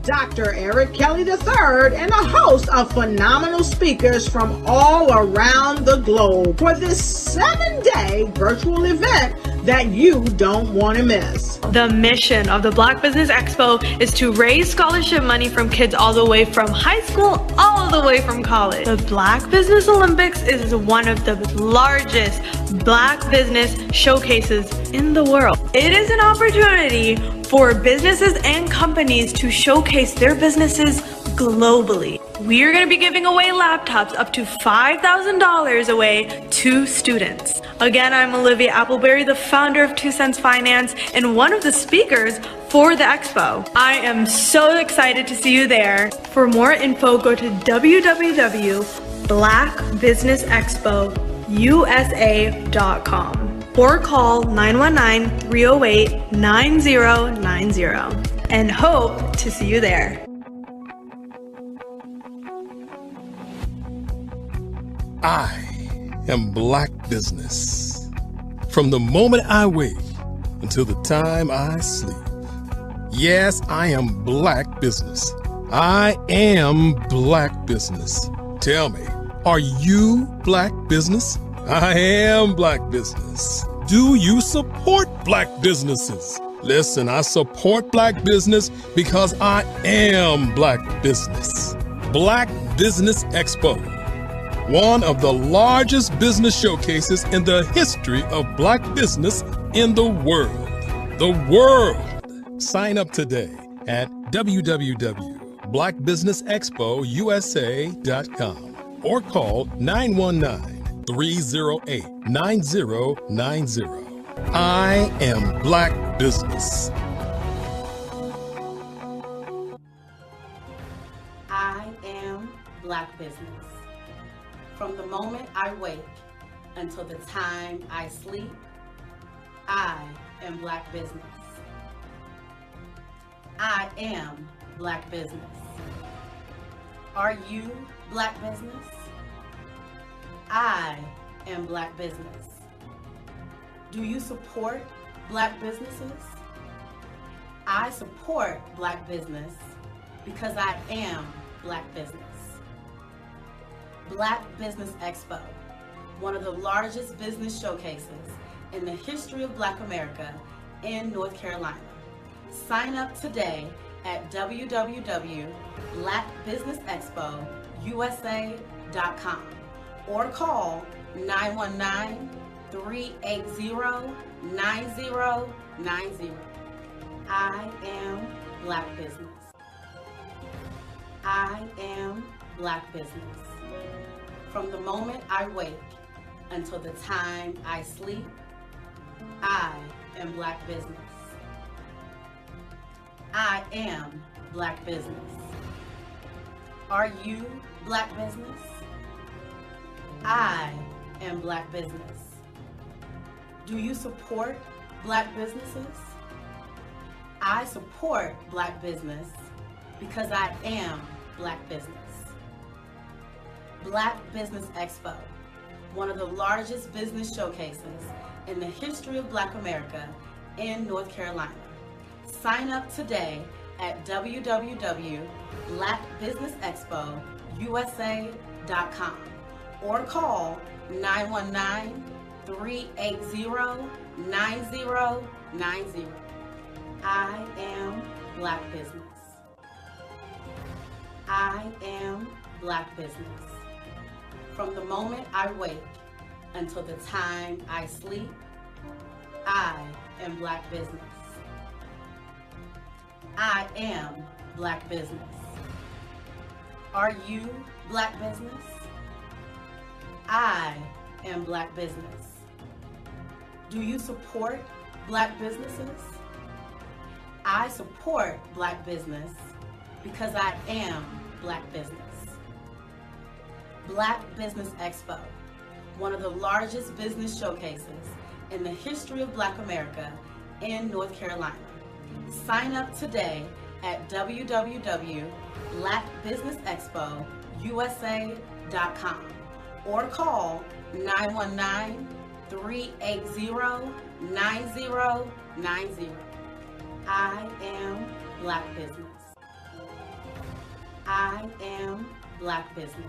Dr. Eric Kelly III and a host of phenomenal speakers from all around the globe for this 7-day virtual event that you don't want to miss. The mission of the Black Business Expo is to raise scholarship money from kids all the way from high school, all the way from college. The Black Business Olympics is one of the largest Black business showcases in the world. It is an opportunity for businesses and companies to showcase their businesses globally. We are going to be giving away laptops up to $5,000 away to students. Again, I'm Olivia Appleberry, the founder of 2 Cents Finance and one of the speakers for the expo. I am so excited to see you there. For more info, go to www.blackbusinessexpousa.com or call 919-308-9090 and hope to see you there. I am Black Business. From the moment I wake until the time I sleep. Yes, I am Black Business. I am Black Business. Tell me, are you Black Business? I am Black Business. Do you support Black businesses? Listen, I support Black business because I am Black Business. Black Business Expo, one of the largest business showcases in the history of Black business in the world. The world! Sign up today at www.blackbusinessexpousa.com or call 919-308-9090. I am Black Business. I am Black Business. From the moment I wake until the time I sleep, I am Black Business. I am Black Business. Are you Black Business? I am Black Business. Do you support Black businesses? I support Black business because I am Black Business. Black Business Expo, one of the largest business showcases in the history of Black America in North Carolina. Sign up today at www.blackbusinessexpousa.com or call 919-380-9090. I am Black Business. I am Black Business. From the moment I wake until the time I sleep, I am Black Business. I am Black Business. Are you Black Business? I am Black Business. Do you support Black businesses? I support Black business because I am Black Business. Black Business Expo, one of the largest business showcases in the history of Black America in North Carolina. Sign up today at www.blackbusinessexpousa.com or call 919-380-9090. I am Black Business. I am Black Business. From the moment I wake until the time I sleep, I am Black business. I am Black business. Are you Black business? I am Black business. Do you support Black businesses? I support Black business because I am Black business. Black Business Expo, one of the largest business showcases in the history of Black America in North Carolina. Sign up today at www.blackbusinessexpousa.com or call 919-380-9090. I am Black business. I am Black business.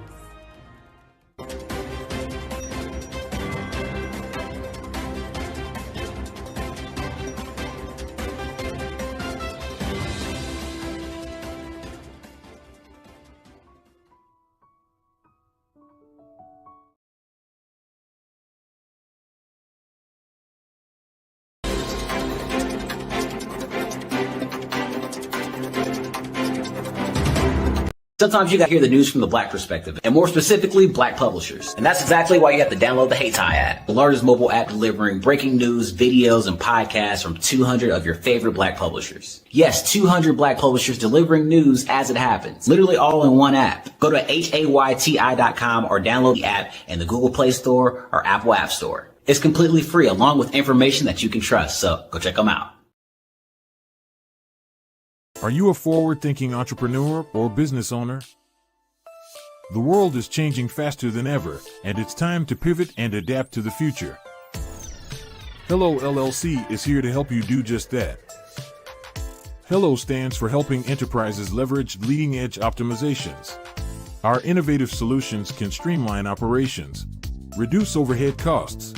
Sometimes you gotta hear the news from the Black perspective, and more specifically, Black publishers. And that's exactly why you have to download the Hey Tie app, the largest mobile app delivering breaking news, videos, and podcasts from 200 of your favorite Black publishers. Yes, 200 Black publishers delivering news as it happens, literally all in one app. Go to hayti.com or download the app in the Google Play Store or Apple App Store. It's completely free, along with information that you can trust, so go check them out. Are you a forward-thinking entrepreneur or business owner? The world is changing faster than ever, and it's time to pivot and adapt to the future. Hello LLC is here to help you do just that. Hello stands for helping enterprises leverage leading-edge optimizations. Our innovative solutions can streamline operations, reduce overhead costs,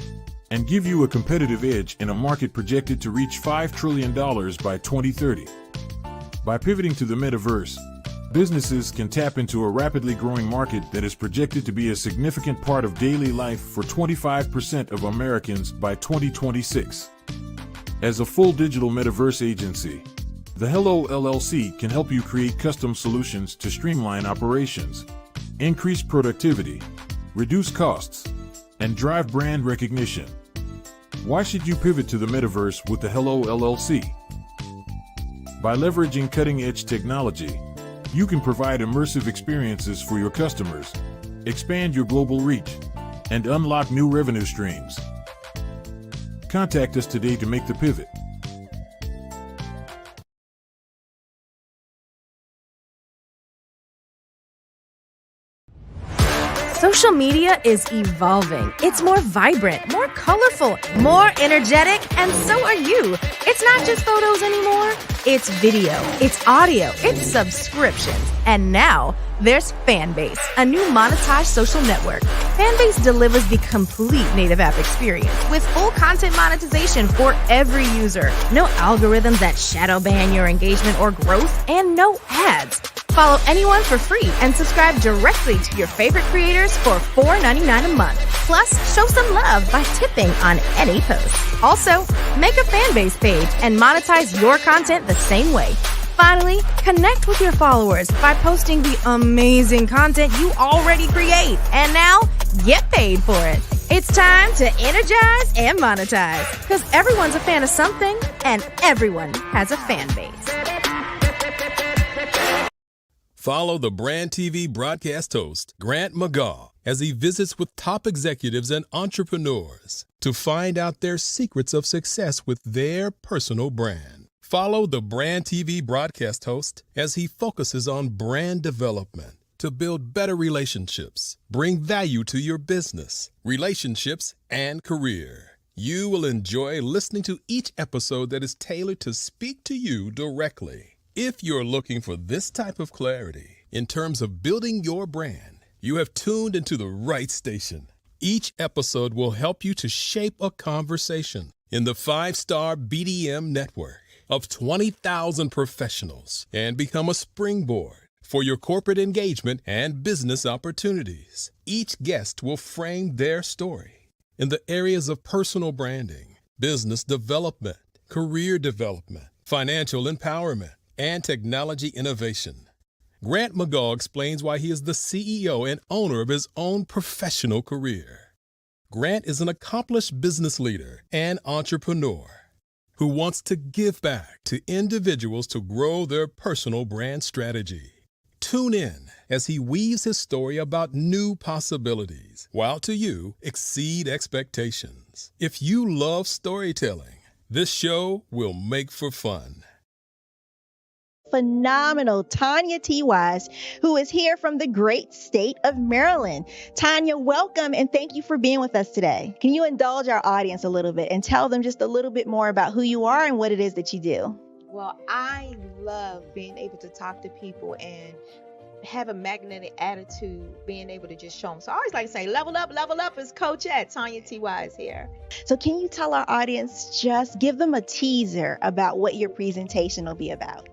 and give you a competitive edge in a market projected to reach $5 trillion by 2030. By pivoting to the metaverse, businesses can tap into a rapidly growing market that is projected to be a significant part of daily life for 25% of Americans by 2026. As a full digital metaverse agency, the Hello LLC can help you create custom solutions to streamline operations, increase productivity, reduce costs, and drive brand recognition. Why should you pivot to the metaverse with the Hello LLC? By leveraging cutting-edge technology, you can provide immersive experiences for your customers, expand your global reach, and unlock new revenue streams. Contact us today to make the pivot. Social media is evolving. It's more vibrant, more colorful, more energetic, and so are you. It's not just photos anymore. It's video, it's audio, it's subscriptions. And now there's Fanbase, a new monetized social network. Fanbase delivers the complete native app experience with full content monetization for every user. No algorithms that shadow ban your engagement or growth, and no ads. Follow anyone for free and subscribe directly to your favorite creators for $4.99 a month. Plus, show some love by tipping on any post. Also, make a Fanbase page and monetize your content the same way. Finally, connect with your followers by posting the amazing content you already create. And now, get paid for it. It's time to energize and monetize, because everyone's a fan of something and everyone has a fan base. Follow the Brand TV broadcast host, Grant McGaw, as he visits with top executives and entrepreneurs to find out their secrets of success with their personal brand. Follow the Brand TV broadcast host as he focuses on brand development to build better relationships, bring value to your business, relationships, and career. You will enjoy listening to each episode that is tailored to speak to you directly. If you're looking for this type of clarity in terms of building your brand, you have tuned into the right station. Each episode will help you to shape a conversation in the 5-star BDM network of 20,000 professionals and become a springboard for your corporate engagement and business opportunities. Each guest will frame their story in the areas of personal branding, business development, career development, financial empowerment, and technology innovation. Grant McGaugh explains why he is the CEO and owner of his own professional career. Grant is an accomplished business leader and entrepreneur who wants to give back to individuals to grow their personal brand strategy. Tune in as he weaves his story about new possibilities, while to you exceed expectations. If you love storytelling, this show will make for fun. Phenomenal Tanya T. Wise, who is here from the great state of Maryland. Tanya, welcome and thank you for being with us today. Can you indulge our audience a little bit and tell them just a little bit more about who you are and what it is that you do? Well, I love being able to talk to people and have a magnetic attitude, being able to just show them. So I always like to say, level up is Coach at Tanya T. Wise here. So can you tell our audience, just give them a teaser about what your presentation will be about?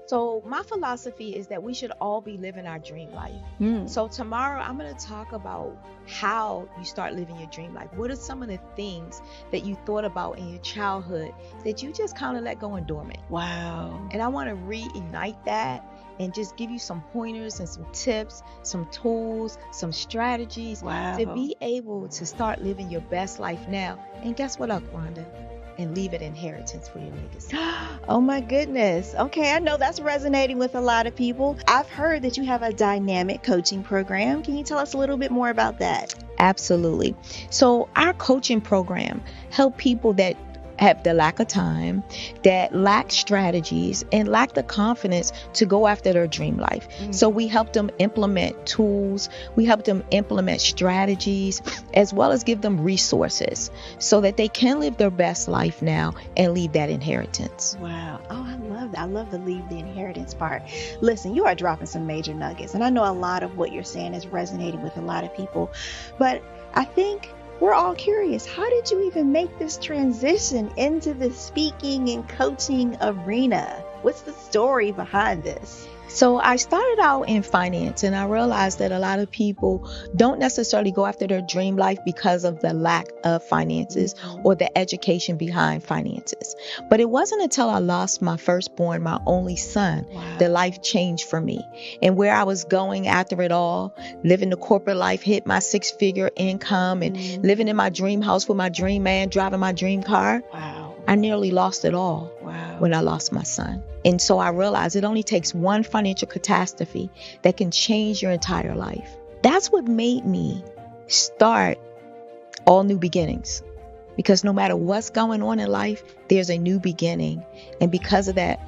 So my philosophy is that we should all be living our dream life. So tomorrow I'm going to talk about how you start living your dream life. What are some of the things that you thought about in your childhood that you just kind of let go and dormant? Wow. And I want to reignite that and just give you some pointers and some tips, some tools, some strategies to be able to start living your best life now. And guess what, Aquanda? And leave an inheritance for your legacy. Oh my goodness. Okay, I know that's resonating with a lot of people. I've heard that you have a dynamic coaching program. Can you tell us a little bit more about that? Absolutely. So our coaching program help people that have the lack of time, that lack strategies, and lack the confidence to go after their dream life. So we help them implement tools, we help them implement strategies, as well as give them resources so that they can live their best life now and leave that inheritance. Wow. Oh, I love that. I love the leave the inheritance part. Listen, you are dropping some major nuggets, and I know a lot of what you're saying is resonating with a lot of people, but I think we're all curious. How did you even make this transition into the speaking and coaching arena? What's the story behind this? So I started out in finance, and I realized that a lot of people don't necessarily go after their dream life because of the lack of finances or the education behind finances. But it wasn't until I lost my firstborn, my only son, that life changed for me. And where I was going after it all, living the corporate life, hit my 6-figure income and living in my dream house with my dream man, driving my dream car. I nearly lost it all when I lost my son. And so I realized it only takes one financial catastrophe that can change your entire life. That's what made me start All New Beginnings. Because no matter what's going on in life, there's a new beginning. And because of that,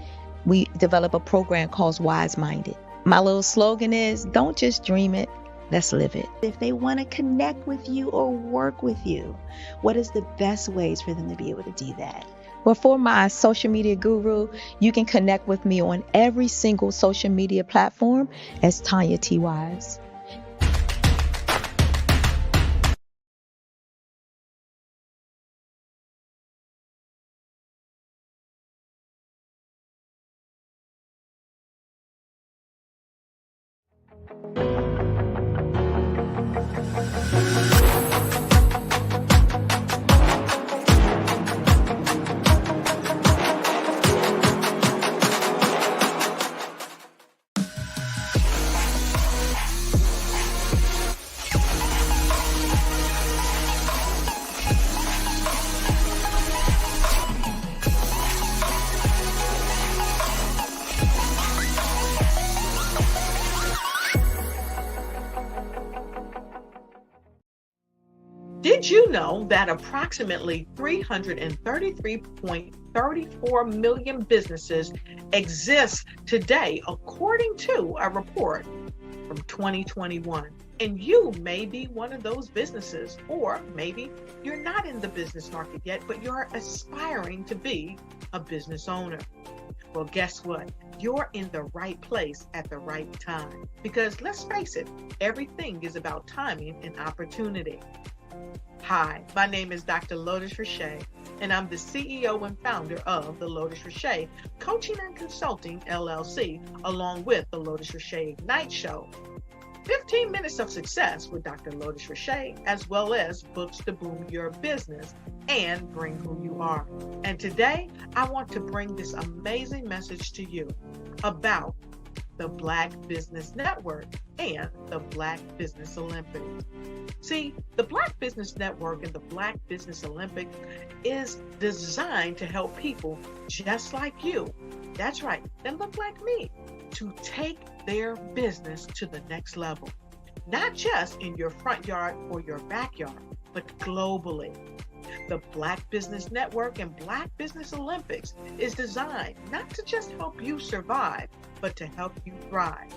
we develop a program called Wise Minded. My little slogan is, don't just dream it, let's live it. If they want to connect with you or work with you, what is the best ways for them to be able to do that? Well, for my social media guru, you can connect with me on every single social media platform as Tanya T. Wise. Did you know that approximately 333.34 million businesses exist today, according to a report from 2021? And you may be one of those businesses, or maybe you're not in the business market yet, but you're aspiring to be a business owner. Well, guess what? You're in the right place at the right time. Because let's face it, everything is about timing and opportunity. Hi, my name is Dr. Lotus Richey, and I'm the CEO and founder of the Lotus Richey Coaching and Consulting LLC, along with the Lotus Richey Ignite Show. 15 Minutes of Success with Dr. Lotus Richey, as well as books to boom your business and bring who you are. And today, I want to bring this amazing message to you about the Black Business Network and the Black Business Olympics. See, the Black Business Network and the Black Business Olympics is designed to help people just like you, that's right, that look like me, to take their business to the next level. Not just in your front yard or your backyard, but globally. The Black Business Network and Black Business Olympics is designed not to just help you survive, but to help you thrive.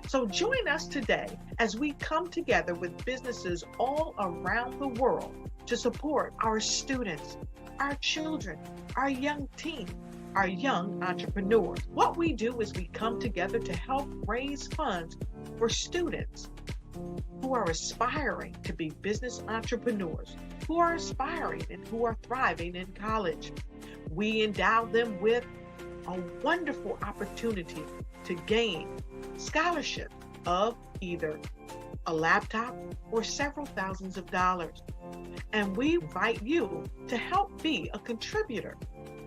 So join us today as we come together with businesses all around the world to support our students, our children, our young teens, our young entrepreneurs. What we do is we come together to help raise funds for students who are aspiring to be business entrepreneurs, who are aspiring and who are thriving in college. We endow them with a wonderful opportunity to gain scholarship of either a laptop or several thousands of dollars. And we invite you to help be a contributor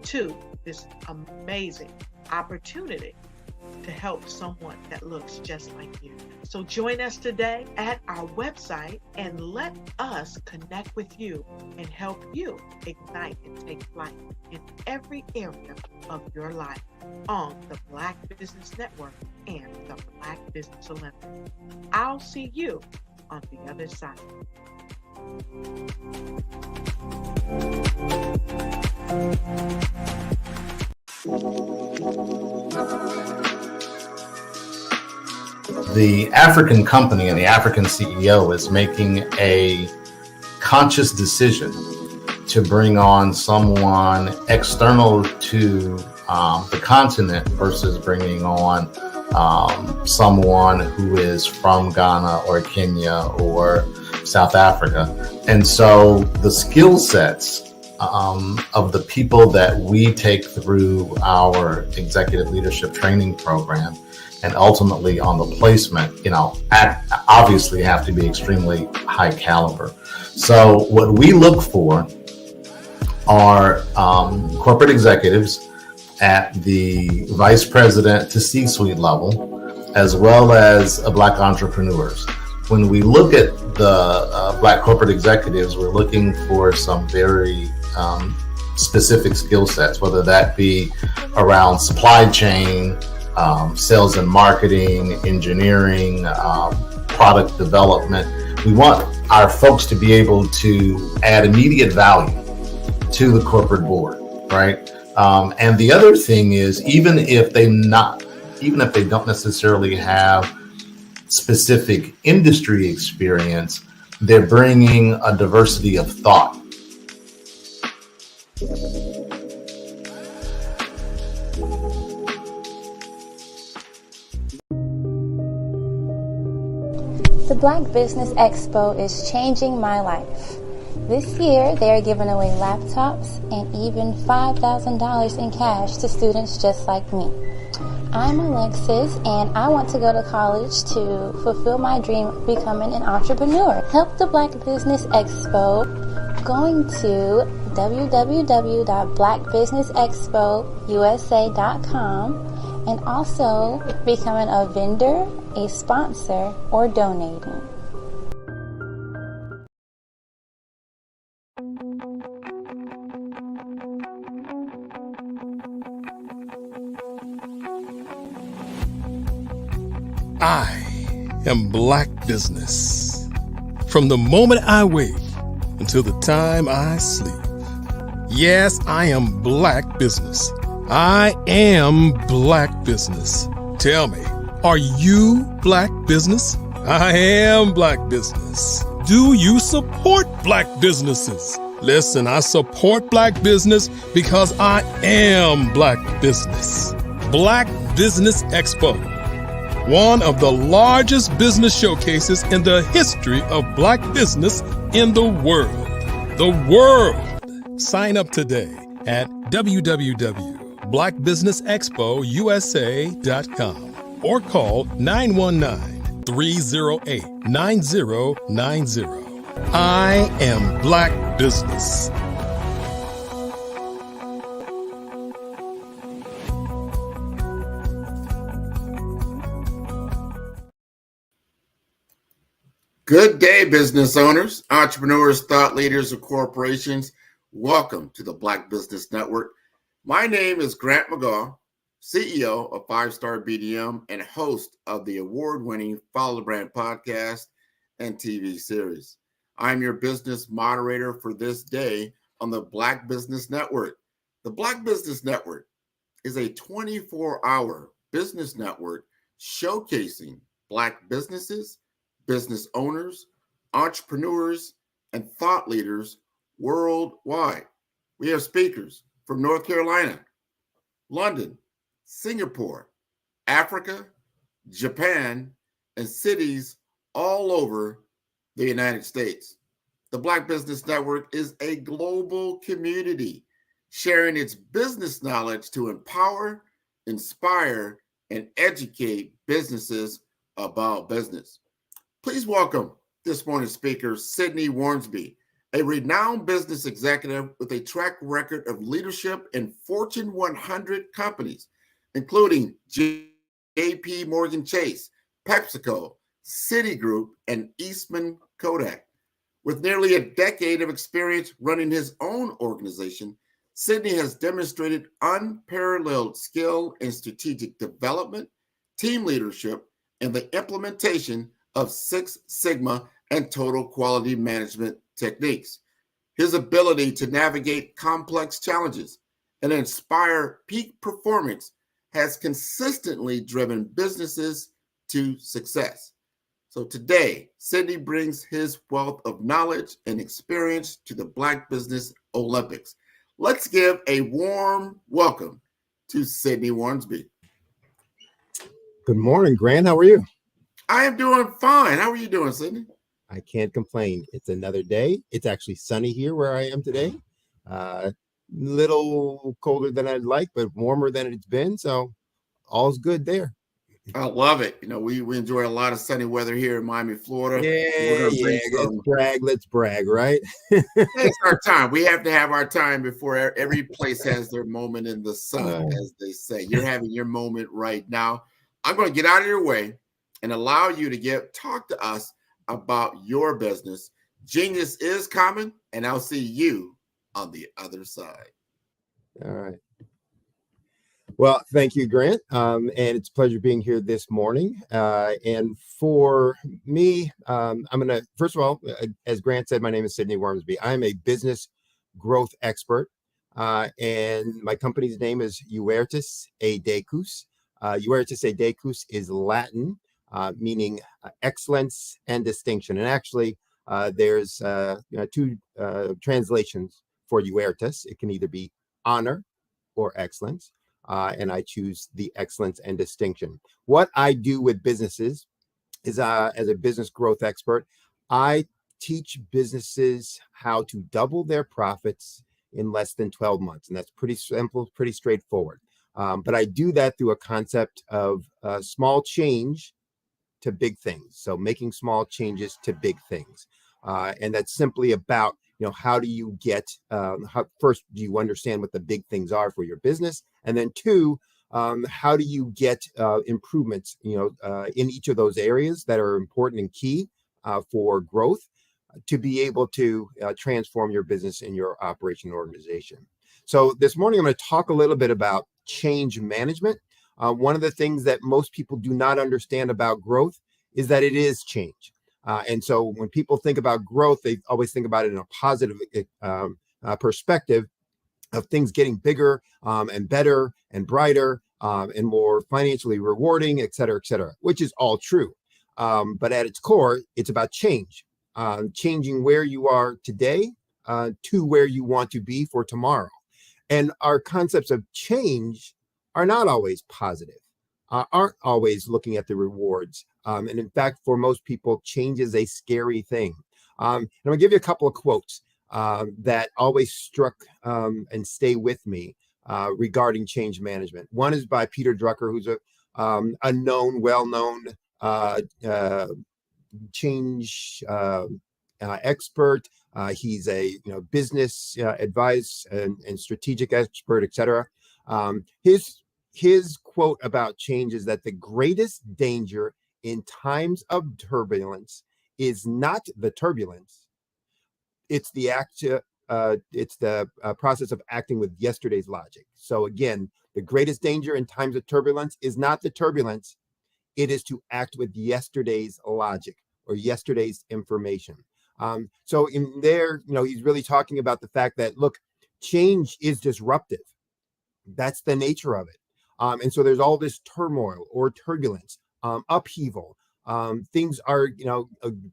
to this amazing opportunity to help someone that looks just like you. So join us today at our website and let us connect with you and help you ignite and take flight in every area of your life on the Black Business Network and the Black Business Olympics. I'll see you on the other side. The African company and the African CEO is making a conscious decision to bring on someone external to the continent versus bringing on someone who is from Ghana or Kenya or South Africa. And so the skill sets of the people that we take through our executive leadership training program and ultimately on the placement, obviously have to be extremely high caliber. So what we look for are corporate executives at the vice president to C-suite level, as well as Black entrepreneurs. When we look at the Black corporate executives, we're looking for some very specific skill sets, whether that be around supply chain, sales and marketing, engineering, product development. We want our folks to be able to add immediate value to the corporate board, right? And the other thing is, even if they don't necessarily have specific industry experience, they're bringing a diversity of thought. The Black Business Expo is changing my life. This year, they are giving away laptops and even $5,000 in cash to students just like me. I'm Alexis, and I want to go to college to fulfill my dream of becoming an entrepreneur. Help the Black Business Expo going to www.blackbusinessexpousa.com and also becoming a vendor, a sponsor, or donating. I am Black Business. From the moment I wake until the time I sleep. Yes, I am Black Business. I am Black Business. Tell me, are you Black Business? I am Black Business. Do you support Black businesses? Listen, I support Black business because I am Black Business. Black Business Expo, one of the largest business showcases in the history of Black business in the world. The world! Sign up today at www.blackbusinessexpousa.com or call 919-3 308-9090. I am Black Business. Good day, business owners, entrepreneurs, thought leaders, and corporations. Welcome to the Black Business Network. My name is Grant McGaugh, CEO of 5-Star BDM and host of the award-winning Follow the Brand podcast and TV series. I'm your business moderator for this day on the Black Business Network. The Black Business Network is a 24-hour business network showcasing Black businesses, business owners, entrepreneurs, and thought leaders worldwide. We have speakers from North Carolina, London, Singapore, Africa, Japan, and cities all over the United States. The Black Business Network is a global community sharing its business knowledge to empower, inspire, and educate businesses about business. Please welcome this morning's speaker, Sydney Warnsby, a renowned business executive with a track record of leadership in Fortune 100 companies, including JP Morgan Chase, PepsiCo, Citigroup, and Eastman Kodak. With nearly a decade of experience running his own organization, Sydney has demonstrated unparalleled skill in strategic development, team leadership, and the implementation of Six Sigma and total quality management techniques. His ability to navigate complex challenges and inspire peak performance has consistently driven businesses to success. So today, Sydney brings his wealth of knowledge and experience to the Black Business Olympics. Let's give a warm welcome to Sydney Warnsby. Good morning, Grant. How are you? I am doing fine. How are you doing, Sydney? I can't complain. It's another day. It's actually sunny here where I am today. Little colder than I'd like, but warmer than it's been. So all's good there. I love it. You know, we enjoy a lot of sunny weather here in Miami, Florida. Yeah. Let's brag, right? It's our time. We have to have our time before every place has their moment in the sun, as they say. You're having your moment right now. I'm going to get out of your way and allow you to talk to us about your business. Genius is common, and I'll see you on the other side. All right. Well, thank you, Grant. And it's a pleasure being here this morning. And for me, I'm going to, first of all, as Grant said, my name is Sydney Warnsby. I'm a business growth expert. And my company's name is Huertas y Decus. Huertas y Decus is Latin, meaning excellence and distinction. And actually, there's two translations for Huertas. It can either be honor or excellence. And I choose the excellence and distinction. What I do with businesses is, as a business growth expert, I teach businesses how to double their profits in less than 12 months. And that's pretty simple, pretty straightforward. But I do that through a concept of small change to big things. So making small changes to big things. And that's simply about, how do you get, first, do you understand what the big things are for your business? And then two, how do you get improvements, in each of those areas that are important and key for growth to be able to transform your business and your operation organization. So this morning, I'm going to talk a little bit about change management. One of the things that most people do not understand about growth is that it is change. And so when people think about growth, they always think about it in a positive perspective of things getting bigger and better and brighter and more financially rewarding, et cetera, which is all true. But at its core, it's about change, changing where you are today to where you want to be for tomorrow. And our concepts of change are not always positive, aren't always looking at the rewards. And in fact, for most people, change is a scary thing. And I'm going to give you a couple of quotes that always struck and stay with me regarding change management. One is by Peter Drucker, who's a well-known change expert. He's a business advice and strategic expert, etc. His quote about change is that the greatest danger in times of turbulence is not the turbulence; it's the process of acting with yesterday's logic. So again, the greatest danger in times of turbulence is not the turbulence; it is to act with yesterday's logic or yesterday's information. So in there, he's really talking about the fact that, look, change is disruptive. That's the nature of it. And so there's all this turmoil or turbulence, upheaval. Things are,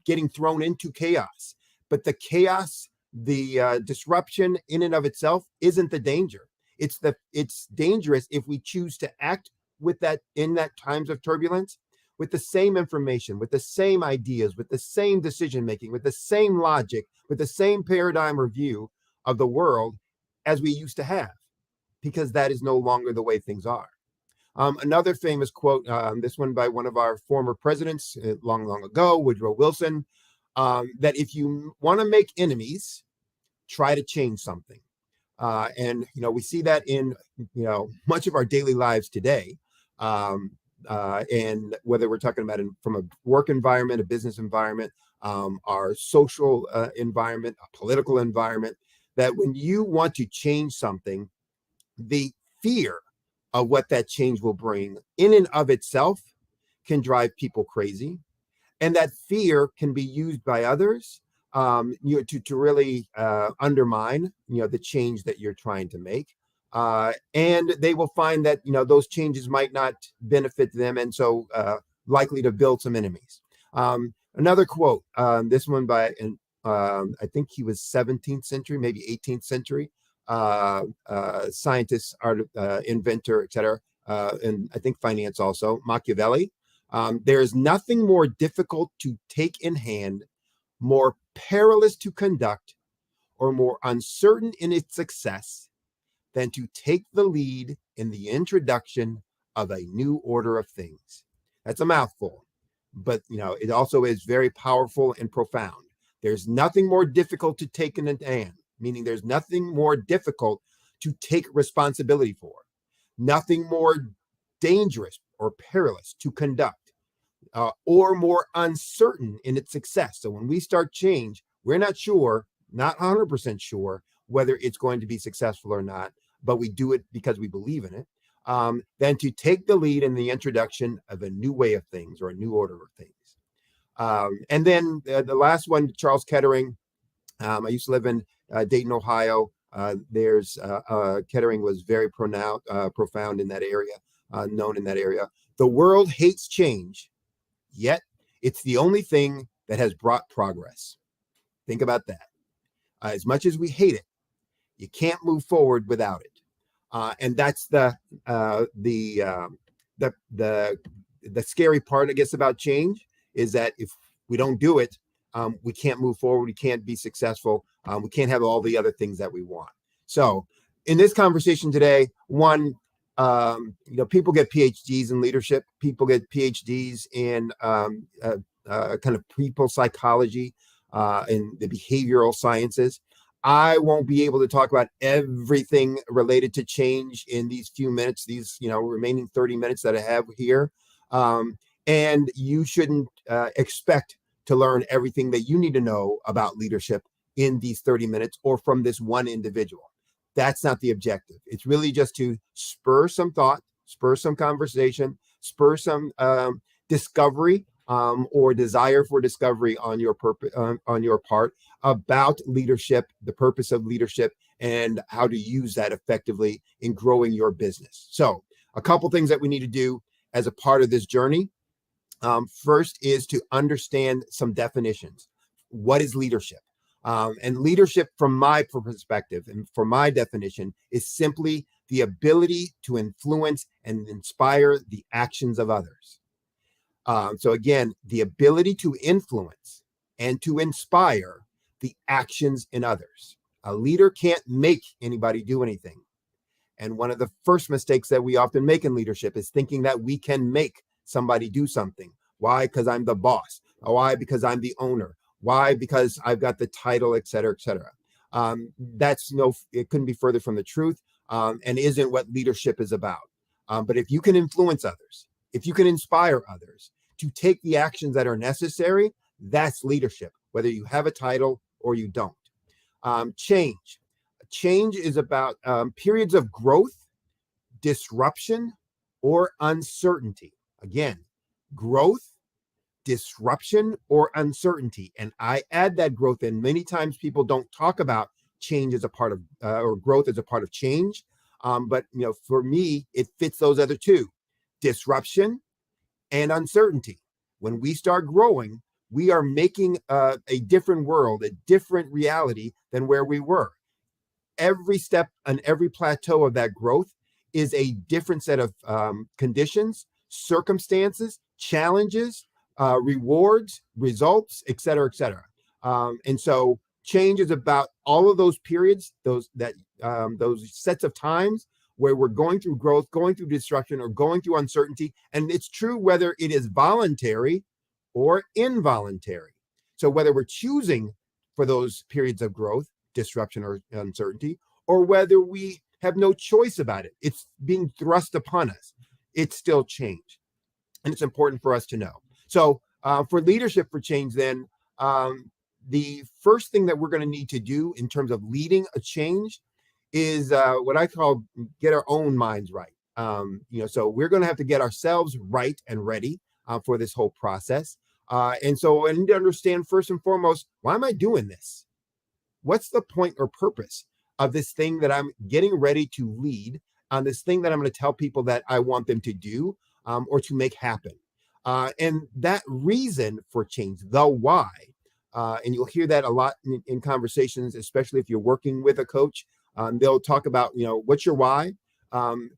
getting thrown into chaos. But the chaos, the disruption in and of itself isn't the danger. It's dangerous if we choose to act with that in that times of turbulence, with the same information, with the same ideas, with the same decision making, with the same logic, with the same paradigm or view of the world as we used to have, because that is no longer the way things are. Another famous quote, this one by one of our former presidents long, long ago, Woodrow Wilson, that if you want to make enemies, try to change something. And we see that in much of our daily lives today. And whether we're talking about from a work environment, a business environment, our social environment, a political environment, that when you want to change something, the fear of what that change will bring in and of itself can drive people crazy. And that fear can be used by others to really undermine the change that you're trying to make. And they will find that those changes might not benefit them, and so likely to build some enemies. Another quote, this one by I think he was 17th century, maybe 18th century scientist, inventor, etc., and I think finance also, Machiavelli. There is nothing more difficult to take in hand, more perilous to conduct, or more uncertain in its success than to take the lead in the introduction of a new order of things. That's a mouthful, but it also is very powerful and profound. There's nothing more difficult to take in hand, meaning there's nothing more difficult to take responsibility for, nothing more dangerous or perilous to conduct, or more uncertain in its success. So when we start change, we're not sure, not 100% sure whether it's going to be successful or not, but we do it because we believe in it, than to take the lead in the introduction of a new way of things or a new order of things. And then the last one, Charles Kettering. I used to live in Dayton, Ohio. Kettering was very profound in that area, known in that area. The world hates change, yet it's the only thing that has brought progress. Think about that. As much as we hate it, you can't move forward without it. And that's the scary part, I guess, about change, is that if we don't do it, we can't move forward. We can't be successful. We can't have all the other things that we want. So in this conversation today, people get PhDs in leadership. People get PhDs in kind of people psychology and the behavioral sciences. I won't be able to talk about everything related to change in these few minutes, these remaining 30 minutes that I have here. And you shouldn't expect to learn everything that you need to know about leadership in these 30 minutes or from this one individual. That's not the objective. It's really just to spur some thought, spur some conversation, spur some discovery or desire for discovery on your part about leadership, the purpose of leadership, and how to use that effectively in growing your business. So a couple things that we need to do as a part of this journey. First is to understand some definitions. What is leadership? And leadership, from my perspective and for my definition, is simply the ability to influence and inspire the actions of others. So again, the ability to influence and to inspire the actions in others. A leader can't make anybody do anything. And one of the first mistakes that we often make in leadership is thinking that we can make somebody do something. Why? Because I'm the boss. Why? Because I'm the owner. Why? Because I've got the title, et cetera, et cetera. It couldn't be further from the truth, and isn't what leadership is about. But if you can influence others, if you can inspire others to take the actions that are necessary, that's leadership, whether you have a title or you don't. Change. Change is about periods of growth, disruption, or uncertainty. Again, growth, disruption, or uncertainty. And I add that growth in. Many times people don't talk about change as a part of, or growth as a part of change. But for me, it fits those other two, disruption and uncertainty. When we start growing, we are making a different world, a different reality than where we were. Every step and every plateau of that growth is a different set of conditions, circumstances, challenges, rewards, results, et cetera, et cetera. And so change is about all of those periods, those sets of times where we're going through growth, going through disruption, or going through uncertainty. And it's true whether it is voluntary or involuntary. So whether we're choosing for those periods of growth, disruption, or uncertainty, or whether we have no choice about it, it's being thrust upon us, it's still change. And it's important for us to know. So for leadership for change, then, the first thing that we're going to need to do in terms of leading a change is what I call get our own minds right. So we're going to have to get ourselves right and ready for this whole process. And so I need to understand first and foremost, why am I doing this? What's the point or purpose of this thing that I'm getting ready to lead, on this thing that I'm going to tell people that I want them to do or to make happen? And that reason for change, the why, and you'll hear that a lot in conversations, especially if you're working with a coach. They'll talk about, what's your why?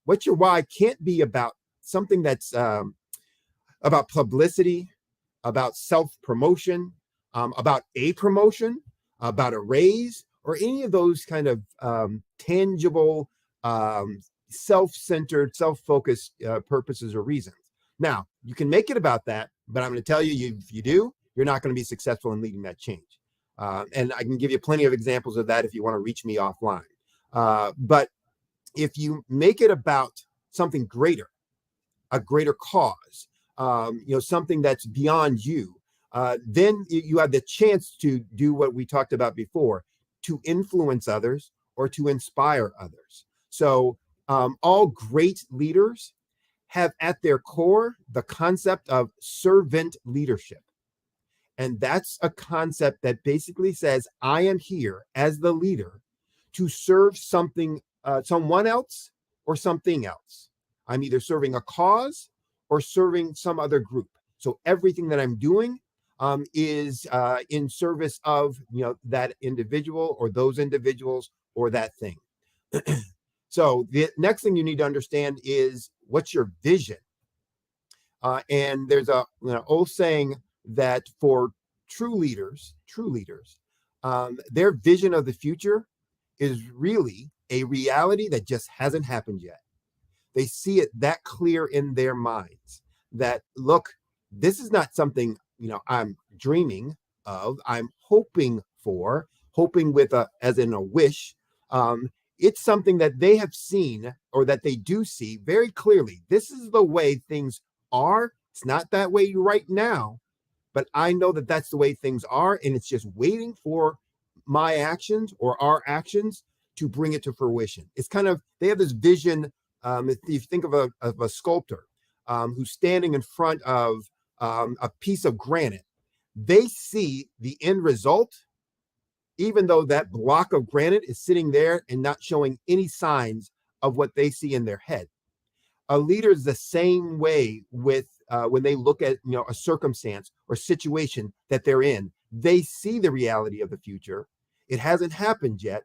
What's your why can't be about something that's about publicity, about self-promotion, about a promotion, about a raise, or any of those kind of tangible, self-centered, self-focused purposes or reasons. Now, you can make it about that, but I'm going to tell you, if you do, you're not going to be successful in leading that change. And I can give you plenty of examples of that if you want to reach me offline. But if you make it about something greater, a greater cause, something that's beyond you, then you have the chance to do what we talked about before, to influence others or to inspire others. So all great leaders have at their core the concept of servant leadership. And that's a concept that basically says, I am here as the leader to serve someone else or something else. I'm either serving a cause or serving some other group. So everything that I'm doing is in service of that individual or those individuals or that thing. So the next thing you need to understand is, what's your vision? And there's a old saying that for true leaders, their vision of the future is really a reality that just hasn't happened yet. They see it that clear in their minds that, look, this is not something I'm dreaming of, I'm hoping with as in a wish. It's something that they have seen, or that they do see very clearly. This is the way things are. It's not that way right now, but I know that that's the way things are, and it's just waiting for my actions or our actions to bring it to fruition. It's kind of, they have this vision. If you think of a sculptor who's standing in front of a piece of granite, they see the end result, even though that block of granite is sitting there and not showing any signs of what they see in their head. A leader is the same way with when they look at a circumstance or situation that they're in. They see the reality of the future. It hasn't happened yet,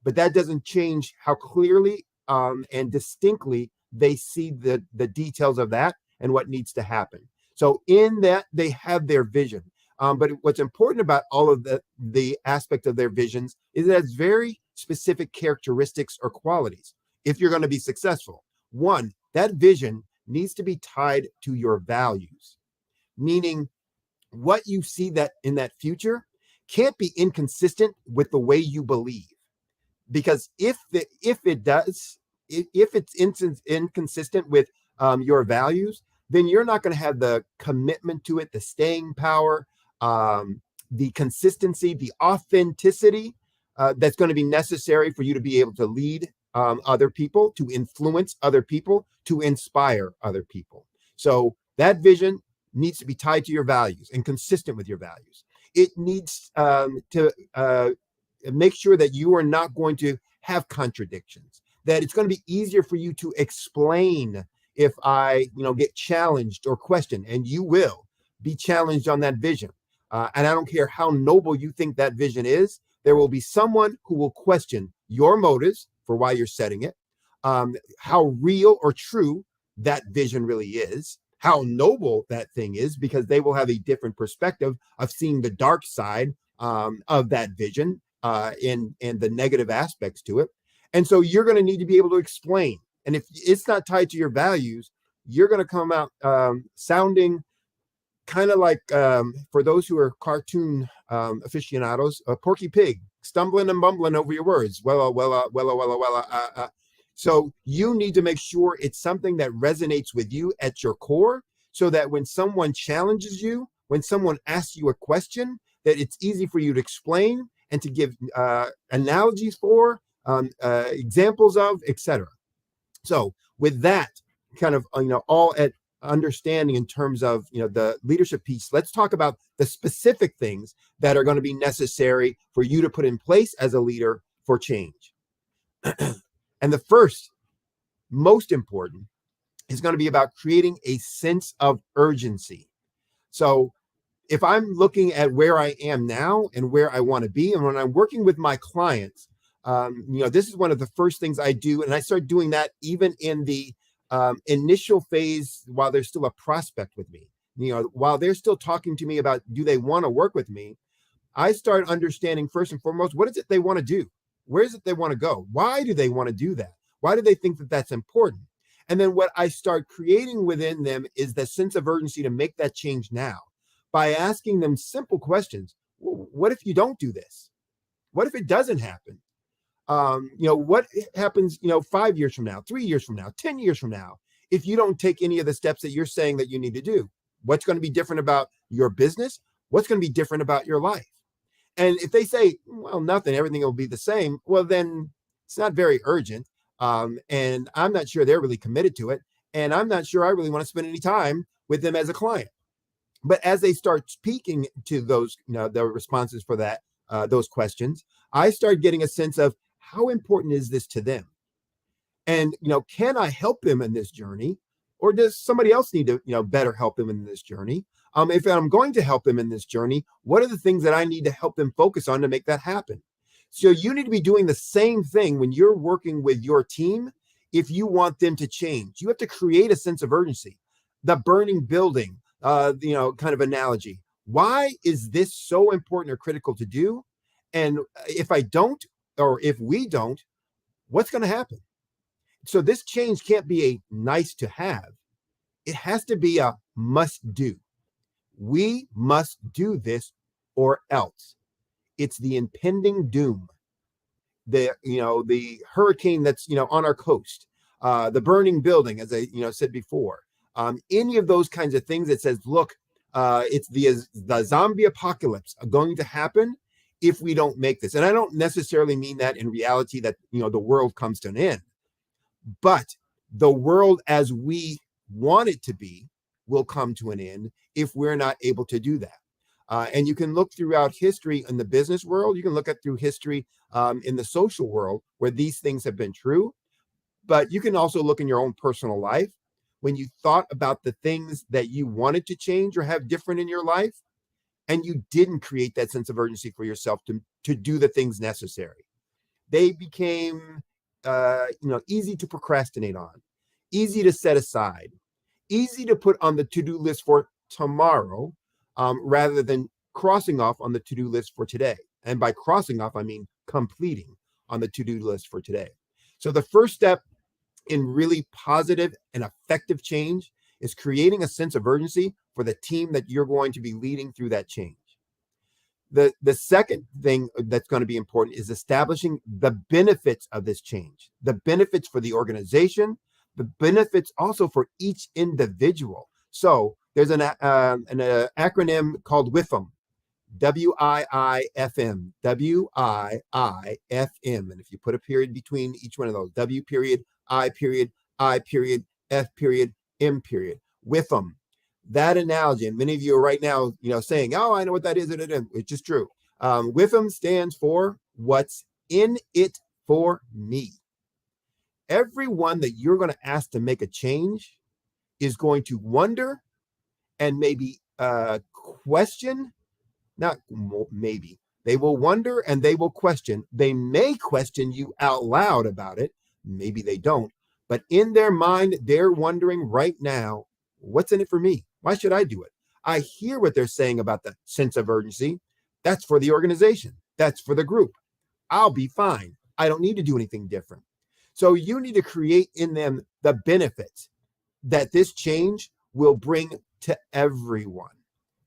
but that doesn't change how clearly and distinctly they see the details of that and what needs to happen. So in that, they have their vision. But what's important about all of the aspect of their visions is that it's very specific characteristics or qualities if you're going to be successful. One, that vision needs to be tied to your values, meaning what you see that in that future can't be inconsistent with the way you believe. Because if it's inconsistent with your values, then you're not going to have the commitment to it, the staying power, the consistency, the authenticity that's going to be necessary for you to be able to lead other people, to influence other people, to inspire other people. So that vision needs to be tied to your values and consistent with your values. It needs to make sure that you are not going to have contradictions, that it's going to be easier for you to explain if I, get challenged or questioned, and you will be challenged on that vision. And I don't care how noble you think that vision is, there will be someone who will question your motives for why you're setting it, how real or true that vision really is, how noble that thing is, because they will have a different perspective of seeing the dark side of that vision and the negative aspects to it. And so you're going to need to be able to explain. And if it's not tied to your values, you're going to come out sounding kind of like, for those who are cartoon aficionados, a Porky Pig, stumbling and bumbling over your words. So you need to make sure it's something that resonates with you at your core, so that when someone challenges you, when someone asks you a question, that it's easy for you to explain and to give analogies for, examples of, etc. So with that kind of, all at understanding in terms of, the leadership piece, let's talk about the specific things that are going to be necessary for you to put in place as a leader for change. And the first, most important, is going to be about creating a sense of urgency. So if I'm looking at where I am now and where I want to be, and when I'm working with my clients, this is one of the first things I do. And I start doing that even in the initial phase while they're still a prospect with me, while they're still talking to me about, do they want to work with me? I start understanding first and foremost, what is it they want to do? Where is it they want to go? Why do they want to do that? Why do they think that that's important? And then what I start creating within them is the sense of urgency to make that change now by asking them simple questions. What if you don't do this? What if it doesn't happen? What happens, 5 years from now, 3 years from now, 10 years from now, if you don't take any of the steps that you're saying that you need to do? What's going to be different about your business? What's going to be different about your life? And if they say, well, nothing, everything will be the same, well, then it's not very urgent. And I'm not sure they're really committed to it. And I'm not sure I really want to spend any time with them as a client. But as they start speaking to those, the responses for that, those questions, I start getting a sense of how important is this to them? And, can I help them in this journey? Or does somebody else need to, better help them in this journey? If I'm going to help them in this journey, what are the things that I need to help them focus on to make that happen? So you need to be doing the same thing when you're working with your team. If you want them to change, you have to create a sense of urgency. The burning building, kind of analogy. Why is this so important or critical to do? And if I don't, or if we don't, what's going to happen? So this change can't be a nice to have. It has to be a must do. We must do this or else. It's the impending doom. The hurricane that's, on our coast, the burning building, as I, said before, any of those kinds of things that says, look, it's the zombie apocalypse going to happen if we don't make this. And I don't necessarily mean that in reality that, the world comes to an end, but the world as we want it to be will come to an end if we're not able to do that. And you can look throughout history in the business world, you can look at through history in the social world where these things have been true, but you can also look in your own personal life when you thought about the things that you wanted to change or have different in your life, and you didn't create that sense of urgency for yourself to do the things necessary. They became, easy to procrastinate on, easy to set aside, easy to put on the to-do list for tomorrow, rather than crossing off on the to-do list for today. And by crossing off, I mean completing on the to-do list for today. So the first step in really positive and effective change is creating a sense of urgency for the team that you're going to be leading through that change. The second thing that's going to be important is establishing the benefits of this change, the benefits for the organization, the benefits also for each individual. So there's an acronym called WIFM, WIIFM, WIIFM. And if you put a period between each one of those, W period, I period, F period, M period, WIFM. That analogy, and many of you are right now, saying, "Oh, I know what that is," which is true. WIFM stands for what's in it for me. Everyone that you're going to ask to make a change is going to wonder and maybe question. Not maybe. They will wonder and they will question. They may question you out loud about it. Maybe they don't. But in their mind, they're wondering right now, what's in it for me? Why should I do it? I hear what they're saying about the sense of urgency. That's for the organization. That's for the group. I'll be fine. I don't need to do anything different. So you need to create in them the benefits that this change will bring to everyone,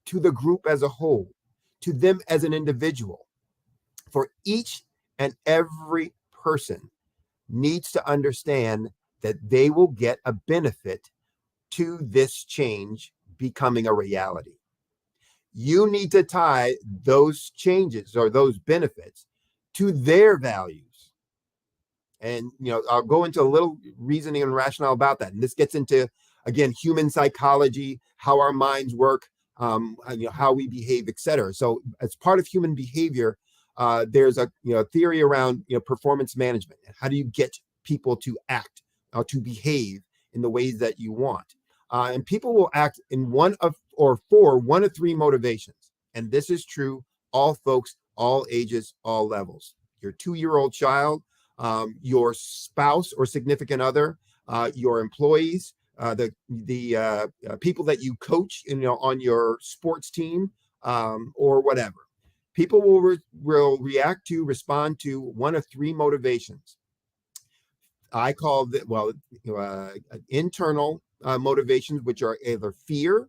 to the group as a whole, to them as an individual. For each and every person needs to understand that they will get a benefit to this change becoming a reality. You need to tie those changes or those benefits to their values. And, I'll go into a little reasoning and rationale about that. And this gets into, again, human psychology, how our minds work, how we behave, etc. So as part of human behavior, there's a theory around performance management. How do you get people to act, to behave in the ways that you want? And people will act in one of three motivations. And this is true, all folks, all ages, all levels. Your 2-year-old child, your spouse or significant other, your employees, the people that you coach, on your sports team, or whatever. People will respond to one of three motivations. I call it, internal motivations, which are either fear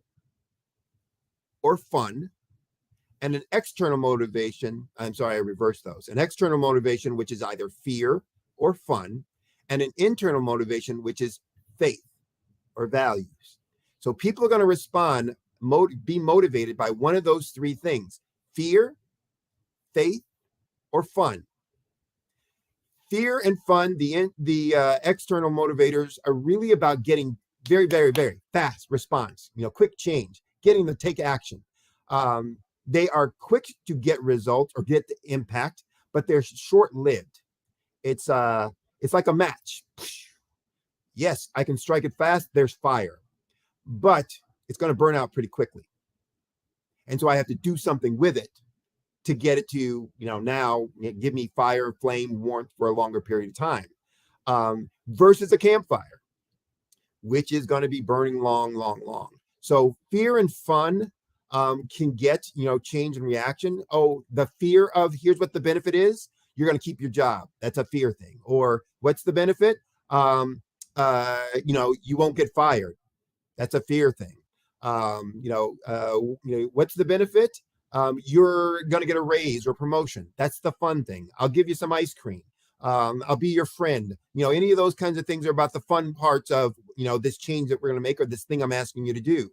or fun, and an external motivation. I'm sorry, I reversed those. An external motivation, which is either fear or fun, and an internal motivation, which is faith or values. So people are going to respond, be motivated by one of those three things: fear, faith, or fun. Fear and fun, the external motivators, are really about getting very, very, very fast response, quick change, getting to take action. They are quick to get results or get the impact, but they're short-lived. It's like a match. Yes, I can strike it fast. There's fire, but it's going to burn out pretty quickly. And so I have to do something with it to get it to, now give me fire, flame, warmth for a longer period of time, versus a campfire, which is going to be burning long, long, long. So fear and fun can get, change and reaction. Oh, the fear of, here's what the benefit is. You're going to keep your job. That's a fear thing. Or what's the benefit? You won't get fired. That's a fear thing. What's the benefit? You're going to get a raise or promotion. That's the fun thing. I'll give you some ice cream. I'll be your friend. Any of those kinds of things are about the fun parts of, this change that we're going to make, or this thing I'm asking you to do.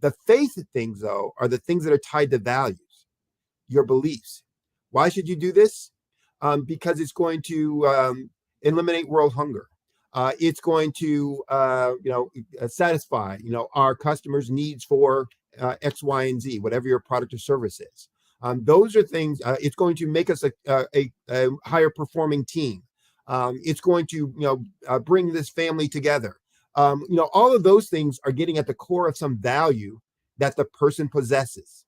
The faith things, though, are the things that are tied to values, your beliefs. Why should you do this? Because it's going to eliminate world hunger. It's going to, satisfy, our customers' needs for X, Y, and Z, whatever your product or service is. Those are things. It's going to make us a higher performing team. It's going to, bring this family together. All of those things are getting at the core of some value that the person possesses.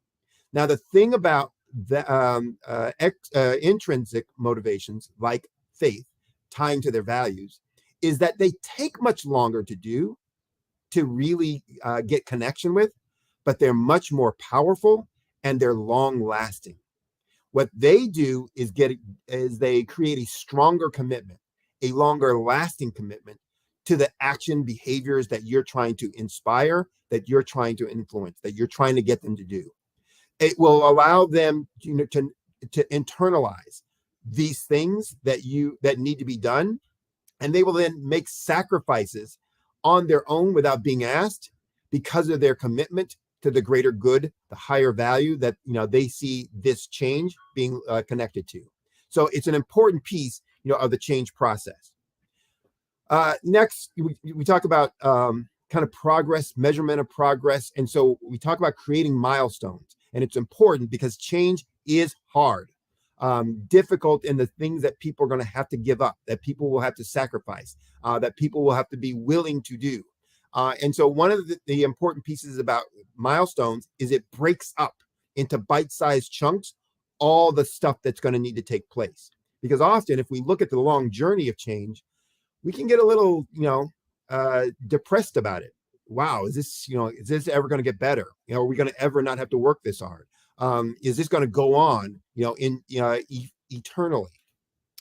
Now, the thing about the intrinsic motivations, like faith, tying to their values, is that they take much longer to do, to really get connection with, but they're much more powerful and they're long lasting. What they do is they create a stronger commitment, a longer lasting commitment to the action behaviors that you're trying to inspire, that you're trying to influence, that you're trying to get them to do. It will allow them, to internalize these things that need to be done, and they will then make sacrifices on their own without being asked because of their commitment to the greater good, the higher value that they see this change being connected to. So it's an important piece of the change process. Next, we talk about kind of progress, measurement of progress. And so we talk about creating milestones. And it's important because change is hard, difficult in the things that people are going to have to give up, that people will have to sacrifice, that people will have to be willing to do. And so one of the important pieces about milestones is it breaks up into bite-sized chunks all the stuff that's going to need to take place. Because often if we look at the long journey of change, we can get a little, depressed about it. Wow, is this ever going to get better? Are we going to ever not have to work this hard? Is this going to go on, eternally?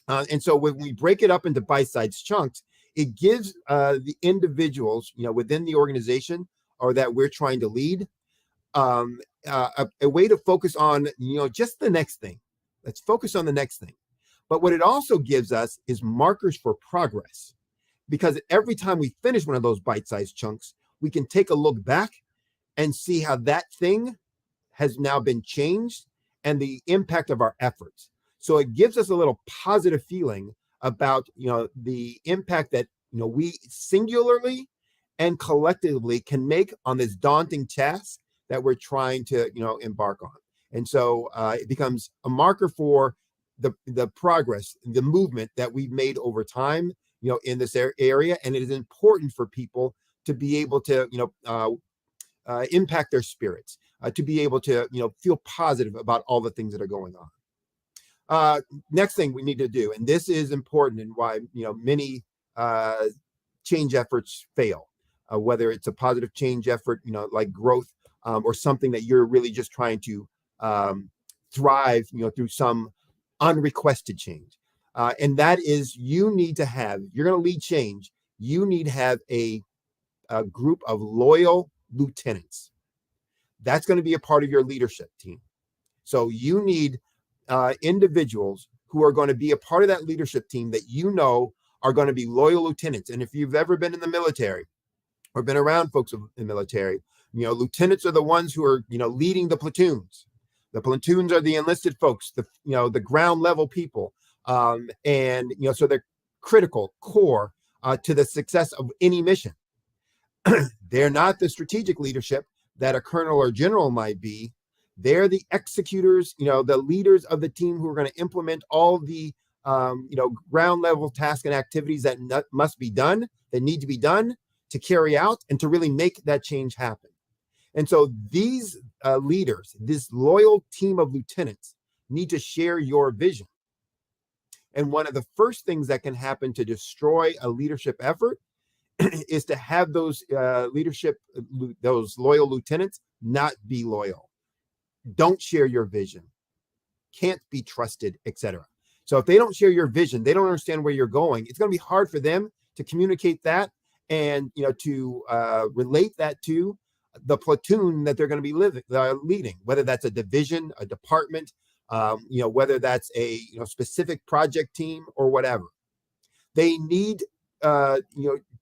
And so when we break it up into bite-sized chunks, it gives the individuals, within the organization or that we're trying to lead, a way to focus on, just the next thing. Let's focus on the next thing. But what it also gives us is markers for progress, because every time we finish one of those bite-sized chunks, we can take a look back and see how that thing has now been changed and the impact of our efforts. So it gives us a little positive feeling about, the impact that, we singularly and collectively can make on this daunting task that we're trying to, embark on. And so it becomes a marker for the progress, the movement that we've made over time, in this area. And it is important for people to be able to, impact their spirits, to be able to, feel positive about all the things that are going on. Next thing we need to do, and this is important and why, many change efforts fail, whether it's a positive change effort, like growth, or something that you're really just trying to thrive, through some unrequested change. And that is, you're going to lead change. You need to have a group of loyal lieutenants. That's going to be a part of your leadership team. So you need individuals who are going to be a part of that leadership team that are going to be loyal lieutenants. And if you've ever been in the military or been around folks in the military, lieutenants are the ones who are, leading the platoons. The platoons are the enlisted folks, the ground level people. And so they're critical core to the success of any mission. They're not the strategic leadership that a colonel or general might be. They're the executors, the leaders of the team who are going to implement all the, ground level tasks and activities that must be done, that need to be done to carry out and to really make that change happen. And so these leaders, this loyal team of lieutenants, need to share your vision. And one of the first things that can happen to destroy a leadership effort is to have those those loyal lieutenants not be loyal, don't share your vision, can't be trusted, etc. So if they don't share your vision, they don't understand where you're going, it's going to be hard for them to communicate that and to relate that to the platoon that they're going to be leading, whether that's a division, a department, whether that's a specific project team or whatever. They need to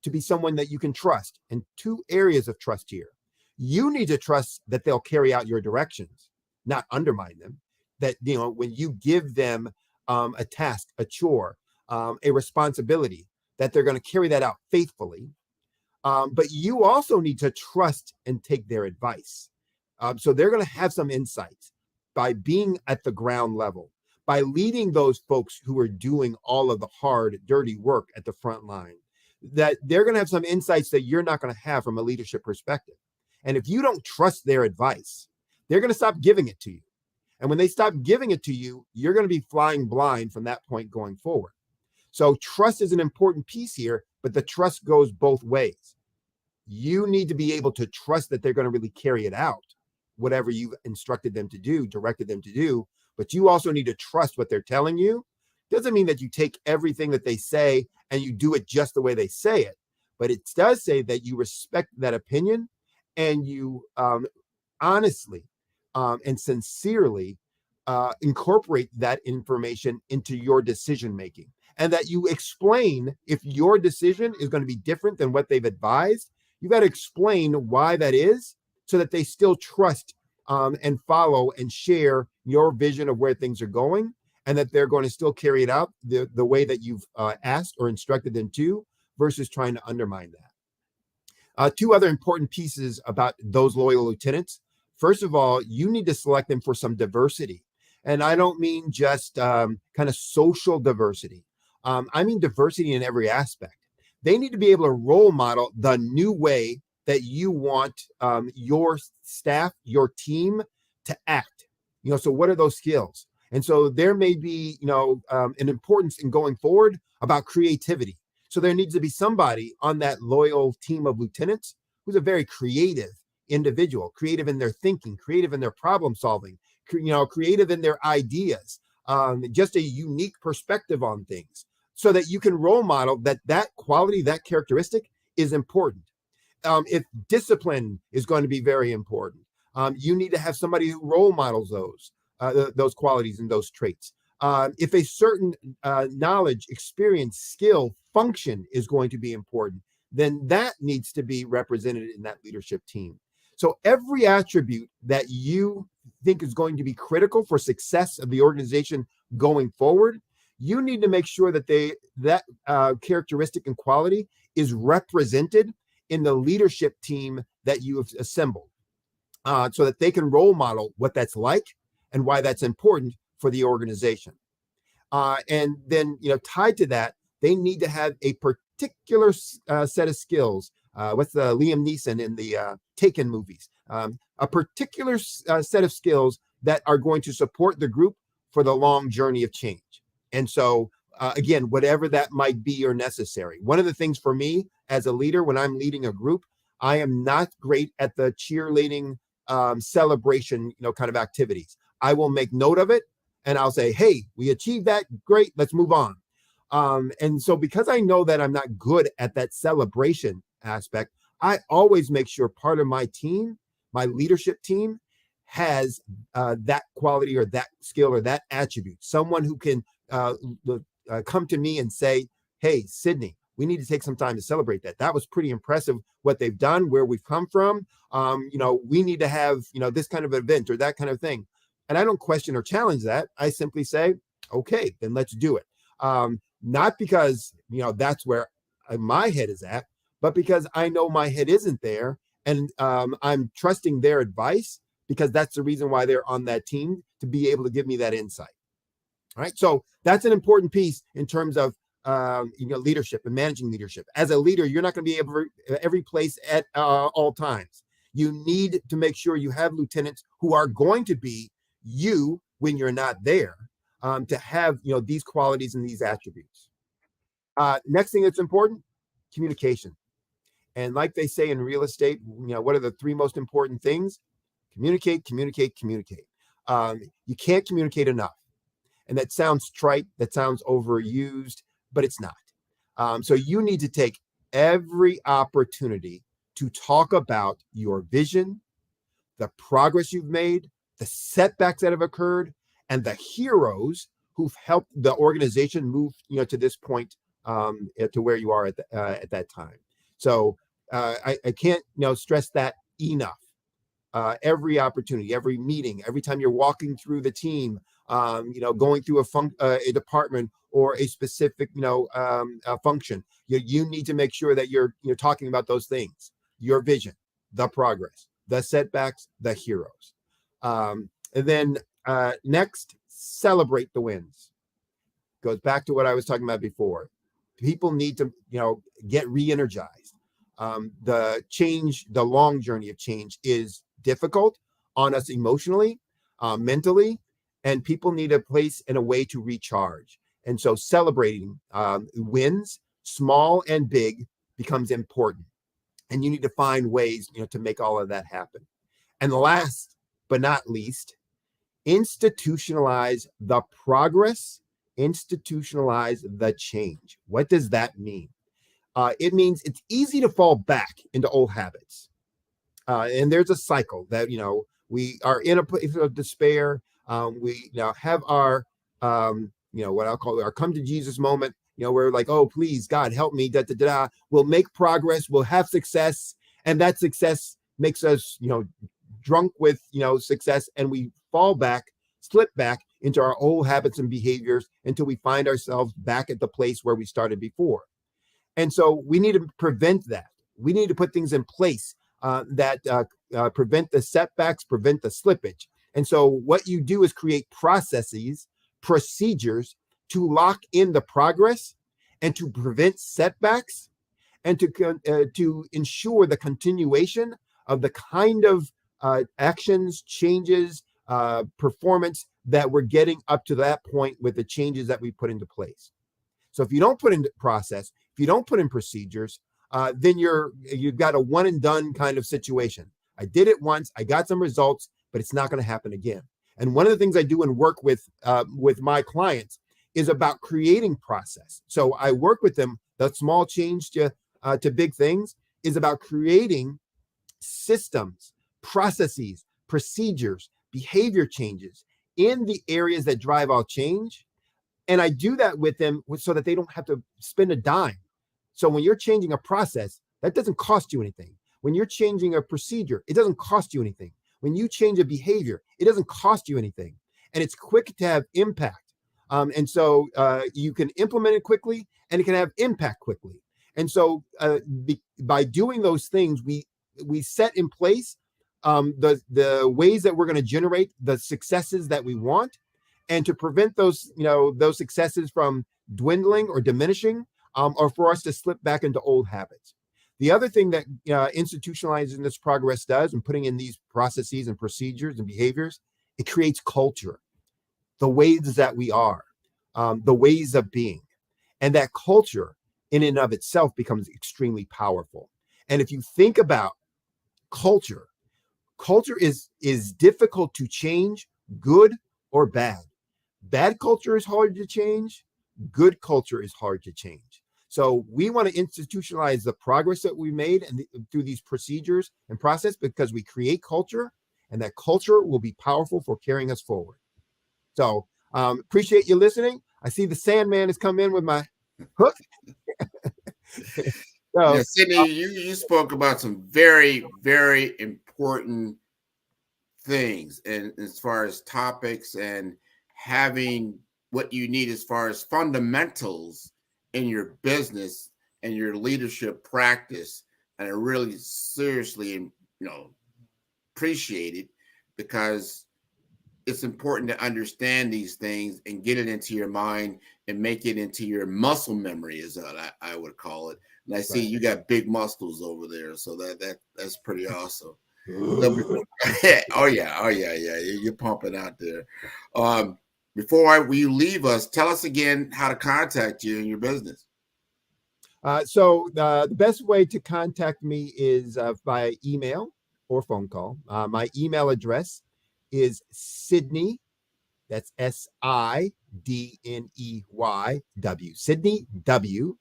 be someone that you can trust. And two areas of trust here. You need to trust that they'll carry out your directions, not undermine them. That, when you give them a task, a chore, a responsibility, that they're going to carry that out faithfully. But you also need to trust and take their advice. So they're going to have some insights by being at the ground level, by leading those folks who are doing all of the hard, dirty work at the front line, that they're going to have some insights that you're not going to have from a leadership perspective. And if you don't trust their advice, they're going to stop giving it to you. And when they stop giving it to you, you're going to be flying blind from that point going forward. So trust is an important piece here, but the trust goes both ways. You need to be able to trust that they're going to really carry it out, whatever you've instructed them to do, directed them to do, but you also need to trust what they're telling you. Doesn't mean that you take everything that they say and you do it just the way they say it, but it does say that you respect that opinion and you honestly and sincerely incorporate that information into your decision making, and that you explain if your decision is going to be different than what they've advised. You got to explain why that is, so that they still trust and follow and share your vision of where things are going, and that they're going to still carry it out the way that you've asked or instructed them to, versus trying to undermine that. Two other important pieces about those loyal lieutenants. First of all, you need to select them for some diversity. And I don't mean just kind of social diversity. I mean diversity in every aspect. They need to be able to role model the new way that you want your staff, your team to act. So what are those skills? And so there may be, an importance in going forward about creativity. So there needs to be somebody on that loyal team of lieutenants who's a very creative individual, creative in their thinking, creative in their problem solving, creative in their ideas, just a unique perspective on things, so that you can role model that quality, that characteristic is important. If discipline is going to be very important, you need to have somebody who role models those qualities and those traits. If a certain knowledge, experience, skill, function is going to be important, then that needs to be represented in that leadership team. So every attribute that you think is going to be critical for success of the organization going forward, you need to make sure that that characteristic and quality is represented in the leadership team that you have assembled, so that they can role model what that's like and why that's important for the organization. And then, tied to that, they need to have a particular set of skills. What's the Liam Neeson in the Taken movies? A particular set of skills that are going to support the group for the long journey of change. And so, again, whatever that might be or necessary. One of the things for me as a leader, when I'm leading a group, I am not great at the cheerleading celebration, kind of activities. I will make note of it and I'll say, hey, we achieved that. Great. Let's move on. And so because I know that I'm not good at that celebration aspect, I always make sure part of my team, my leadership team, has that quality or that skill or that attribute. Someone who can come to me and say, hey, Sydney, we need to take some time to celebrate that. That was pretty impressive what they've done, where we've come from. We need to have, this kind of event or that kind of thing. And I don't question or challenge that. I simply say, okay, then let's do it. Not because, that's where my head is at, but because I know my head isn't there. And I'm trusting their advice, because that's the reason why they're on that team, to be able to give me that insight. All right. So that's an important piece in terms of, leadership and managing leadership. As a leader, you're not going to be every place at all times. You need to make sure you have lieutenants who are going to be you when you're not there, to have, these qualities and these attributes. Next thing that's important, communication. And like they say in real estate, what are the three most important things? Communicate, communicate, communicate. You can't communicate enough. And that sounds trite, that sounds overused, but it's not. So you need to take every opportunity to talk about your vision, the progress you've made, the setbacks that have occurred, and the heroes who've helped the organization move, to this point, to where you are at that time. So I can't, stress that enough. Every opportunity, every meeting, every time you're walking through the team, going through a department or a specific, function, you need to make sure that you're talking about those things: your vision, the progress, the setbacks, the heroes. And then next, celebrate the wins. Goes back to what I was talking about before. People need to, get re-energized. The long journey of change is difficult on us emotionally, mentally, and people need a place and a way to recharge. And so celebrating wins, small and big, becomes important. And you need to find ways, to make all of that happen. And last but not least, institutionalize the progress, institutionalize the change. What does that mean? it means it's easy to fall back into old habits. And there's a cycle that, we are in a place of despair. We now have our, what I'll call our come to Jesus moment, we're like, oh, please, God, help me, da, da, da, da. We'll make progress, we'll have success. And that success makes us, drunk with, success. And we fall back, slip back into our old habits and behaviors until we find ourselves back at the place where we started before. And so we need to prevent that. We need to put things in place that prevent the setbacks, prevent the slippage. And so what you do is create processes, procedures to lock in the progress and to prevent setbacks and to ensure the continuation of the kind of actions, changes, performance that we're getting up to that point with the changes that we put into place. So if you don't put in process, if you don't put in procedures, then you've got a one and done kind of situation. I did it once, I got some results, but it's not going to happen again. And one of the things I do and work with my clients is about creating process. So I work with them. The small change to big things is about creating systems, processes, procedures, behavior changes in the areas that drive our change. And I do that with them so that they don't have to spend a dime. So when you're changing a process, that doesn't cost you anything. When you're changing a procedure, it doesn't cost you anything. When you change a behavior, it doesn't cost you anything. And it's quick to have impact. And so you can implement it quickly and it can have impact quickly. And so by doing those things, we set in place the ways that we're going to generate the successes that we want, and to prevent those successes from dwindling or diminishing, or for us to slip back into old habits. The other thing that institutionalizing this progress does, and putting in these processes and procedures and behaviors, it creates culture, the ways that we are, the ways of being. And that culture in and of itself becomes extremely powerful. And if you think about culture is difficult to change, good or bad. Bad culture is hard to change. Good culture is hard to change. So we want to institutionalize the progress that we made and through these procedures and process, because we create culture, and that culture will be powerful for carrying us forward. So appreciate you listening. I see the Sandman has come in with my hook. Yeah, Sydney, you spoke about some very, very important things, and as far as topics and having what you need as far as fundamentals in your business and your leadership practice. And I really seriously, appreciate it, because it's important to understand these things and get it into your mind and make it into your muscle memory, is what I would call it. And I see you got big muscles over there, so that's pretty awesome. Oh yeah, you're pumping out there. Before you leave us, tell us again how to contact you in your business. So the best way to contact me is via email or phone call. My email address is Sydney, that's SIDNEY W, Sydney W,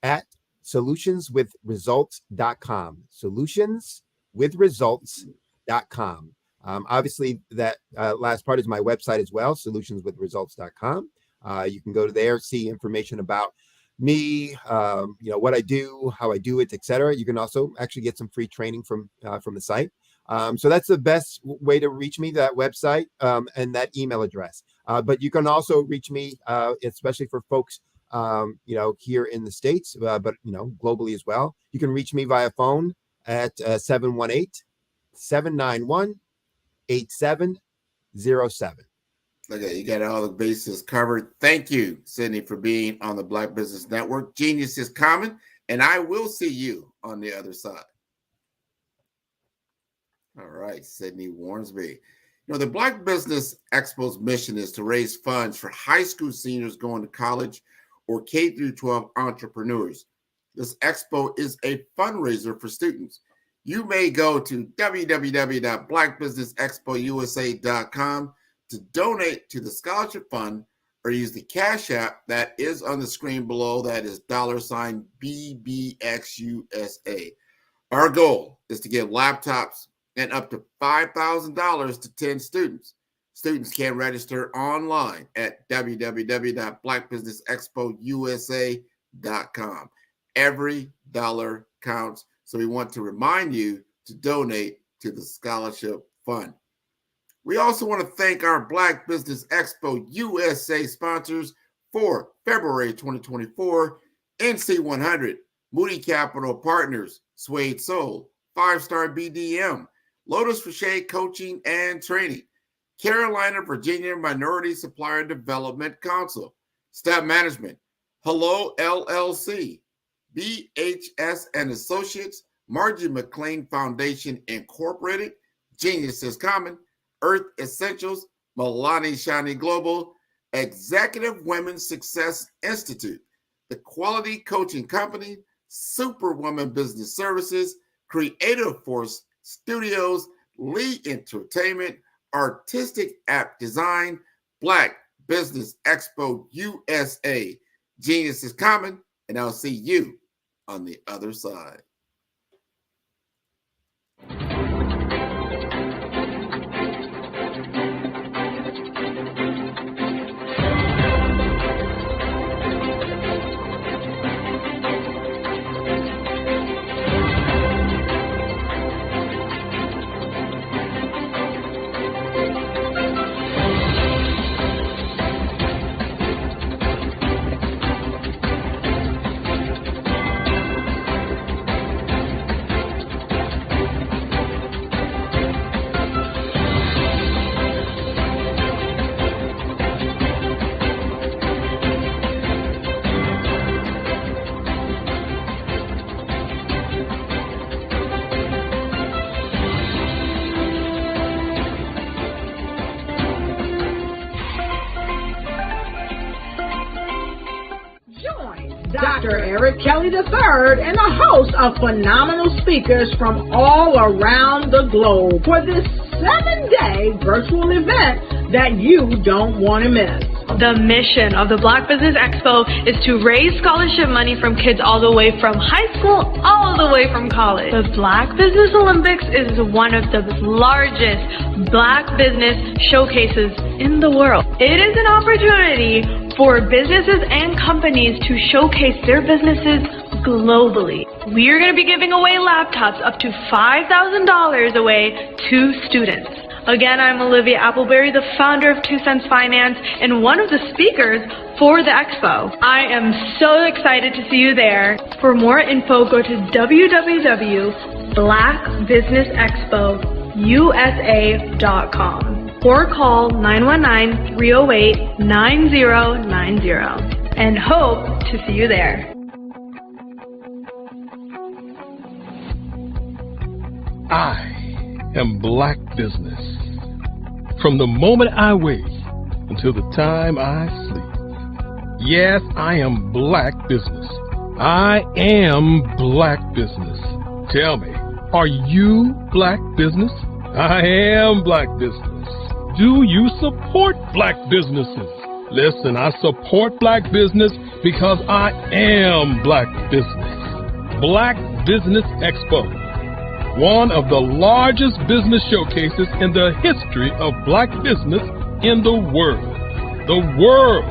at solutionswithresults.com, solutionswithresults.com. Obviously, that last part is my website as well, solutionswithresults.com. You can go to there, see information about me, what I do, how I do it, etc. You can also actually get some free training from the site. So that's the best way to reach me, that website and that email address. But you can also reach me, especially for folks, here in the States, but, globally as well. You can reach me via phone at 718-791-8707. Okay, you got all the bases covered. Thank you, Sydney, for being on the Black Business Network. Genius is common, and I will see you on the other side. All right, Sydney Warnsby. The Black Business Expo's mission is to raise funds for high school seniors going to college or K through 12 entrepreneurs. This expo is a fundraiser for students. You may go to www.blackbusinessexpousa.com to donate to the scholarship fund, or use the Cash App that is on the screen below. That is $BBXUSA. Our goal is to give laptops and up to $5,000 to 10 students. Students can register online at www.blackbusinessexpousa.com. Every dollar counts, so we want to remind you to donate to the scholarship fund. We also want to thank our Black Business Expo USA sponsors for February 2024, NC100, Moody Capital Partners, Suede Soul, 5-Star BDM, Lotus Rocher Coaching and Training, Carolina, Virginia Minority Supplier Development Council, Staff Management, Hello LLC, BHS and Associates, Margie McLean Foundation Incorporated, Genius is Common, Earth Essentials, Milani Shani Global, Executive Women's Success Institute, The Quality Coaching Company, Superwoman Business Services, Creative Force Studios, Lee Entertainment, Artistic App Design, Black Business Expo USA. Genius is Common, and I'll see you on the other side. Dr. Eric Kelly III and a host of phenomenal speakers from all around the globe for this 7-day virtual event that you don't want to miss. The mission of the Black Business Expo is to raise scholarship money from kids all the way from high school, all the way from college. The Black Business Olympics is one of the largest Black business showcases in the world. It is an opportunity for businesses and companies to showcase their businesses globally. We are going to be giving away laptops up to $5,000 away to students. Again, I'm Olivia Appleberry, the founder of 2 Cents Finance and one of the speakers for the expo. I am so excited to see you there. For more info, go to www.blackbusinessexpousa.com or call 919-308-9090 and hope to see you there. I am Black Business. From the moment I wake until the time I sleep. Yes, I am Black Business. I am Black Business. Tell me, are you Black Business? I am Black Business. Do you support Black businesses? Listen, I support Black business because I am Black Business. Black Business Expo, one of the largest business showcases in the history of Black business in the world. The world!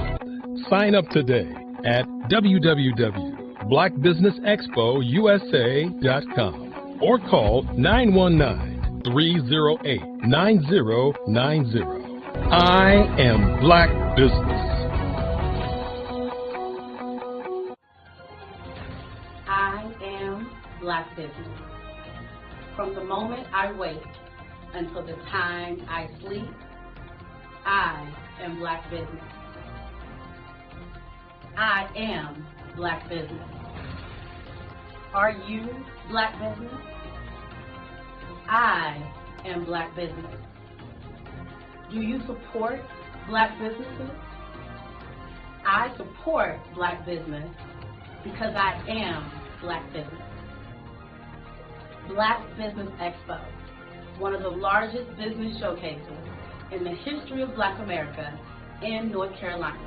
Sign up today at www.blackbusinessexpousa.com or call 919-308-9090. I am Black Business. I am Black Business. From the moment I wake until the time I sleep, I am Black Business. I am Black Business. Are you Black Business? I am Black Business. Do you support Black businesses? I support Black business because I am Black Business. Black Business Expo, one of the largest business showcases in the history of Black America, in North Carolina.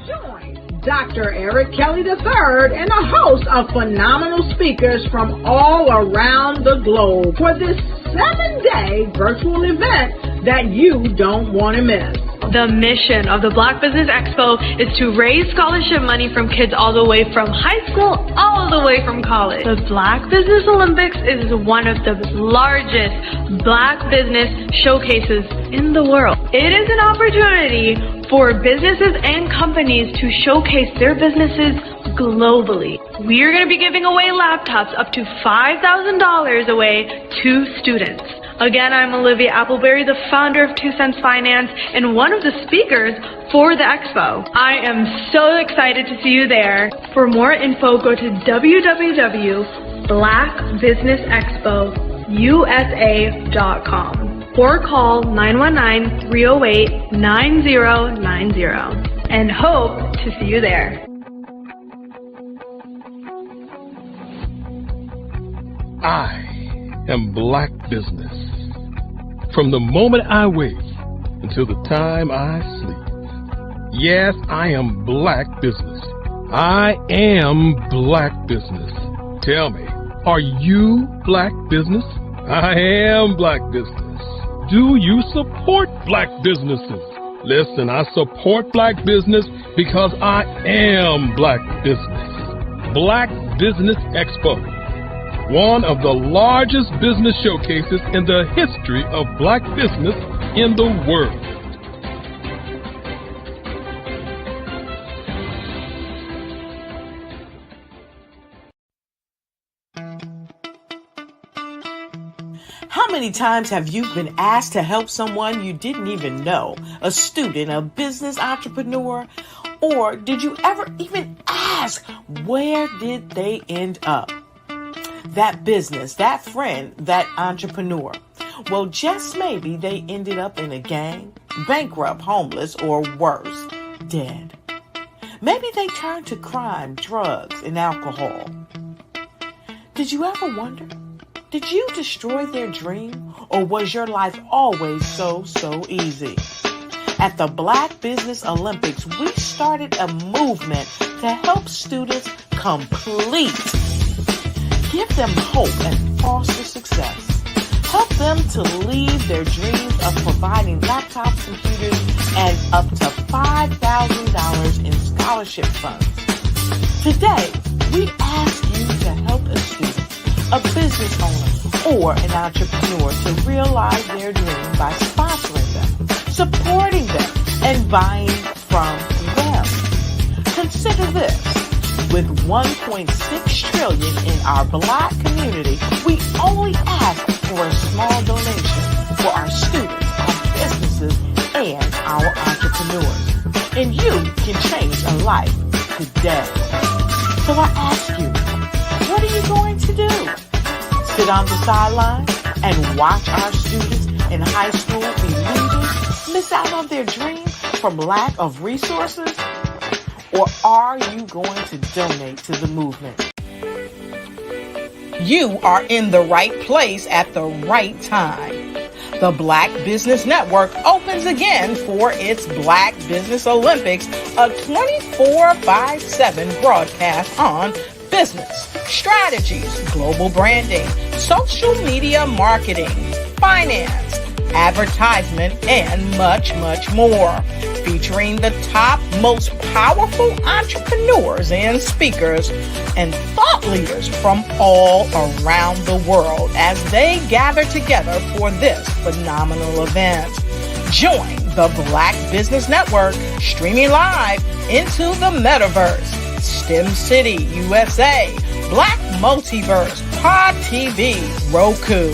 Join Dr. Eric Kelly III and a host of phenomenal speakers from all around the globe for this 7-day virtual event that you don't want to miss. The mission of the Black Business Expo is to raise scholarship money from kids all the way from high school, all the way from college. The Black Business Olympics is one of the largest Black business showcases in the world. It is an opportunity for businesses and companies to showcase their businesses globally. We are going to be giving away laptops up to $5,000 away to students. Again, I'm Olivia Appleberry, the founder of 2 Cents Finance and one of the speakers for the expo. I am so excited to see you there. For more info, go to www.blackbusinessexpousa.com or call 919-308-9090 and hope to see you there. I am Black Business. From the moment I wake until the time I sleep. Yes, I am Black Business. I am Black Business. Tell me, are you Black Business? I am Black Business. Do you support Black businesses? Listen, I support Black business because I am Black Business. Black Business Expo, one of the largest business showcases in the history of Black business in the world. How many times have you been asked to help someone you didn't even know, a student, a business entrepreneur? Or did you ever even ask, where did they end up? That business, that friend, that entrepreneur. Well, just maybe they ended up in a gang, bankrupt, homeless, or worse, dead. Maybe they turned to crime, drugs, and alcohol. Did you ever wonder? Did you destroy their dream, or was your life always so easy? At the Black Business Olympics, we started a movement to help students complete. Give them hope and foster success. Help them to leave their dreams of providing laptops, computers, and up to $5,000 in scholarship funds. Today, we ask you to help a student, a business owner, or an entrepreneur to realize their dream by sponsoring them, supporting them, and buying from them. Consider this. With $1.6 trillion in our Black community, we only ask for a small donation for our students, our businesses, and our entrepreneurs. And you can change a life today. So I ask you, what are you going to do? Sit on the sideline and watch our students in high school be leaders, miss out on their dream from lack of resources? Or are you going to donate to the movement? You are in the right place at the right time. The Black Business Network opens again for its Black Business Olympics, a 24/7 broadcast on business, strategies, global branding, social media marketing, finance, advertisement, and much more. Featuring the top, most powerful entrepreneurs and speakers and thought leaders from all around the world as they gather together for this phenomenal event. Join the Black Business Network streaming live into the metaverse, STEM City, USA, Black Multiverse, Pod TV, Roku,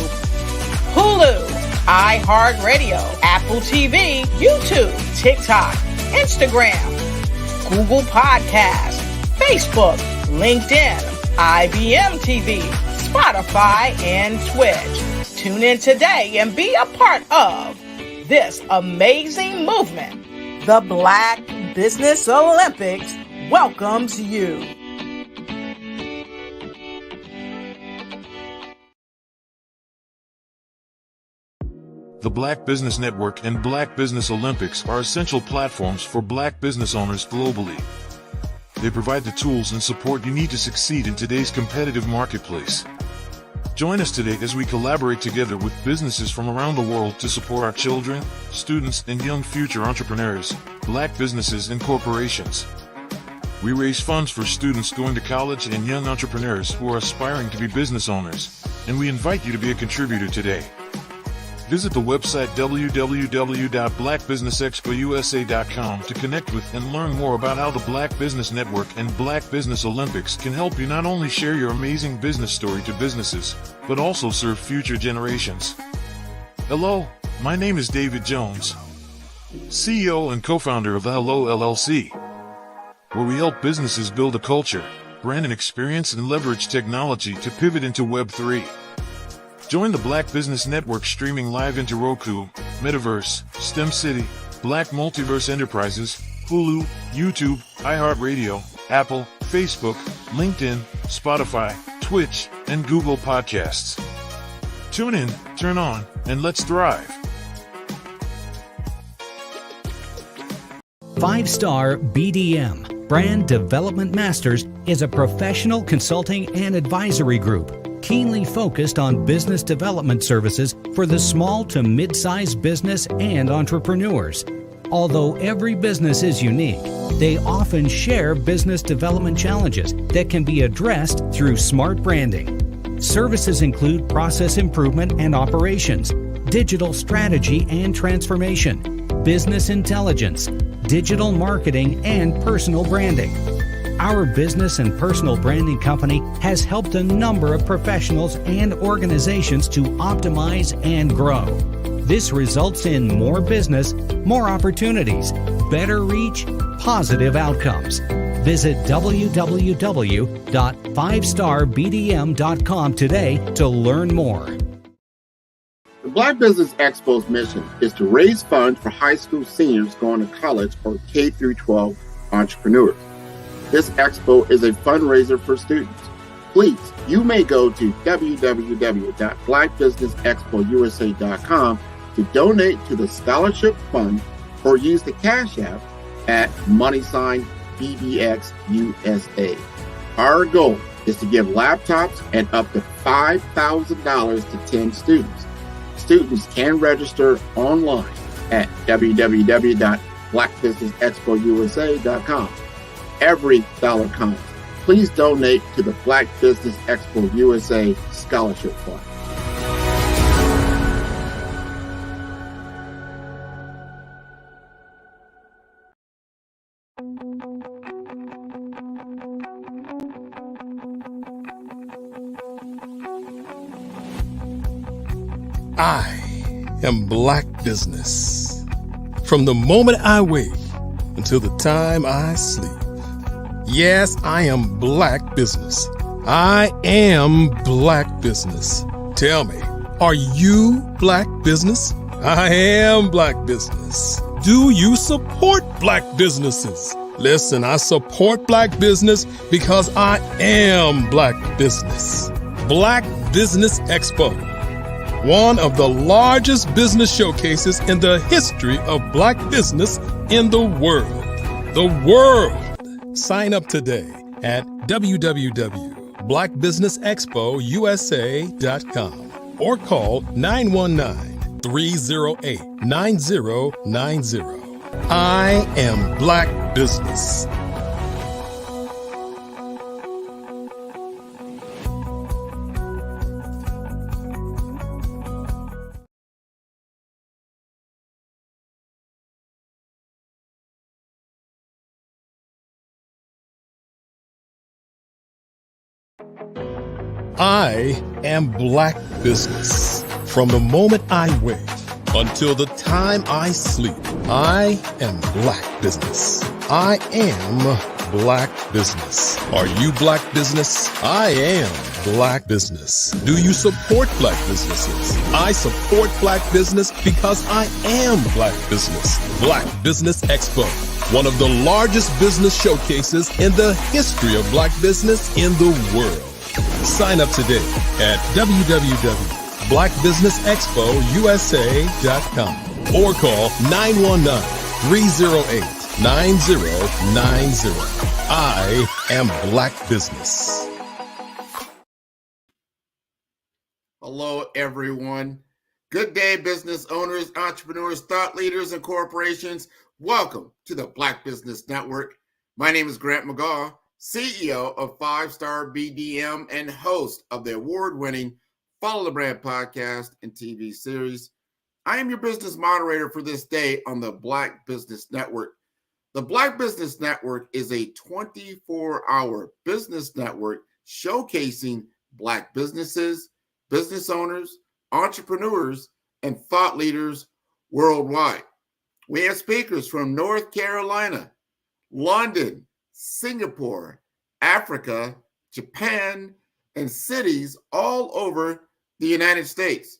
Hulu, iHeartRadio, Apple TV, YouTube, TikTok, Instagram, Google Podcasts, Facebook, LinkedIn, IBM TV, Spotify, and Twitch. Tune in today and be a part of this amazing movement. The Black Business Olympics welcomes you. The Black Business Network and Black Business Olympics are essential platforms for Black business owners globally. They provide the tools and support you need to succeed in today's competitive marketplace. Join us today as we collaborate together with businesses from around the world to support our children, students, and young future entrepreneurs, Black businesses and corporations. We raise funds for students going to college and young entrepreneurs who are aspiring to be business owners, and we invite you to be a contributor today. Visit the website www.blackbusinessexpousa.com to connect with and learn more about how the Black Business Network and Black Business Olympics can help you not only share your amazing business story to businesses, but also serve future generations. Hello, my name is David Jones, CEO and co-founder of the Hello LLC, where we help businesses build a culture, brand and experience, and leverage technology to pivot into Web3. Join the Black Business Network streaming live into Roku, Metaverse, STEM City, Black Multiverse Enterprises, Hulu, YouTube, iHeartRadio, Apple, Facebook, LinkedIn, Spotify, Twitch, and Google Podcasts. Tune in, turn on, and let's thrive. 5-Star BDM, Brand Development Masters, is a professional consulting and advisory group keenly focused on business development services for the small to mid-sized business and entrepreneurs. Although every business is unique, they often share business development challenges that can be addressed through smart branding. Services include process improvement and operations, digital strategy and transformation, business intelligence, digital marketing, and personal branding. Our business and personal branding company has helped a number of professionals and organizations to optimize and grow. This results in more business, more opportunities, better reach, positive outcomes. Visit www.5starbdm.com today to learn more. The Black Business Expo's mission is to raise funds for high school seniors going to college or K-12 entrepreneurs. This expo is a fundraiser for students. Please, you may go to www.blackbusinessexpousa.com to donate to the scholarship fund or use the Cash App at $BBXUSA. Our goal is to give laptops and up to $5,000 to 10 students. Students can register online at www.blackbusinessexpousa.com. Every dollar counts. Please donate to the Black Business Expo USA Scholarship Fund. I am Black Business. From the moment I wake until the time I sleep. Yes, I am Black Business. I am Black Business. Tell me, are you Black Business? I am Black Business. Do you support Black businesses? Listen, I support Black business because I am Black Business. Black Business Expo, one of the largest business showcases in the history of Black business in the world. The world. Sign up today at www.blackbusinessexpousa.com or call 919-308-9090. I am Black Business. I am Black Business. From the moment I wake until the time I sleep, I am Black Business. I am Black Business. Are you Black Business? I am Black Business. Do you support Black businesses? I support Black business because I am Black Business. Black Business Expo, one of the largest business showcases in the history of Black business in the world. Sign up today at www.blackbusinessexpousa.com blackbusinessexpousa.com or call 919-308-9090. I am Black Business. Hello, everyone. Good day, business owners, entrepreneurs, thought leaders, and corporations. Welcome to the Black Business Network. My name is Grant McGaw, CEO of 5-Star BDM and host of the award-winning Follow the Brand podcast and TV series. I am your business moderator for this day on the Black Business Network. The Black Business Network is a 24-hour business network showcasing Black businesses, business owners, entrepreneurs, and thought leaders worldwide. We have speakers from North Carolina, London, Singapore, Africa, Japan, and cities all over the United States.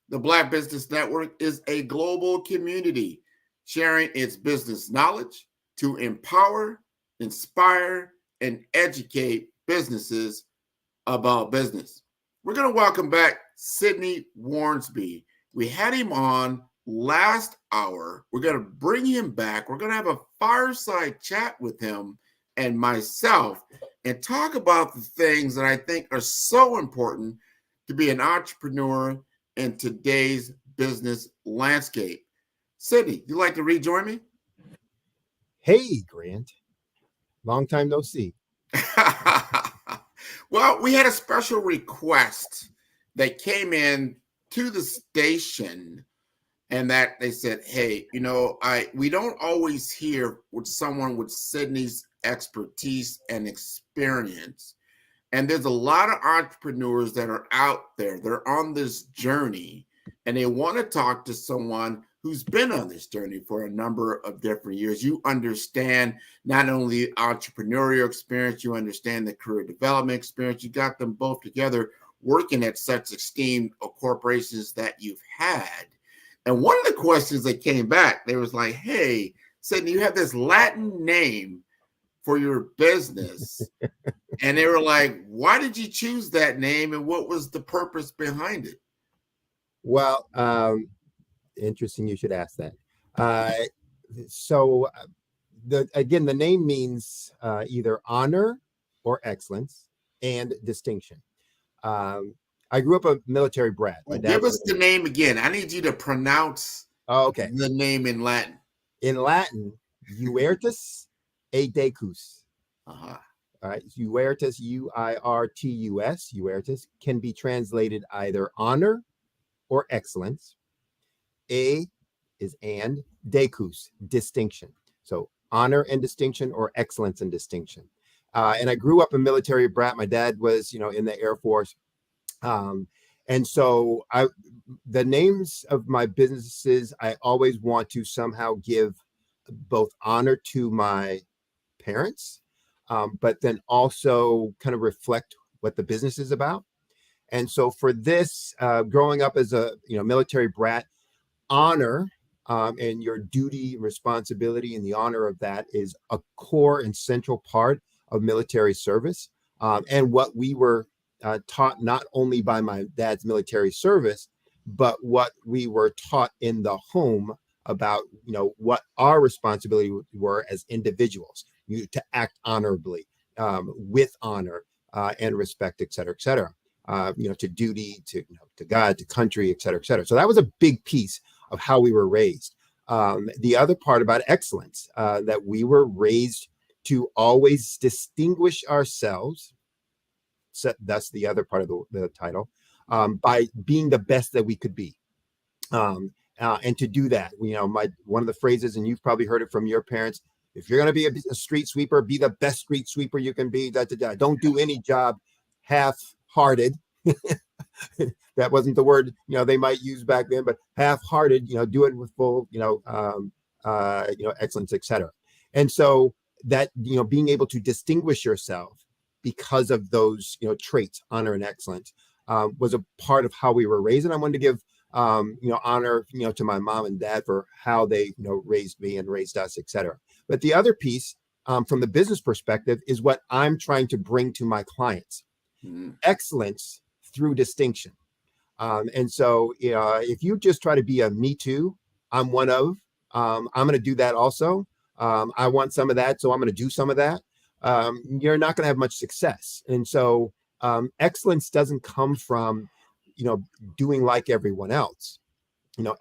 The Black Business Network is a global community sharing its business knowledge to empower, inspire, and educate businesses about business. We're going to welcome back Sidney Warnsby. We had him on last hour. We're going to bring him back. We're going to have a fireside chat with him and myself and talk about the things that I think are so important to be an entrepreneur in today's business landscape. Sidney, you like to rejoin me? Hey, Grant. Long time no see. Well, we had a special request that came in to the station, and that they said, hey, we don't always hear with someone with Sidney's expertise and experience. And there's a lot of entrepreneurs that are out there. They're on this journey, and they want to talk to someone who's been on this journey for a number of different years. You understand not only entrepreneurial experience, you understand the career development experience. You got them both together working at such esteemed corporations that you've had. And one of the questions that came back, they was like, hey, Sidney, you have this Latin name for your business. And they were like, why did you choose that name, and what was the purpose behind it? Well, interesting you should ask that. The name means either honor or excellence and distinction. I grew up a military brat. Give us the name again. I need you to pronounce the name in Latin. In Latin, Uertus Edecus. Uh-huh. All right, Uertus, Uirtus, Uertus can be translated either honor or excellence. A is and, decus, distinction. So honor and distinction, or excellence and distinction. And I grew up a military brat. My dad was, in the Air Force. And so the names of my businesses, I always want to somehow give both honor to my parents, but then also kind of reflect what the business is about. And so for this, growing up as a military brat, honor and your duty and responsibility and the honor of that is a core and central part of military service, and what we were taught not only by my dad's military service, but what we were taught in the home about what our responsibility were as individuals, to act honorably, with honor and respect, et cetera, to duty, to God, to country, et cetera. So that was a big piece of how we were raised. The other part about excellence, that we were raised to always distinguish ourselves. So that's the other part of the title, by being the best that we could be. And to do that, one of the phrases, and you've probably heard it from your parents, if you're going to be a street sweeper, be the best street sweeper you can be. Don't do any job half-hearted. That wasn't the word they might use back then, but half-hearted. Do it with full excellence, etc. And so that being able to distinguish yourself because of those traits, honor and excellence, was a part of how we were raised. And I wanted to give honor to my mom and dad for how they raised me and raised us, etc. But the other piece, from the business perspective, is what I'm trying to bring to my clients. Excellence through distinction. And so, if you just try to be a me too, I'm one of, I'm going to do that also. I want some of that, so I'm going to do some of that. You're not going to have much success. And so, excellence doesn't come from, doing like everyone else.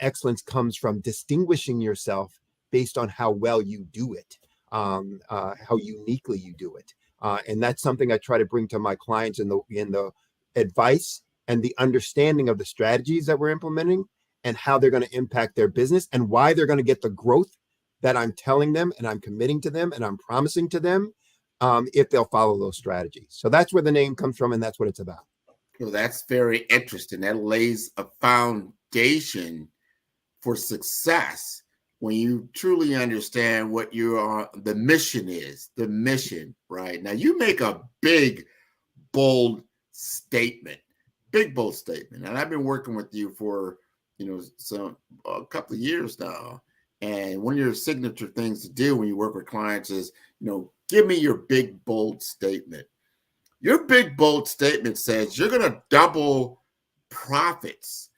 Excellence comes from distinguishing yourself based on how well you do it, how uniquely you do it. And that's something I try to bring to my clients in the advice and the understanding of the strategies that we're implementing and how they're going to impact their business and why they're going to get the growth that I'm telling them and I'm committing to them and I'm promising to them if they'll follow those strategies. So that's where the name comes from, and that's what it's about. Well, that's very interesting. That lays a foundation for success when you truly understand what the mission is, right? Now, you make a big, bold statement, and I've been working with you for, a couple of years now. And one of your signature things to do when you work with clients is, give me your big, bold statement. Your big, bold statement says you're going to double profits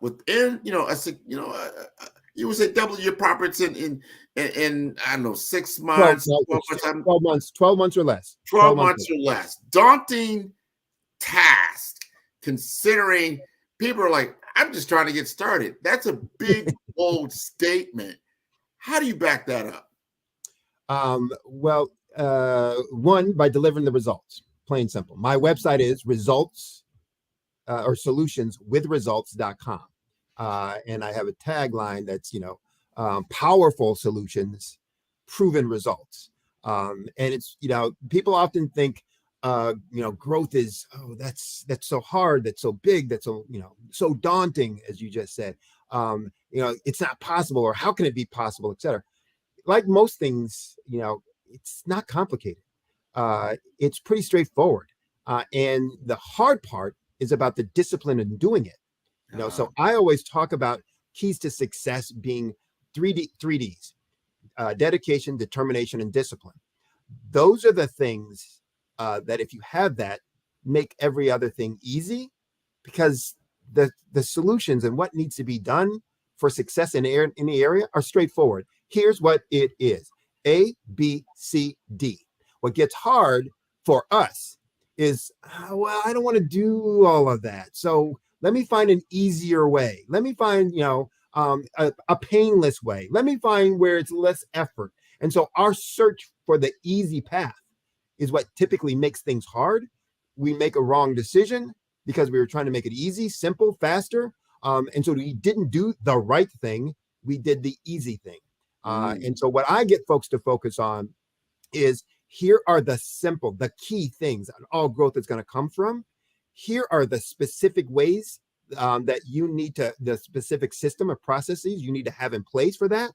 within, you would say double your profits in I don't know, 6 months, 12 months or less. 12 months or less. Daunting task, considering people are like, I'm just trying to get started. That's a big, bold statement. How do you back that up? One, by delivering the results. Plain simple. My website is solutionswithresults.com. And I have a tagline that's, powerful solutions, proven results. And it's, people often think, growth is, that's so hard, that's so big, that's so, so daunting, as you just said. It's not possible, or how can it be possible, et cetera. Like most things, it's not complicated. It's pretty straightforward. And the hard part is about the discipline in doing it. So I always talk about keys to success being three Ds, dedication, determination, and discipline. Those are the things that if you have that, make every other thing easy, because the solutions and what needs to be done for success in any area are straightforward. Here's what it is: A, B, C, D. What gets hard for us is, I don't want to do all of that. So let me find an easier way. Let me find, a painless way. Let me find where it's less effort. And so our search for the easy path is what typically makes things hard. We make a wrong decision because we were trying to make it easy, simple, faster. And so we didn't do the right thing. We did the easy thing. And so what I get folks to focus on is, here are the key things that all growth is going to come from. Here are the specific ways that you need the specific system of processes you need to have in place for that.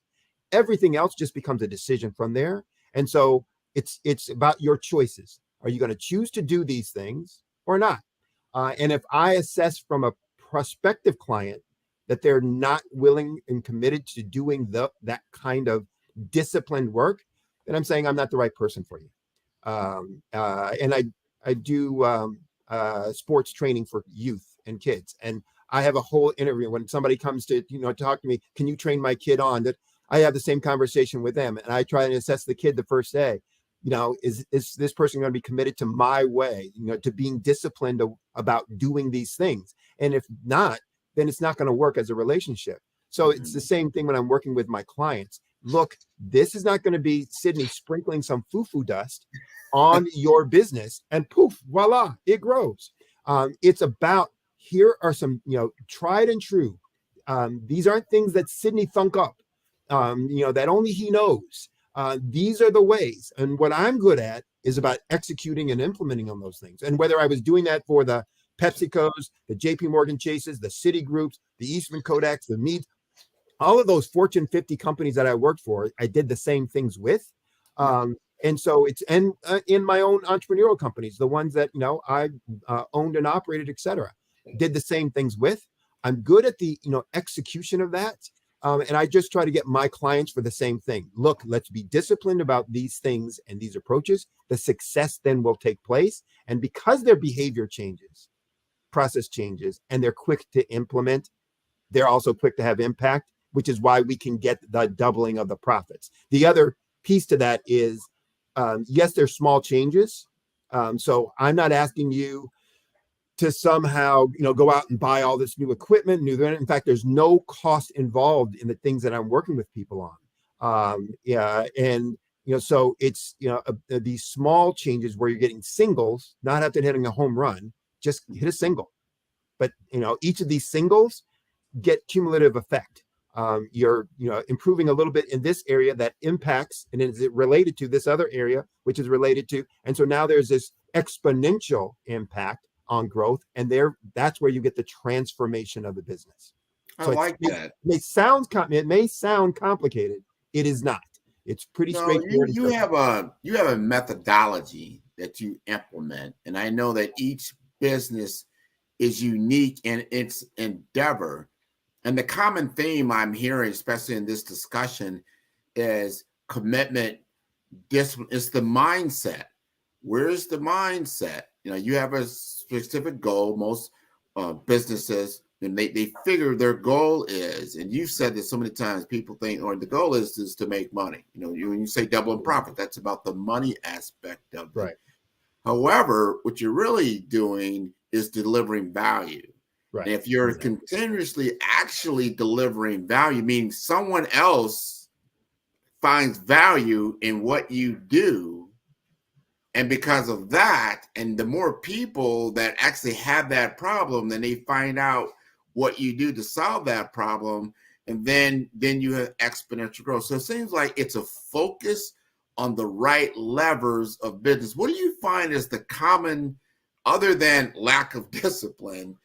Everything else just becomes a decision from there. And so it's about your choices. Are you going to choose to do these things or not? And if I assess from a prospective client that they're not willing and committed to doing that kind of disciplined work, then I'm saying I'm not the right person for you. And I do sports training for youth and kids, and I have a whole interview when somebody comes to talk to me. Can you train my kid on that? I have the same conversation with them, and I try to assess the kid the first day. Is this person going to be committed to my way? To being disciplined about doing these things, and if not, then it's not going to work as a relationship. So it's the same thing when I'm working with my clients. Look, this is not going to be Sydney sprinkling some foo-foo dust on your business and poof, voila, it grows. It's about, here are some, tried and true. These aren't things that Sydney thunk up, that only he knows. These are the ways. And what I'm good at is about executing and implementing on those things. And whether I was doing that for the PepsiCos, the JP Morgan Chases, the Citigroups, the Eastman Kodaks, the Meads, all of those Fortune 50 companies that I worked for, I did the same things with. And so in my own entrepreneurial companies, the ones that, I owned and operated, et cetera, did the same things with. I'm good at the, execution of that. And I just try to get my clients for the same thing. Look, let's be disciplined about these things and these approaches. The success then will take place. And because their behavior changes, process changes and they're quick to implement, they're also quick to have impact, which is why we can get the doubling of the profits. The other piece to that is, yes, there's small changes. So I'm not asking you to somehow, go out and buy all this new equipment, in fact, there's no cost involved in the things that I'm working with people on. So it's, these small changes where you're getting singles, not after hitting a home run, just hit a single. But, each of these singles get cumulative effect. You're, improving a little bit in this area that impacts, and is it related to this other area, which is related to, and so now there's this exponential impact on growth, and that's where you get the transformation of the business. I So like that. It may sound complicated. It is not. It's pretty straightforward. You have a methodology that you implement, and I know that each business is unique in its endeavor. And the common theme I'm hearing, especially in this discussion, is commitment, discipline. It's the mindset. Where's the mindset? You have a specific goal. Most businesses, and they figure their goal is, and you've said this so many times, people think, or the goal is to make money. When you say doubling profit, that's about the money aspect of it. Right. However, what you're really doing is delivering value. Right. And if you're continuously actually delivering value, meaning someone else finds value in what you do, and because of that, and the more people that actually have that problem, then they find out what you do to solve that problem, and then you have exponential growth. So it seems like it's a focus on the right levers of business. What do you find is the common, other than lack of discipline,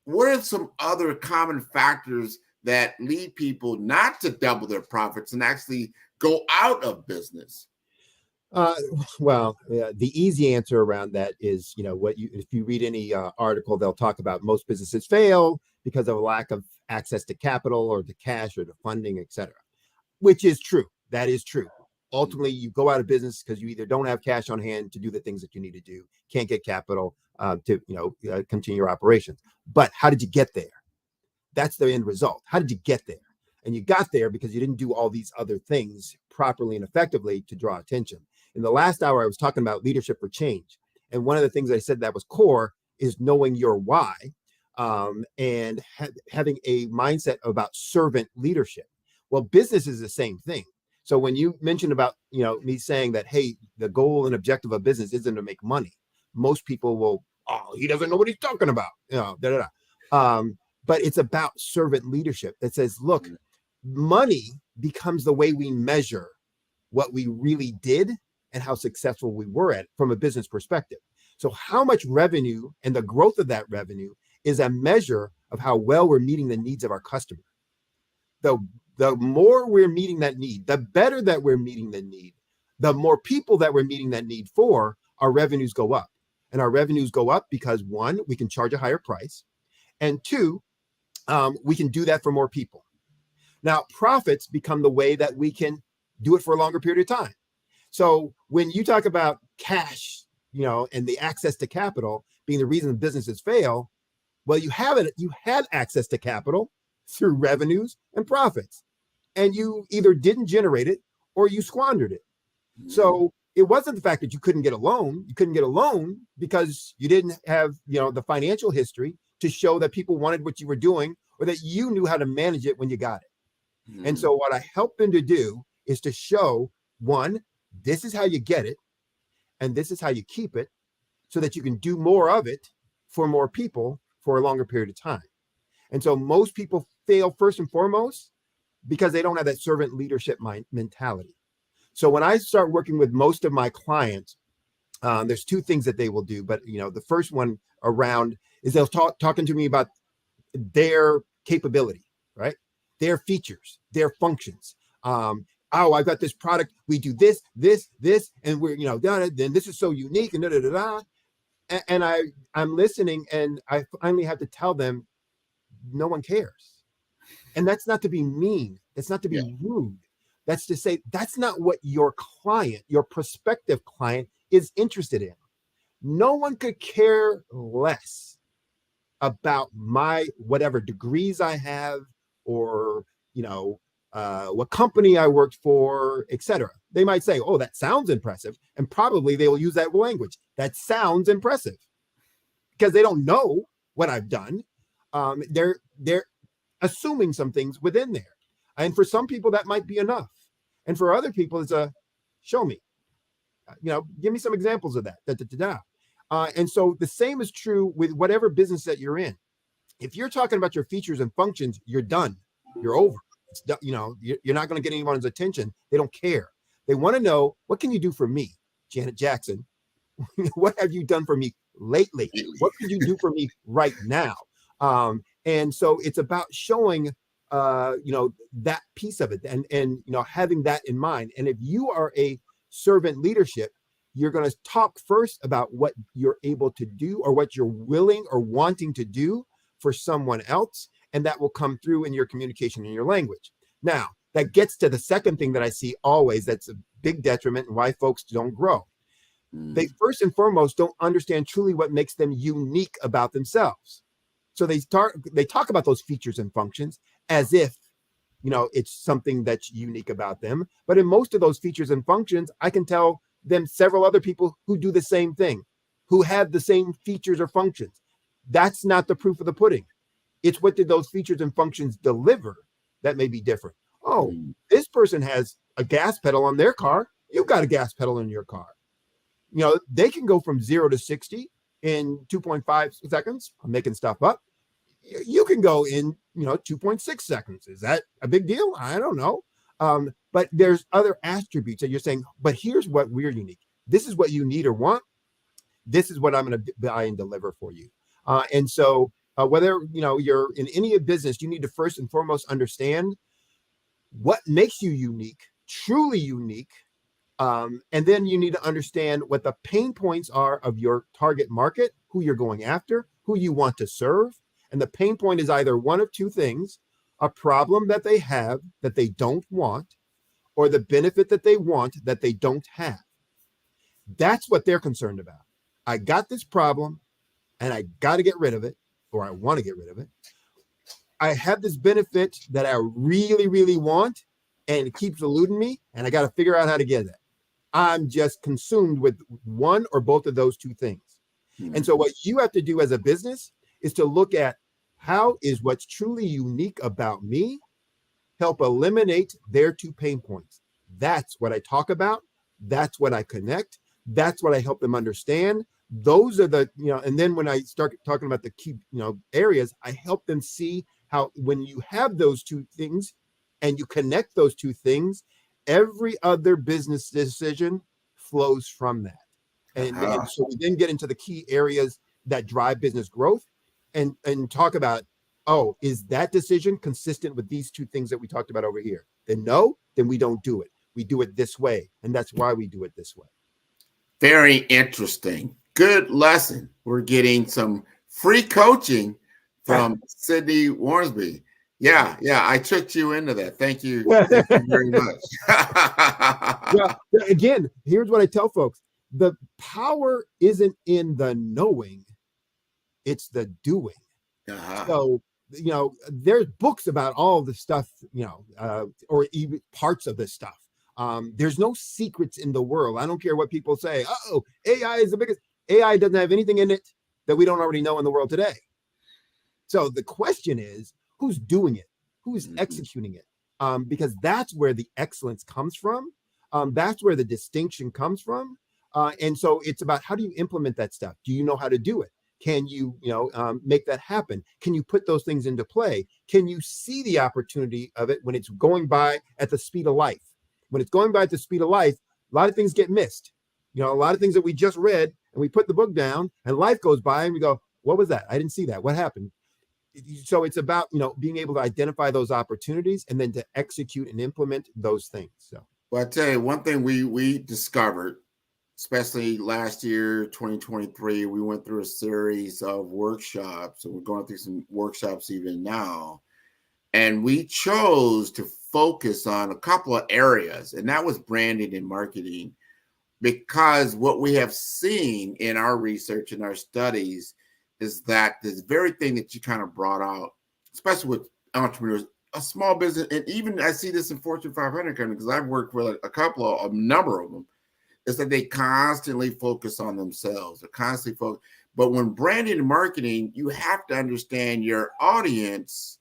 what are some other common factors that lead people not to double their profits and actually go out of business? The easy answer around that is, if you read any article, they'll talk about most businesses fail because of a lack of access to capital or to cash or to funding, et cetera, which is true. That is true. Ultimately, you go out of business because you either don't have cash on hand to do the things that you need to do, can't get capital to continue your operations. But how did you get there? That's the end result. How did you get there? And you got there because you didn't do all these other things properly and effectively to draw attention. In the last hour, I was talking about leadership for change. And one of the things I said that was core is knowing your why, and having a mindset about servant leadership. Well, business is the same thing. So when you mentioned about, me saying that, hey, the goal and objective of business isn't to make money, most people will, he doesn't know what he's talking about. But it's about servant leadership that says, look, money becomes the way we measure what we really did and how successful we were at it from a business perspective. So how much revenue and the growth of that revenue is a measure of how well we're meeting the needs of our customer. The more we're meeting that need, the better that we're meeting the need, the more people that we're meeting that need for, our revenues go up. And our revenues go up because, one, we can charge a higher price, and two, we can do that for more people. Now, profits become the way that we can do it for a longer period of time. So when you talk about cash, and the access to capital being the reason businesses fail, well, you had access to capital through revenues and profits, and you either didn't generate it or you squandered it. So it wasn't the fact that you couldn't get a loan. You couldn't get a loan because you didn't have, the financial history to show that people wanted what you were doing or that you knew how to manage it when you got it. And so what I help them to do is to show, one, this is how you get it, and this is how you keep it, so that you can do more of it for more people for a longer period of time. And so most people fail first and foremost because they don't have that servant leadership mentality. So when I start working with most of my clients, there's two things that they will do. But the first one around is they'll talking to me about their capability, right? Their features, their functions. I've got this product. We do this, and we're then this is so unique and And I'm listening, and I finally have to tell them, no one cares. And that's not to be mean. That's not to be rude. That's to say, that's not what your client, your prospective client, is interested in. No one could care less about my whatever degrees I have, or what company I worked for, etc. They might say, "Oh, that sounds impressive," and probably they will use that language. That sounds impressive, because they don't know what I've done. They're assuming some things within there, and for some people that might be enough, and for other people it's a show me, give me some examples of that. And so the same is true with whatever business that you're in. If you're talking about your features and functions, you're done. You're over. It's done. You're not going to get anyone's attention. They don't care. They want to know, what can you do for me, Janet Jackson? What have you done for me lately? What could you do for me right now? And so it's about showing, that piece of it, and having that in mind. And if you are a servant leadership, you're going to talk first about what you're able to do, or what you're willing or wanting to do for someone else, and that will come through in your communication and your language. Now, that gets to the second thing that I see always that's a big detriment and why folks don't grow. They first and foremost don't understand truly what makes them unique about themselves. So they talk about those features and functions as if it's something that's unique about them. But in most of those features and functions, I can tell them several other people who do the same thing, who have the same features or functions. That's not the proof of the pudding. It's what did those features and functions deliver that may be different. Oh, this person has a gas pedal on their car. You've got a gas pedal in your car. They can go from 0 to 60 in 2.5 seconds. I'm making stuff up. You can go in, 2.6 seconds. Is that a big deal? I don't know. But there's other attributes that you're saying, but here's what we're unique. This is what you need or want. This is what I'm going to buy and deliver for you. And so whether, you're in any business, you need to first and foremost understand what makes you unique, truly unique. And then you need to understand what the pain points are of your target market, who you're going after, who you want to serve. And the pain point is either one of two things: a problem that they have that they don't want, or the benefit that they want that they don't have. That's what they're concerned about. I got this problem and I got to get rid of it, or I want to get rid of it. I have this benefit that I really, really want, and it keeps eluding me, and I got to figure out how to get it. I'm just consumed with one or both of those two things. And so what you have to do as a business is to look at how is what's truly unique about me help eliminate their two pain points. That's what I talk about. That's what I connect. That's what I help them understand. Those are the, and then when I start talking about the key, areas, I help them see how when you have those two things and you connect those two things, every other business decision flows from that. And so we then get into the key areas that drive business growth and talk about, oh, is that decision consistent with these two things that we talked about over here? Then no, then we don't do it. We do it this way. And that's why we do it this way. Very interesting. Good lesson. We're getting some free coaching from Sydney Warnsby. Yeah, I tricked you into that. Thank you. Thank you very much. Well, again, here's what I tell folks. The power isn't in the knowing, it's the doing. So, there's books about all the stuff, or even parts of this stuff. There's no secrets in the world. I don't care what people say. Oh, AI is the biggest. AI doesn't have anything in it that we don't already know in the world today. So the question is, who's doing it? Who's executing it? Because that's where the excellence comes from. That's where the distinction comes from. And so it's about, how do you implement that stuff? Do you know how to do it? Can you, make that happen? Can you put those things into play? Can you see the opportunity of it when it's going by at the speed of life? When it's going by at the speed of life, a lot of things get missed. A lot of things that we just read and we put the book down and life goes by and we go, what was that? I didn't see that. What happened? So it's about, being able to identify those opportunities and then to execute and implement those things. So, well, I tell you, one thing we discovered, especially last year, 2023, we went through a series of workshops, and we're going through some workshops even now. And we chose to focus on a couple of areas, and that was branding and marketing, because what we have seen in our research and our studies is that this very thing that you kind of brought out, especially with entrepreneurs, a small business, and even I see this in Fortune 500 companies, because I've worked with a number of them, is that they constantly focus on themselves. They're constantly focused. But when branding and marketing, you have to understand your audience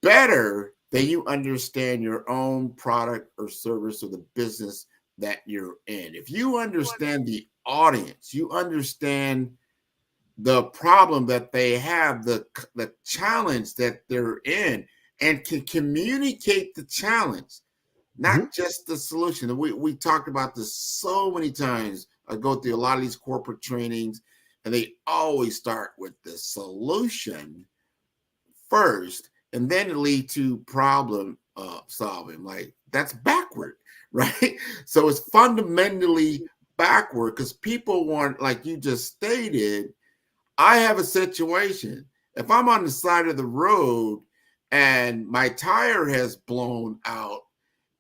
better than you understand your own product or service or the business that you're in. If you understand the audience, you understand the problem that they have, the challenge that they're in, and can communicate the challenge, not just the solution. We talked about this so many times. I go through a lot of these corporate trainings, and they always start with the solution first, and then lead to problem solving. Like, that's backward, right? So it's fundamentally backward, because people want, like you just stated, I have a situation. If I'm on the side of the road and my tire has blown out,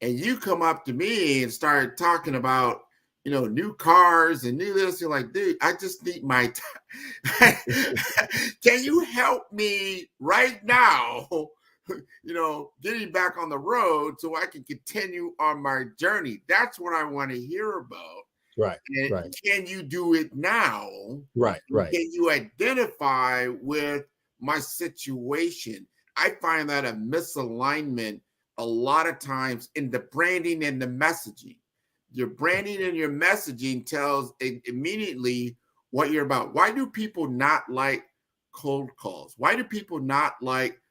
and you come up to me and start talking about, new cars and new this, you're like, dude, I just need my tire. Can you help me right now, getting back on the road so I can continue on my journey? That's what I want to hear about. Right. And right. can you do it now? Right. Right. Can you identify with my situation? I find that a misalignment a lot of times in the branding and the messaging. Your branding and your messaging tells immediately what you're about. Why do people not like cold calls? Why do people not like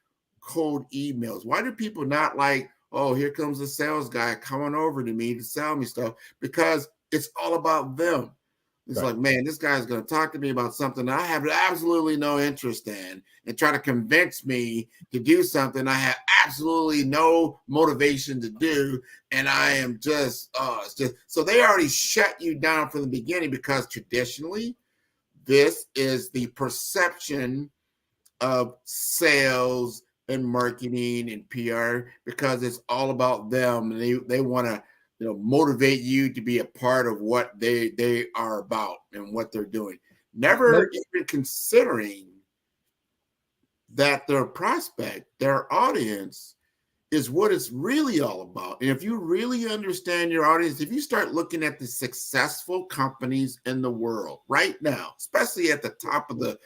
cold emails? Why do people not like, oh, here comes the sales guy coming over to me to sell me stuff? Because it's all about them. It's like, man, this guy's going to talk to me about something I have absolutely no interest in, and try to convince me to do something I have absolutely no motivation to do. And I am just, it's just, so they already shut you down from the beginning, because traditionally, this is the perception of sales and marketing and PR, because it's all about them, and they want to motivate you to be a part of what they are about and what they're doing. Never even considering that their prospect, their audience, is what it's really all about. And if you really understand your audience, if you start looking at the successful companies in the world right now, especially at the top of the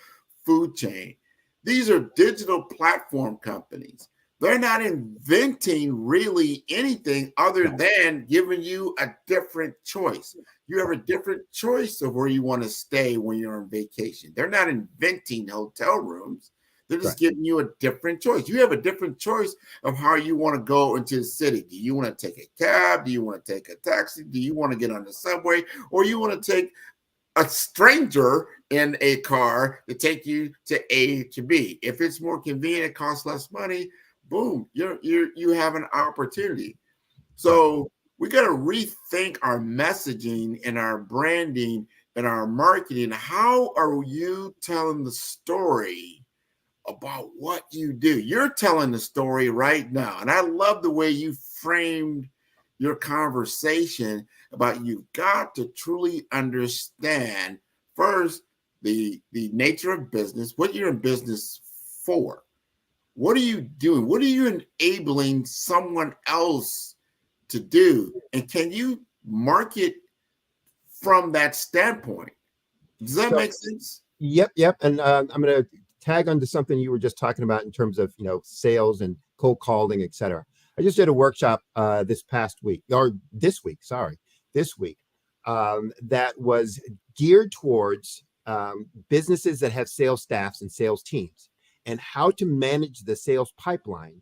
food chain, these are digital platform companies. They're not inventing really anything other than giving you a different choice. You have a different choice of where you want to stay when you're on vacation. They're not inventing hotel rooms. They're just giving you a different choice. You have a different choice of how you want to go into the city. Do you want to take a cab? Do you want to take a taxi? Do you want to get on the subway? Or you want to take a stranger in a car to take you to A to B? If it's more convenient, it costs less money, boom, you have an opportunity. So we got to rethink our messaging and our branding and our marketing. How are you telling the story about what you do? You're telling the story right now. And I love the way you framed your conversation about, you've got to truly understand first the nature of business, what you're in business for. What are you doing? What are you enabling someone else to do? And can you market from that standpoint? Does that make sense? Yep. And I'm going to tag onto something you were just talking about in terms of, sales and cold calling, et cetera. I just did a workshop this week, that was geared towards businesses that have sales staffs and sales teams, and how to manage the sales pipeline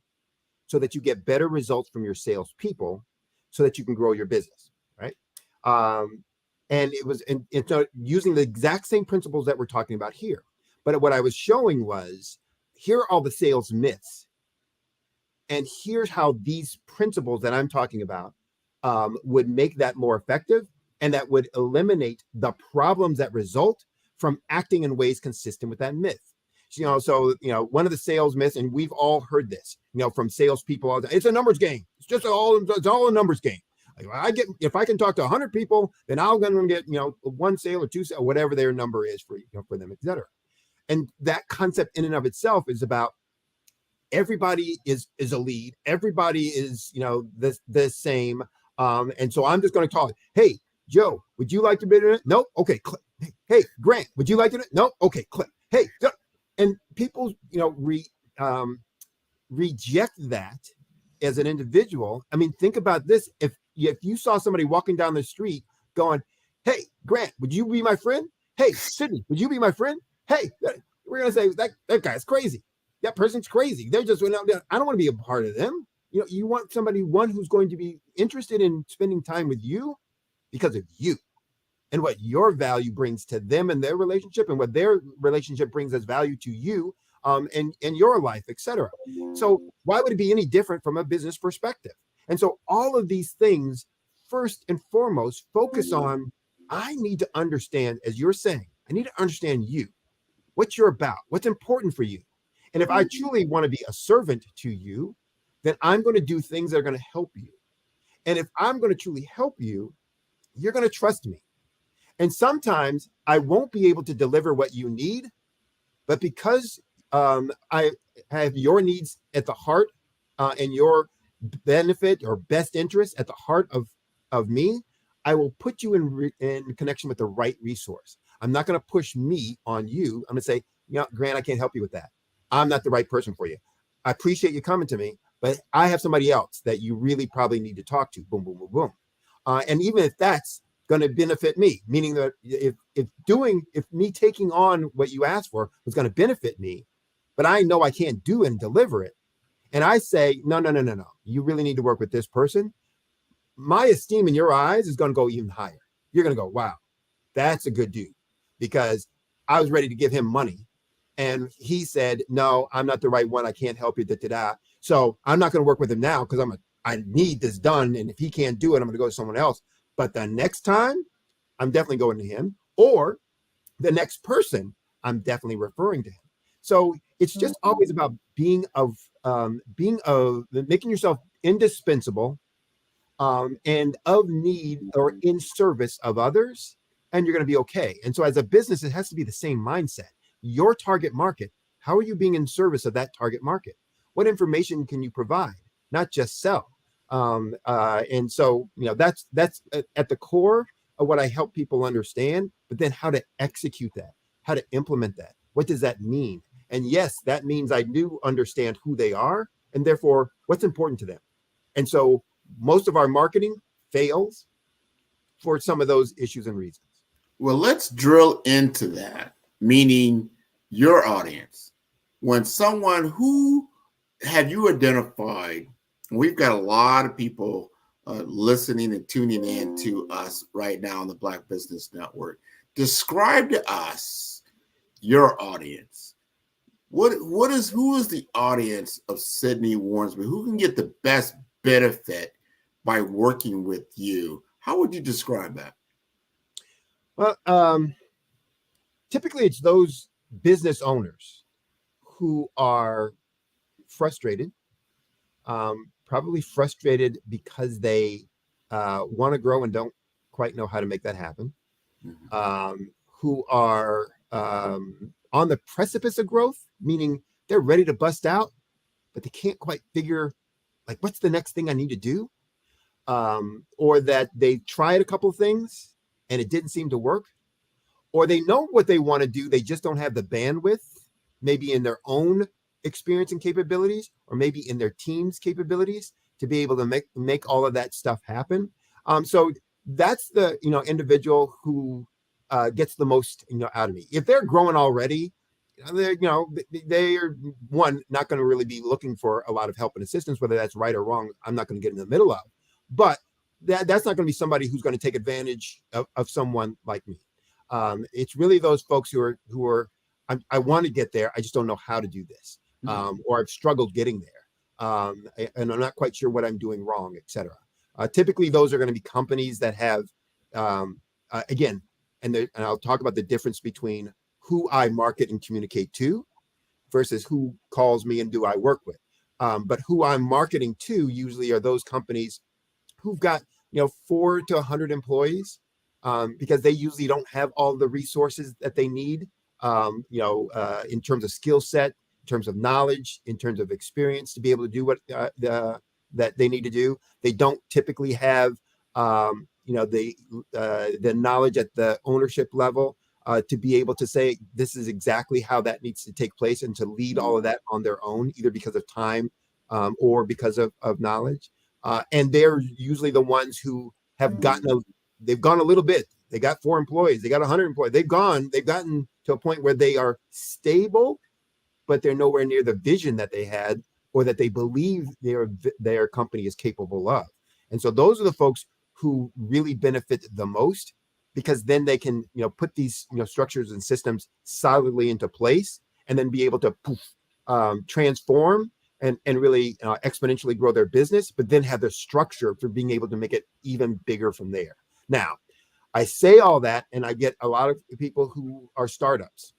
so that you get better results from your salespeople, so that you can grow your business, right? And it was using the exact same principles that we're talking about here. But what I was showing was, here are all the sales myths, and here's how these principles that I'm talking about would make that more effective, and that would eliminate the problems that result from acting in ways consistent with that myth. So one of the sales myths, and we've all heard this, from salespeople all the time, it's a numbers game. It's all a numbers game. Like, if I can talk to 100 people, then I'm going to get, one sale or two sale, whatever their number is for them, et cetera. And that concept in and of itself is about everybody is a lead. Everybody is, the same. And so I'm just going to call it, hey, Joe, would you like to bid in it? No. Okay. Click. Hey, Grant, would you like to? No. Okay. Click. Hey, and people, reject that as an individual. I mean, think about this. If you saw somebody walking down the street going, hey, Grant, would you be my friend? Hey, Sydney, would you be my friend? Hey, we're going to say that guy's crazy. That person's crazy. They're just, I don't want to be a part of them. You want somebody, one, who's going to be interested in spending time with you because of you and what your value brings to them and their relationship, and what their relationship brings as value to you, and your life, etc. So why would it be any different from a business perspective? And so all of these things, first and foremost, focus on, I need to understand, as you're saying, I need to understand you, what you're about, what's important for you. And if I truly want to be a servant to you, then I'm going to do things that are going to help you. And if I'm going to truly help you, you're going to trust me. And sometimes I won't be able to deliver what you need, but because I have your needs at the heart, and your benefit or best interest at the heart of me, I will put you in connection with the right resource. I'm not going to push me on you. I'm going to say, Grant, I can't help you with that. I'm not the right person for you. I appreciate you coming to me, but I have somebody else that you really probably need to talk to. Boom, boom, boom, boom. And even if that's going to benefit me, meaning that if me taking on what you asked for was going to benefit me, but I know I can't do and deliver it, and I say, no, you really need to work with this person, my esteem in your eyes is going to go even higher. You're going to go, wow, that's a good dude, because I was ready to give him money, and he said, no, I'm not the right one. I can't help you. So I'm not going to work with him now because I need this done. And if he can't do it, I'm going to go to someone else. But the next time, I'm definitely going to him, or the next person, I'm definitely referring to him. So it's just always about making yourself indispensable, and of need or in service of others, and you're going to be okay. And so as a business, it has to be the same mindset. Your target market, how are you being in service of that target market? What information can you provide, not just sell? And so, that's at the core of what I help people understand, but then how to execute that, how to implement that. What does that mean? And yes, that means I do understand who they are, and therefore what's important to them. And so most of our marketing fails for some of those issues and reasons. Well, let's drill into that, meaning your audience. When someone, who have you identified? We've got a lot of people listening and tuning in to us right now on the Black Business Network. Describe to us your audience. Who is the audience of Sydney Warnsby? Who can get the best benefit by working with you? How would you describe that? Well, typically it's those business owners who are frustrated, probably frustrated because they want to grow and don't quite know how to make that happen, who are on the precipice of growth, meaning they're ready to bust out, but they can't quite figure, like, what's the next thing I need to do? Or that they tried a couple things and it didn't seem to work, or they know what they want to do, they just don't have the bandwidth, maybe in their own experience and capabilities, or maybe in their team's capabilities, to be able to make all of that stuff happen. So that's the individual who gets the most out of me. If they're growing already, they're one, not going to really be looking for a lot of help and assistance, whether that's right or wrong. I'm not going to get in the middle of, but that's not going to be somebody who's going to take advantage of someone like me. It's really those folks who are I want to get there, I just don't know how to do this, or I've struggled getting there, and I'm not quite sure what I'm doing wrong, etc. Typically, those are going to be companies that have, again, and I'll talk about the difference between who I market and communicate to versus who calls me and do I work with. But who I'm marketing to usually are those companies who've got 4 to 100 employees, because they usually don't have all the resources that they need in terms of skill set, in terms of knowledge, in terms of experience to be able to do what that they need to do. They don't typically have, the knowledge at the ownership level to be able to say, this is exactly how that needs to take place, and to lead all of that on their own, either because of time or because of knowledge. And they're usually the ones who have they've gone a little bit. They got 4 employees, they got 100 employees. They've gotten to a point where they are stable, but they're nowhere near the vision that they had or that they believe their company is capable of. And so those are the folks who really benefit the most, because then they can, put these, structures and systems solidly into place, and then be able to transform and really exponentially grow their business, but then have the structure for being able to make it even bigger from there. Now, I say all that, and I get a lot of people who are startups,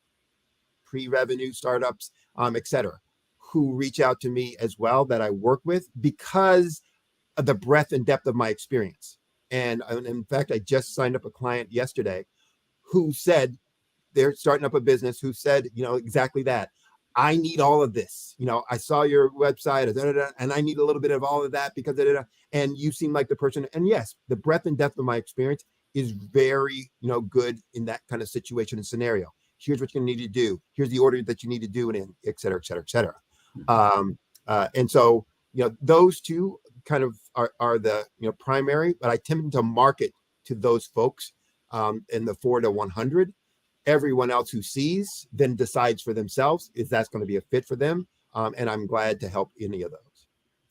pre-revenue startups, et cetera, who reach out to me as well, that I work with, because of the breadth and depth of my experience. And in fact, I just signed up a client yesterday who said they're starting up a business, who said, exactly that. I need all of this. I saw your website, and I need a little bit of all of that because, and you seem like the person. And yes, the breadth and depth of my experience is very, good in that kind of situation and scenario. Here's what you need to do. Here's the order that you need to do it in, et cetera, et cetera, et cetera. And so, those two kind of are the primary, but I tend to market to those folks in the 4 to 100. Everyone else who sees then decides for themselves if that's going to be a fit for them, and I'm glad to help any of those.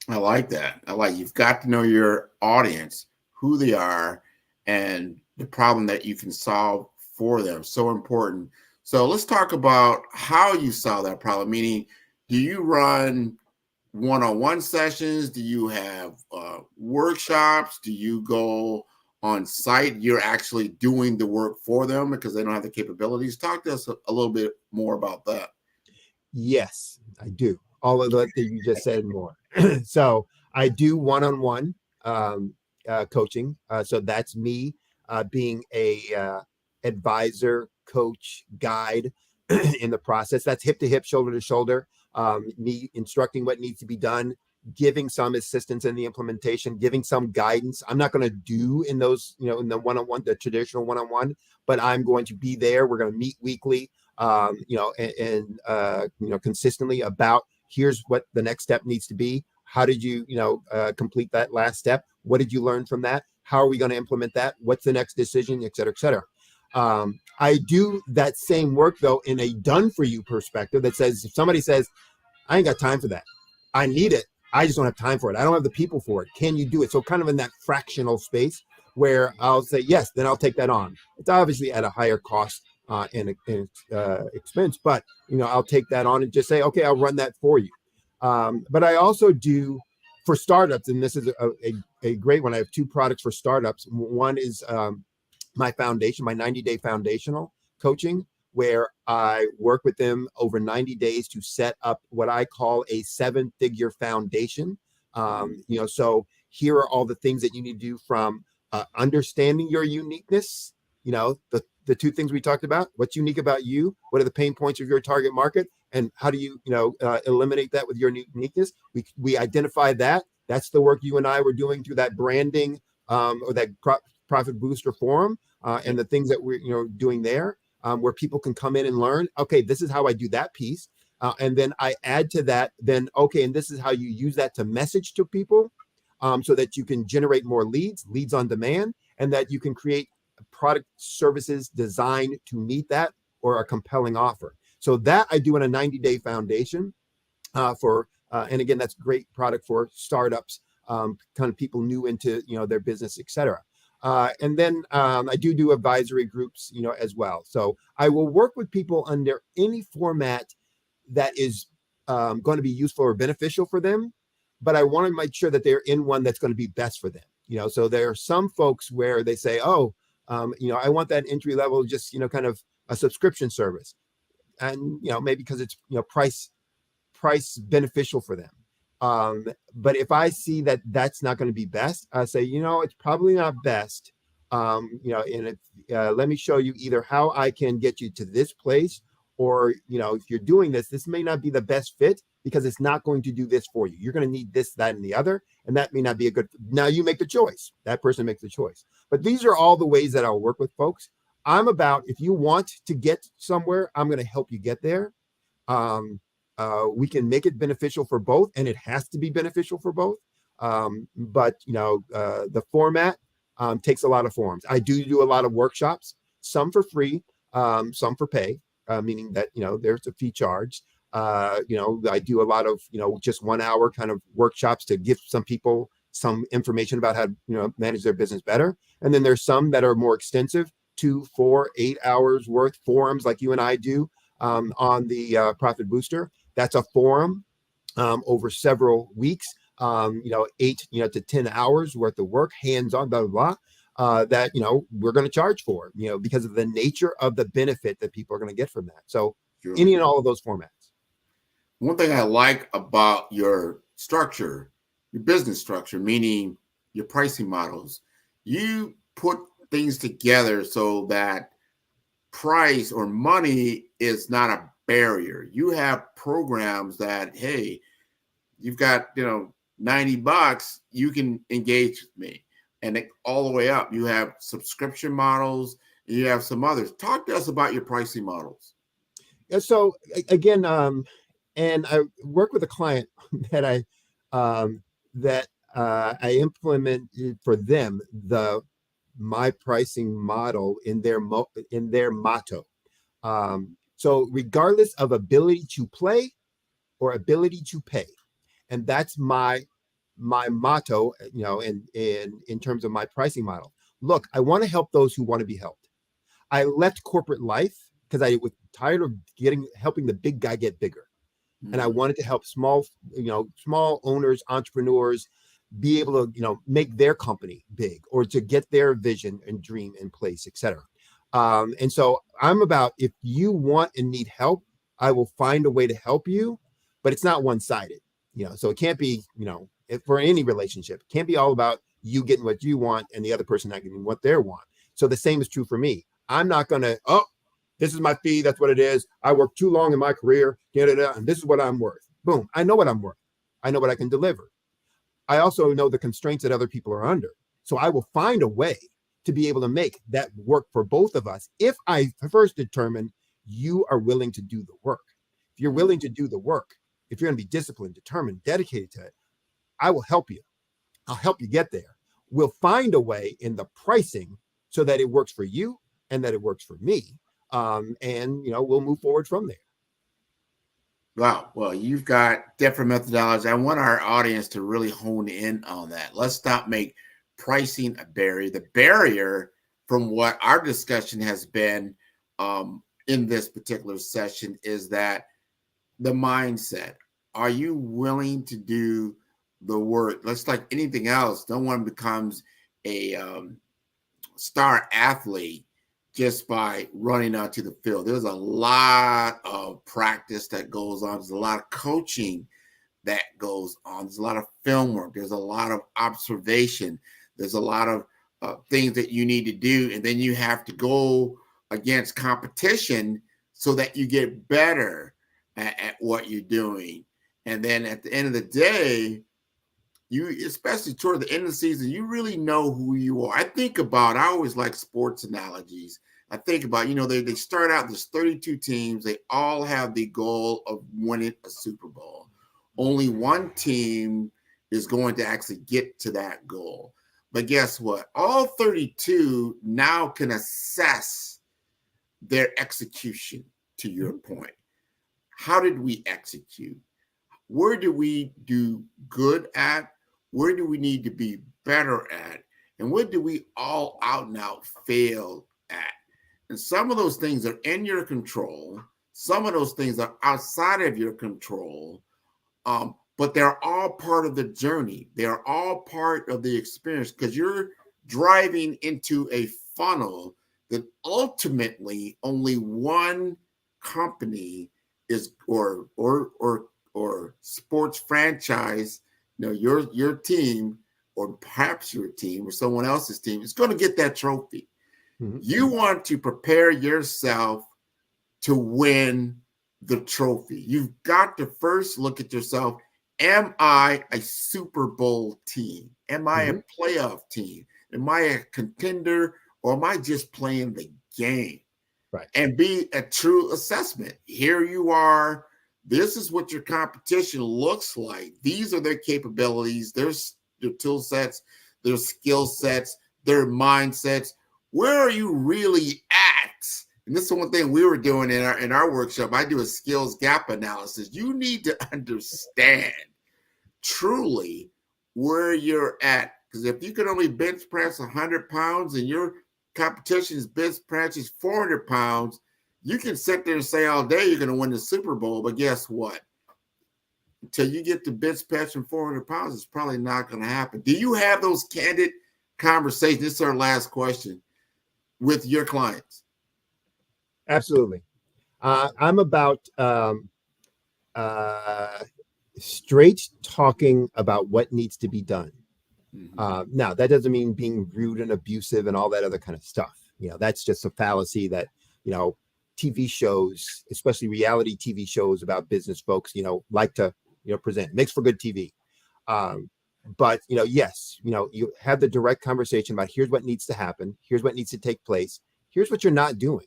I like that. You've got to know your audience, who they are, and the problem that you can solve for them. So important. So let's talk about how you solve that problem. Meaning, do you run one-on-one sessions? Do you have workshops? Do you go on site? You're actually doing the work for them because they don't have the capabilities. Talk to us a little bit more about that. Yes, I do. All of that you just said and more. So I do one-on-one coaching. So that's me being a advisor, coach, guide in the process. That's hip to hip, shoulder to shoulder. Me instructing what needs to be done, giving some assistance in the implementation, giving some guidance. I'm not going to do in those, in the one-on-one, the traditional one-on-one, but I'm going to be there. We're going to meet weekly, consistently about here's what the next step needs to be. How did you, complete that last step? What did you learn from that? How are we going to implement that? What's the next decision, et cetera, et cetera. I do that same work though in a done for you perspective that says, if somebody says, I ain't got time for that, I need it, I just don't have time for it, I don't have the people for it, can you do it? So kind of in that fractional space where I'll say, yes, then I'll take that on. It's obviously at a higher cost and expense, but I'll take that on and just say, okay, I'll run that for you. But I also do for startups, and this is a great one. I have 2 products for startups. One is my foundation, my 90-day foundational coaching, where I work with them over 90 days to set up what I call a 7-figure foundation. So here are all the things that you need to do, from understanding your uniqueness, the 2 things we talked about, what's unique about you, what are the pain points of your target market, and how do you, eliminate that with your uniqueness. We identify that. That's the work you and I were doing through that branding or that profit booster forum. And the things that we're doing there, where people can come in and learn, okay, this is how I do that piece. And then I add to that, then, okay, and this is how you use that to message to people so that you can generate more leads on demand, and that you can create product services designed to meet that or a compelling offer. So that I do in a 90-day foundation and again, that's great product for startups, kind of people new into, their business, et cetera. And then I do advisory groups, as well. So I will work with people under any format that is going to be useful or beneficial for them, but I want to make sure that they're in one that's going to be best for them. So there are some folks where they say, I want that entry level, just, kind of a subscription service. And, maybe because it's, price beneficial for them. But if I see that that's not going to be best, I say, it's probably not best. Let me show you either how I can get you to this place, or, if you're doing this, this may not be the best fit because it's not going to do this for you. You're going to need this, that, and the other, and that may not be a good. Now you make the choice. That person makes the choice. But these are all the ways that I'll work with folks. I'm about, if you want to get somewhere, I'm going to help you get there. We can make it beneficial for both, and it has to be beneficial for both. But the format takes a lot of forms. I do a lot of workshops, some for free, some for pay, meaning that there's a fee charge. I do a lot of just 1 hour kind of workshops to give some people some information about how to manage their business better. And then there's some that are more extensive, 2, 4, 8 hours worth forums like you and I do on the Profit Booster. That's a forum over several weeks, 8 to 10 hours worth of work, hands-on, blah, blah, blah, that, we're going to charge for, because of the nature of the benefit that people are going to get from that. So Sure. Any and all of those formats. One thing I like about your structure, your business structure, meaning your pricing models, you put things together so that price or money is not a barrier. You have programs that, hey, you've got, $90, you can engage with me. And all the way up, you have subscription models, and you have some others. Talk to us about your pricing models. Yeah, so again, and I work with a client that I implemented for them my pricing model in their motto. So regardless of ability to play or ability to pay, and that's my motto, in terms of my pricing model. Look, I want to help those who want to be helped. I left corporate life because I was tired of helping the big guy get bigger. And I wanted to help small owners, entrepreneurs be able to, make their company big or to get their vision and dream in place, et cetera. And so I'm about, if you want and need help, I will find a way to help you, but it's not one-sided, so it can't be, for any relationship, it can't be all about you getting what you want and the other person not getting what they want. So the same is true for me. I'm not going to, this is my fee. That's what it is. I worked too long in my career, and this is what I'm worth. Boom. I know what I'm worth. I know what I can deliver. I also know the constraints that other people are under. So I will find a way to be able to make that work for both of us if I first determine you are willing to do the work. If you're willing to do the work, if you're going to be disciplined, determined, dedicated to it, I will help you. I'll help you get there. We'll find a way in the pricing so that it works for you and that it works for me. And we'll move forward from there. Wow. Well, you've got different methodologies. I want our audience to really hone in on that. Let's not make pricing a barrier. The barrier, from what our discussion has been in this particular session, is that the mindset. Are you willing to do the work? Let's, like anything else, no one becomes a star athlete just by running out to the field. There's a lot of practice that goes on. There's a lot of coaching that goes on. There's a lot of film work. There's a lot of observation. There's a lot of things that you need to do. And then you have to go against competition so that you get better at what you're doing. And then at the end of the day, you, especially toward the end of the season, you really know who you are. I always like sports analogies. I think about, they start out, there's 32 teams. They all have the goal of winning a Super Bowl. Only one team is going to actually get to that goal. But guess what? All 32 now can assess their execution, to your point. How did we execute? Where do we do good at? Where do we need to be better at? And what do we all out and out fail at? And some of those things are in your control. Some of those things are outside of your control. But they're all part of the journey. They are all part of the experience, because you're driving into a funnel that ultimately only one company is, or sports franchise, your team, or perhaps your team or someone else's team is going to get that trophy. Mm-hmm. You want to prepare yourself to win the trophy. You've got to first look at yourself. Am I a Super Bowl team? Am I a playoff team? Am I a contender, or am I just playing the game? Right. And be a true assessment. Here you are. This is what your competition looks like. These are their capabilities, their tool sets, their skill sets, their mindsets. Where are you really at? And this is one thing we were doing in our workshop. I do a skills gap analysis. You need to understand truly where you're at. Because if you can only bench press 100 pounds and your competition's bench press is 400 pounds, you can sit there and say all day you're going to win the Super Bowl. But guess what? Until you get to bench press from 400 pounds, it's probably not going to happen. Do you have those candid conversations? This is our last question with your clients. Absolutely. I'm about straight talking about what needs to be done. Now, that doesn't mean being rude and abusive and all that other kind of stuff. That's just a fallacy that, TV shows, especially reality TV shows about business folks, like to, present. Makes for good TV. But, yes, you have the direct conversation about here's what needs to happen. Here's what needs to take place. Here's what you're not doing.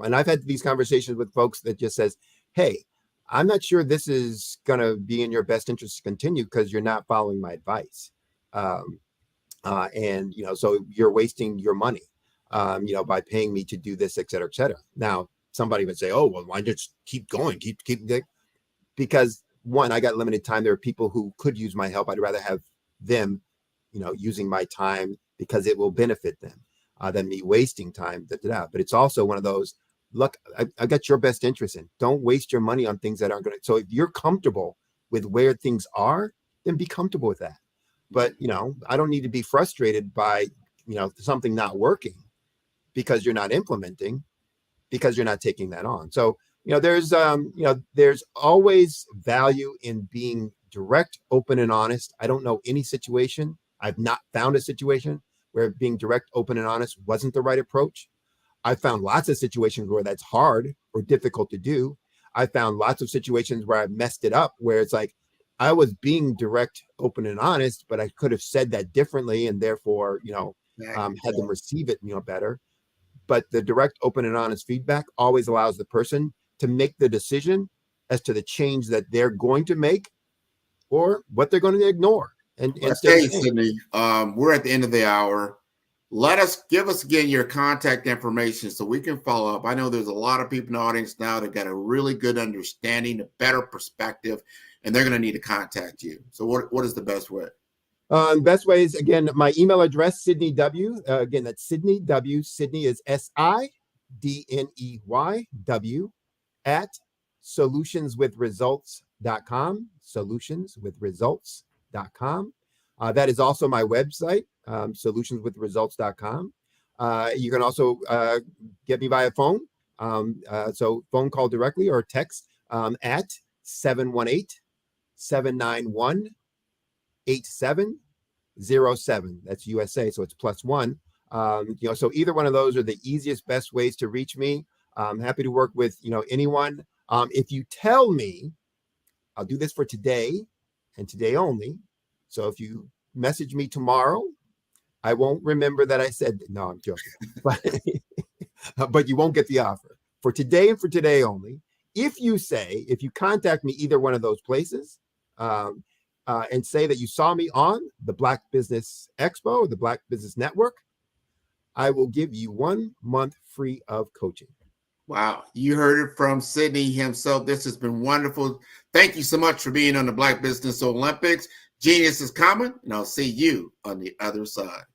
And I've had these conversations with folks that just says, hey, I'm not sure this is going to be in your best interest to continue because you're not following my advice. And, so you're wasting your money, by paying me to do this, et cetera, et cetera. Now, somebody would say, oh, well, why just keep going? Keep because one, I got limited time. There are people who could use my help. I'd rather have them, using my time because it will benefit them than me wasting time. But it's also one of those, look, I got your best interest in. Don't waste your money on things that aren't going to. So if you're comfortable with where things are, then be comfortable with that. But, I don't need to be frustrated by, something not working because you're not implementing, because you're not taking that on. So, there's always value in being direct, open, and honest. I don't know any situation. I've not found a situation where being direct, open, and honest wasn't the right approach. I found lots of situations where that's hard or difficult to do. I found lots of situations where I messed it up, where it's like I was being direct, open, and honest, but I could have said that differently and therefore, had them receive it, better. But the direct, open, and honest feedback always allows the person to make the decision as to the change that they're going to make or what they're going to ignore. And hey, Sydney, we're at the end of the hour. Give us again your contact information so we can follow up. I know there's a lot of people in the audience now that got a really good understanding, a better perspective, and they're going to need to contact you. So what is the best way? Best way is, again, my email address, Sydney W. Again, that's Sydney W. Sydney is SIDNEYW at solutionswithresults.com. Solutionswithresults.com. That is also my website, solutionswithresults.com. You can also get me via phone. So phone call directly or text at 718-791-8707. That's USA, so it's +1. So either one of those are the easiest, best ways to reach me. I'm happy to work with anyone. If you tell me, I'll do this for today and today only. So if you message me tomorrow, I won't remember that I said, no, I'm joking, but you won't get the offer for today and for today only. If you contact me either one of those places, and say that you saw me on the Black Business Expo or the Black Business Network, I will give you 1 month free of coaching. Wow. You heard it from Sydney himself. This has been wonderful. Thank you so much for being on the Black Business Olympics. Genius is coming, and I'll see you on the other side.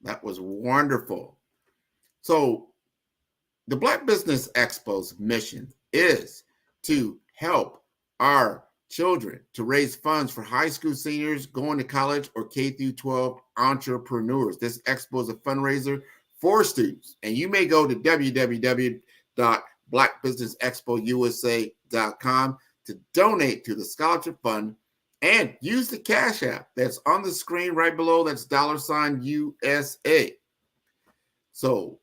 That was wonderful. So the Black Business Expo's mission is to help our children to raise funds for high school seniors going to college or K through 12 entrepreneurs. This expo is a fundraiser for students, and you may go to www.blackbusinessexpousa.com to donate to the scholarship fund and use the Cash App that's on the screen right below. That's $USA. So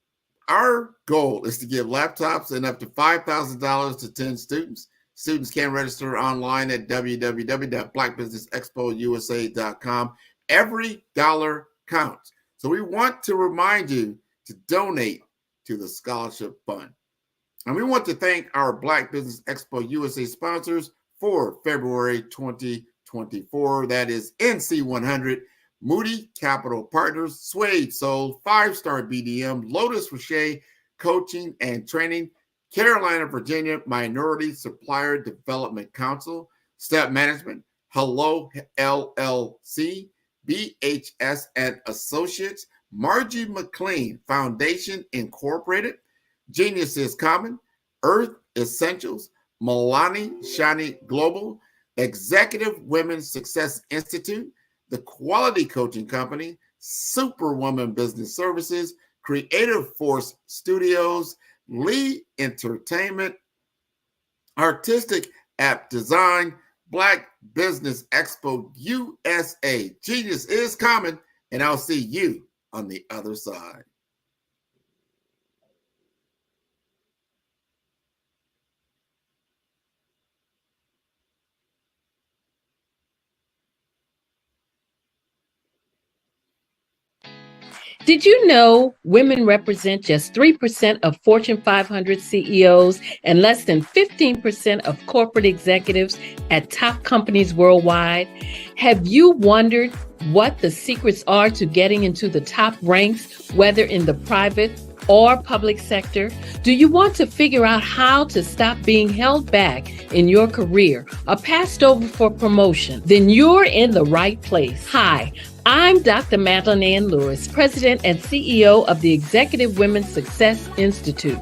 our goal is to give laptops and up to $5,000 to 10 students. Students can register online at www.blackbusinessexpousa.com. Every dollar counts. So we want to remind you to donate to the scholarship fund. And we want to thank our Black Business Expo USA sponsors for February 2024. That is NC100, Moody Capital Partners, Suede Soul, 5-Star BDM, Lotus Rocher Coaching and Training, Carolina, Virginia Minority Supplier Development Council, Step Management, Hello LLC, BHS and Associates, Margie McLean Foundation Incorporated, Genius is Common, Earth Essentials, Milani Shani Global, Executive Women's Success Institute, The Quality Coaching Company, Superwoman Business Services, Creative Force Studios, Lee Entertainment, Artistic App Design, Black Business Expo USA. Genius is Common, and I'll see you on the other side. Did you know women represent just 3% of Fortune 500 CEOs and less than 15% of corporate executives at top companies worldwide? Have you wondered what the secrets are to getting into the top ranks, whether in the private or public sector? Do you want to figure out how to stop being held back in your career or passed over for promotion? Then you're in the right place. Hi, I'm Dr. Madeline Ann Lewis, President and CEO of the Executive Women's Success Institute.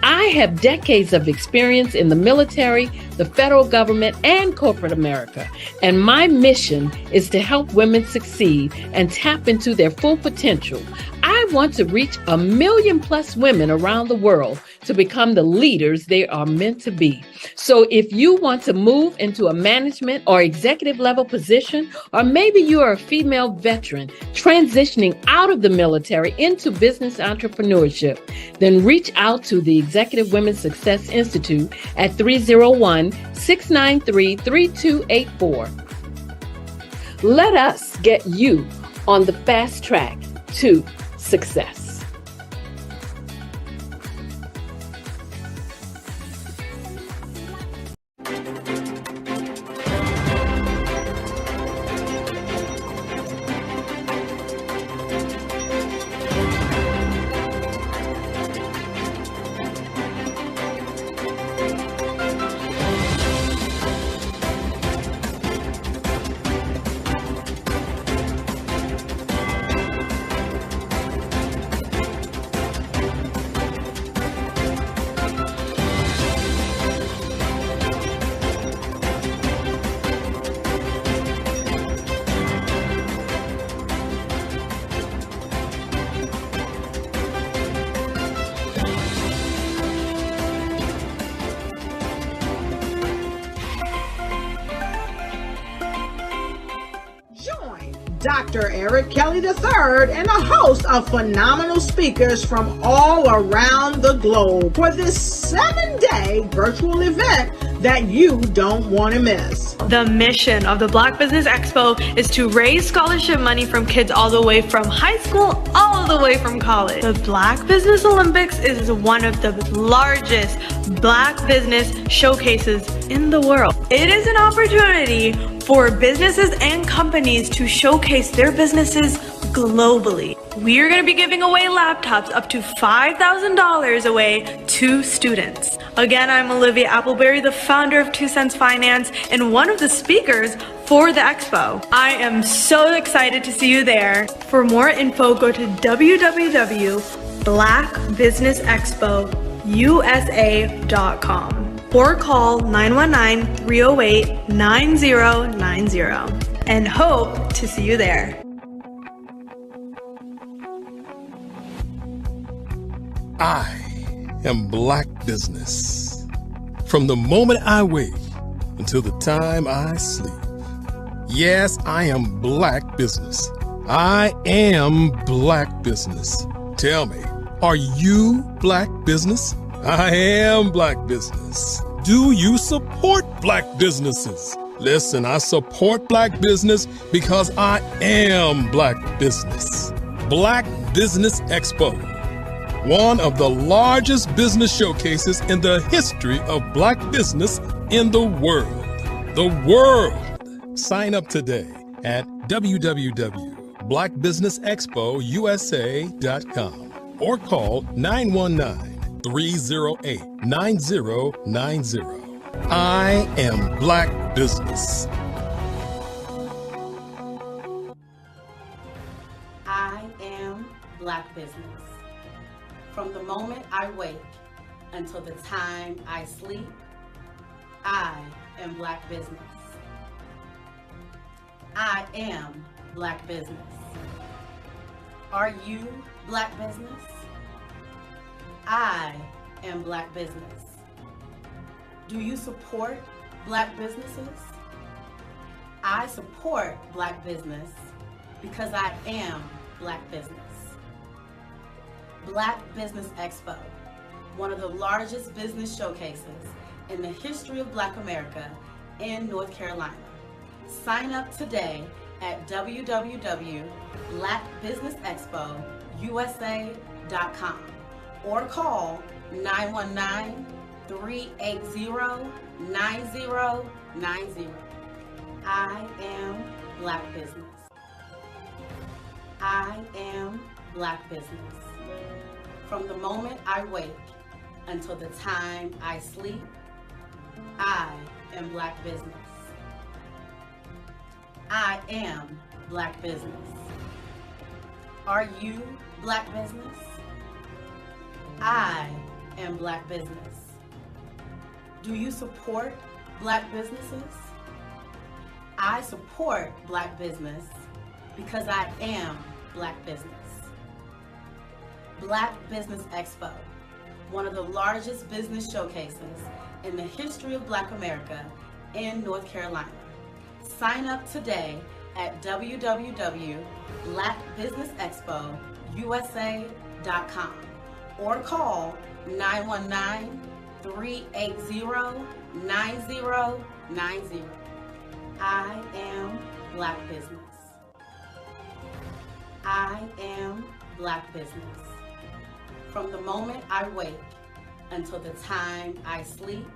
I have decades of experience in the military, the federal government, and corporate America, and my mission is to help women succeed and tap into their full potential. I want to reach 1 million+ women around the world to become the leaders they are meant to be. So if you want to move into a management or executive level position, or maybe you are a female veteran transitioning out of the military into business entrepreneurship, then reach out to the Executive Women's Success Institute at 301-693-3284. Let us get you on the fast track to success. Dr. Eric Kelly III and a host of phenomenal speakers from all around the globe for this 7-day virtual event that you don't want to miss. The mission of the Black Business Expo is to raise scholarship money from kids all the way from high school, all the way from college. The Black Business Olympics is one of the largest Black business showcases in the world. It is an opportunity for businesses and companies to showcase their businesses globally. We are going to be giving away laptops up to $5,000 away to students. Again, I'm Olivia Appleberry, the founder of 2 Cents Finance and one of the speakers for the expo. I am so excited to see you there. For more info, go to www.blackbusinessexpousa.com or call 919-308-9090 and hope to see you there. I am Black Business. From the moment I wake until the time I sleep. Yes, I am Black Business. I am Black Business. Tell me, Are you Black business? I am Black business. Do you support Black businesses? Listen, I support Black business because I am Black business. Black Business Expo, one of the largest business showcases in the history of Black business in the world. The world! Sign up today at www.blackbusinessexpousa.com or call 919-308-9090. I am Black business. I am Black business. From the moment I wake until the time I sleep, I am Black business. I am Black business. Are you Black business? I am Black business. Do you support Black businesses? I support Black business because I am Black business. Black Business Expo, one of the largest business showcases in the history of Black America in North Carolina. Sign up today at www.blackbusinessexpousa.com or call 919-380-9090. I am Black business. I am Black business. From the moment I wake until the time I sleep, I am Black business. I am Black business. Are you Black business? I am Black business. Do you support Black businesses? I support Black business because I am Black business. Black Business Expo, one of the largest business showcases in the history of Black America in North Carolina. Sign up today at www.blackbusinessexpousa.com or call 919-380-9090. I am Black business. I am Black business. From the moment I wake until the time I sleep,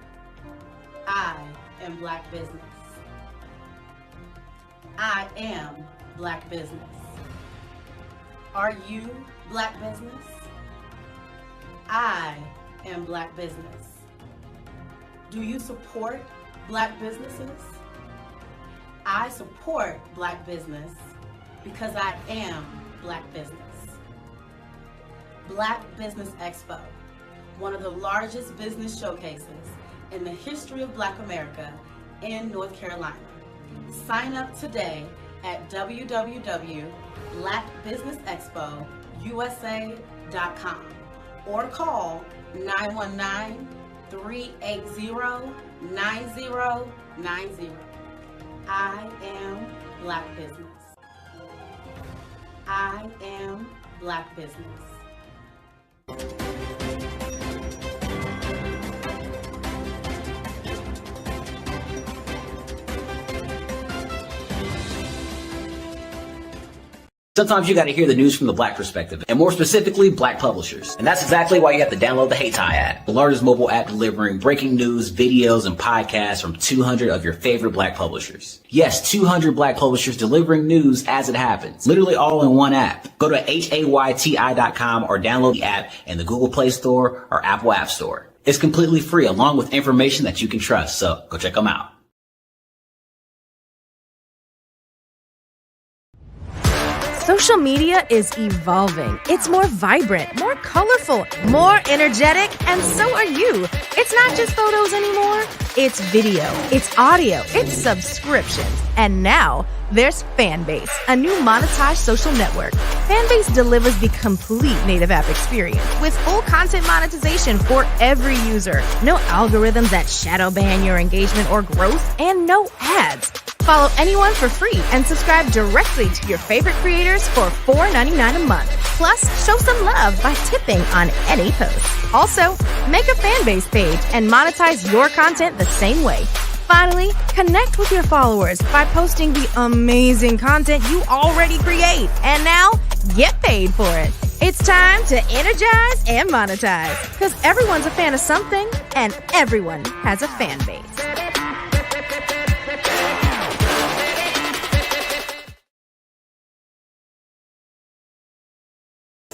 I am Black business. I am Black business. Are you Black business? I am Black business. Do you support Black businesses? I support Black business because I am Black business. Black Business Expo, one of the largest business showcases in the history of Black America in North Carolina. Sign up today at www.blackbusinessexpousa.com or call 919-380-9090. I am Black business. I am Black business. Sometimes you got to hear the news from the Black perspective, and more specifically, Black publishers. And that's exactly why you have to download the Hey Tie app, the largest mobile app delivering breaking news, videos, and podcasts from 200 of your favorite Black publishers. Yes, 200 Black publishers delivering news as it happens, literally all in one app. Go to HAYTI.com or download the app in the Google Play Store or Apple App Store. It's completely free, along with information that you can trust, so go check them out. Social media is evolving. It's more vibrant, more colorful, more energetic, and so are you. It's not just photos anymore. It's video, it's audio, it's subscriptions. And now there's Fanbase, a new monetized social network. Fanbase delivers the complete native app experience with full content monetization for every user. No algorithms that shadow ban your engagement or growth, and no ads. Follow anyone for free and subscribe directly to your favorite creators for $4.99 a month. Plus, show some love by tipping on any post. Also, make a fan base page and monetize your content the same way. Finally, connect with your followers by posting the amazing content you already create. And now, get paid for it. It's time to energize and monetize, because everyone's a fan of something and everyone has a fan base.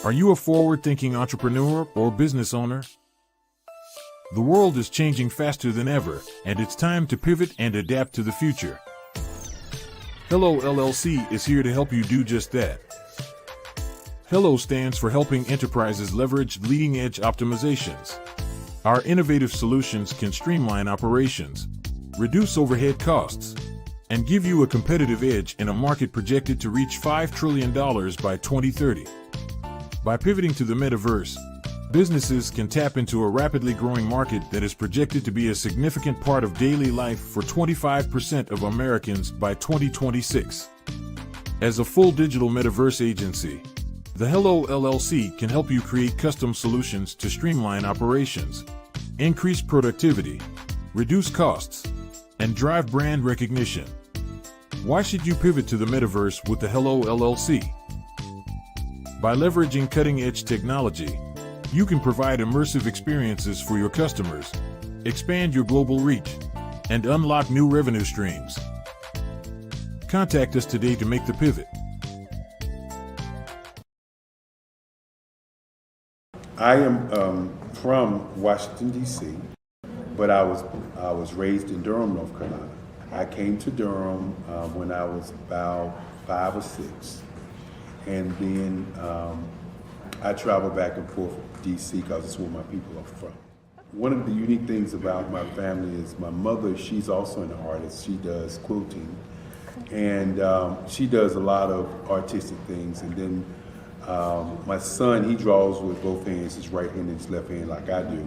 Are you a forward-thinking entrepreneur or business owner? The world is changing faster than ever, and it's time to pivot and adapt to the future. Hello LLC is here to help you do just that. Hello stands for helping enterprises leverage leading-edge optimizations. Our innovative solutions can streamline operations, reduce overhead costs, and give you a competitive edge in a market projected to reach $5 trillion by 2030. By pivoting to the metaverse, businesses can tap into a rapidly growing market that is projected to be a significant part of daily life for 25% of Americans by 2026. As a full digital metaverse agency, the Hello LLC can help you create custom solutions to streamline operations, increase productivity, reduce costs, and drive brand recognition. Why should you pivot to the metaverse with the Hello LLC? By leveraging cutting-edge technology, you can provide immersive experiences for your customers, expand your global reach, and unlock new revenue streams. Contact us today to make the pivot. I am from Washington, D.C., but I was raised in Durham, North Carolina. I came to Durham when I was about 5 or 6, and then I travel back and forth to D.C. because it's where my people are from. One of the unique things about my family is my mother, she's also an artist. She does quilting, and she does a lot of artistic things. And then my son, he draws with both hands, his right hand and his left hand like I do.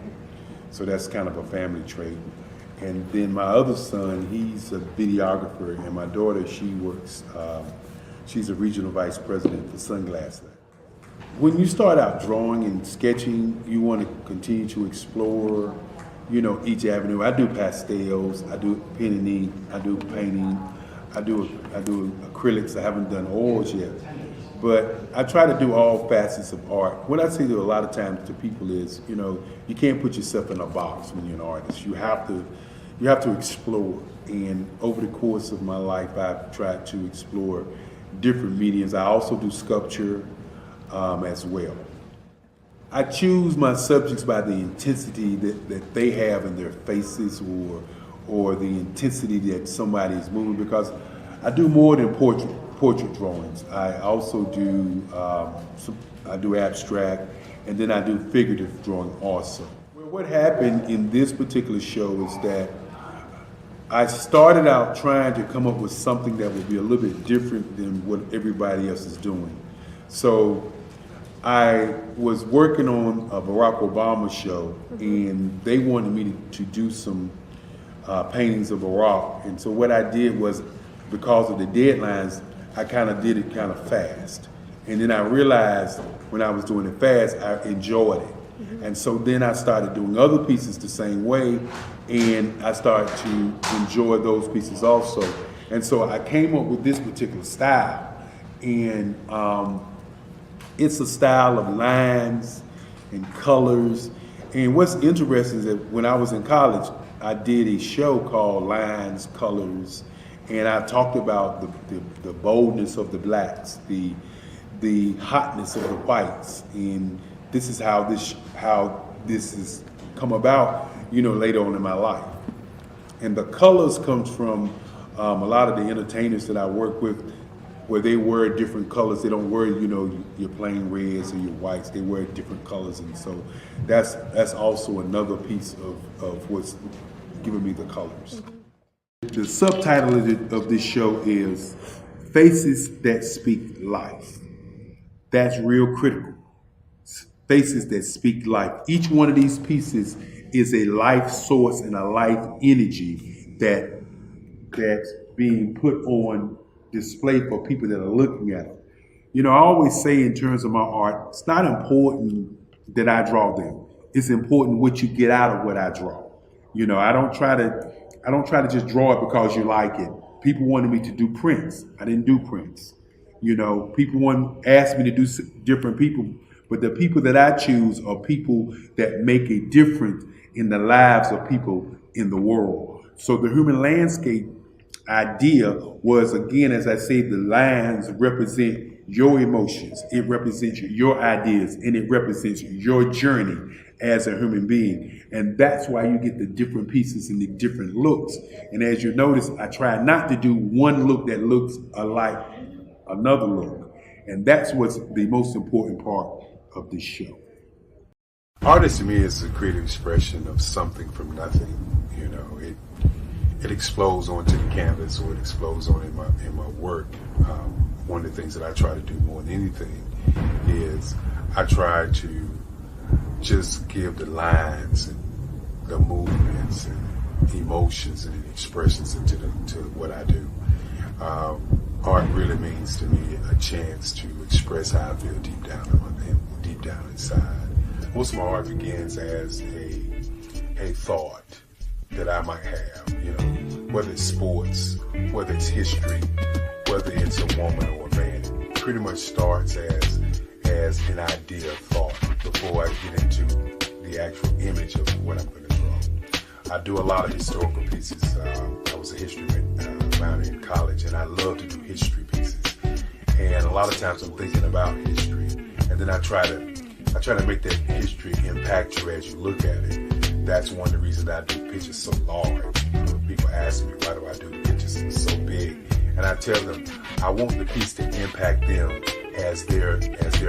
So that's kind of a family trait. And then my other son, he's a videographer, and my daughter, she works, she's a regional vice president for Sunglass Lab. When you start out drawing and sketching, you want to continue to explore, each avenue. I do pastels, I do pen and ink, I do painting, I do acrylics. I haven't done oils yet, but I try to do all facets of art. What I say to a lot of times to people is, you can't put yourself in a box when you're an artist. You have to explore. And over the course of my life, I've tried to explore different mediums. I also do sculpture as well. I choose my subjects by the intensity that they have in their faces, or the intensity that somebody is moving, because I do more than portrait drawings. I also do I do abstract, and then I do figurative drawing also. Well, what happened in this particular show is that I started out trying to come up with something that would be a little bit different than what everybody else is doing. So I was working on a Barack Obama show, and they wanted me to do some paintings of Barack. And so what I did was, because of the deadlines, I kind of did it kind of fast. And then I realized when I was doing it fast, I enjoyed it. And so then I started doing other pieces the same way, and I started to enjoy those pieces also. And so I came up with this particular style, and it's a style of lines and colors. And what's interesting is that when I was in college, I did a show called Lines, Colors, and I talked about the boldness of the blacks, the hotness of the whites, and this is how this has come about, later on in my life. And the colors comes from a lot of the entertainers that I work with, where they wear different colors. They don't wear, your plain reds or your whites. They wear different colors, and so that's also another piece of what's giving me the colors. The subtitle of this show is Faces That Speak Life. That's real critical. Faces that speak life. Each one of these pieces is a life source and a life energy that's being put on display for people that are looking at them. You know, I always say in terms of my art, it's not important that I draw them. It's important what you get out of what I draw. You know, I don't try to just draw it because you like it. People wanted me to do prints. I didn't do prints. You know, people asked me to do different people, but the people that I choose are people that make a difference in the lives of people in the world. So the human landscape idea was, again, as I say, the lines represent your emotions, it represents your ideas, and it represents your journey as a human being. And that's why you get the different pieces and the different looks. And as you notice, I try not to do one look that looks alike another look. And that's what's the most important part of this show. Artist to me is a creative expression of something from nothing. You know, it explodes onto the canvas, or it explodes on in my work. One of the things that I try to do more than anything is I try to just give the lines and the movements and emotions and expressions into what I do. Art really means to me a chance to express how I feel deep down inside. Most of my art begins as a thought that I might have, you know, whether it's sports, whether it's history, whether it's a woman or a man. It pretty much starts as an idea of thought before I get into the actual image of what I'm going to draw. I do a lot of historical pieces. I was a history minor in college, and I love to do history pieces. And a lot of times I'm thinking about history, and then I try to make that history impact you as you look at it. That's one of the reasons I do pictures so large. You know, people ask me, why do I do the pictures so big? And I tell them, I want the piece to impact them as they're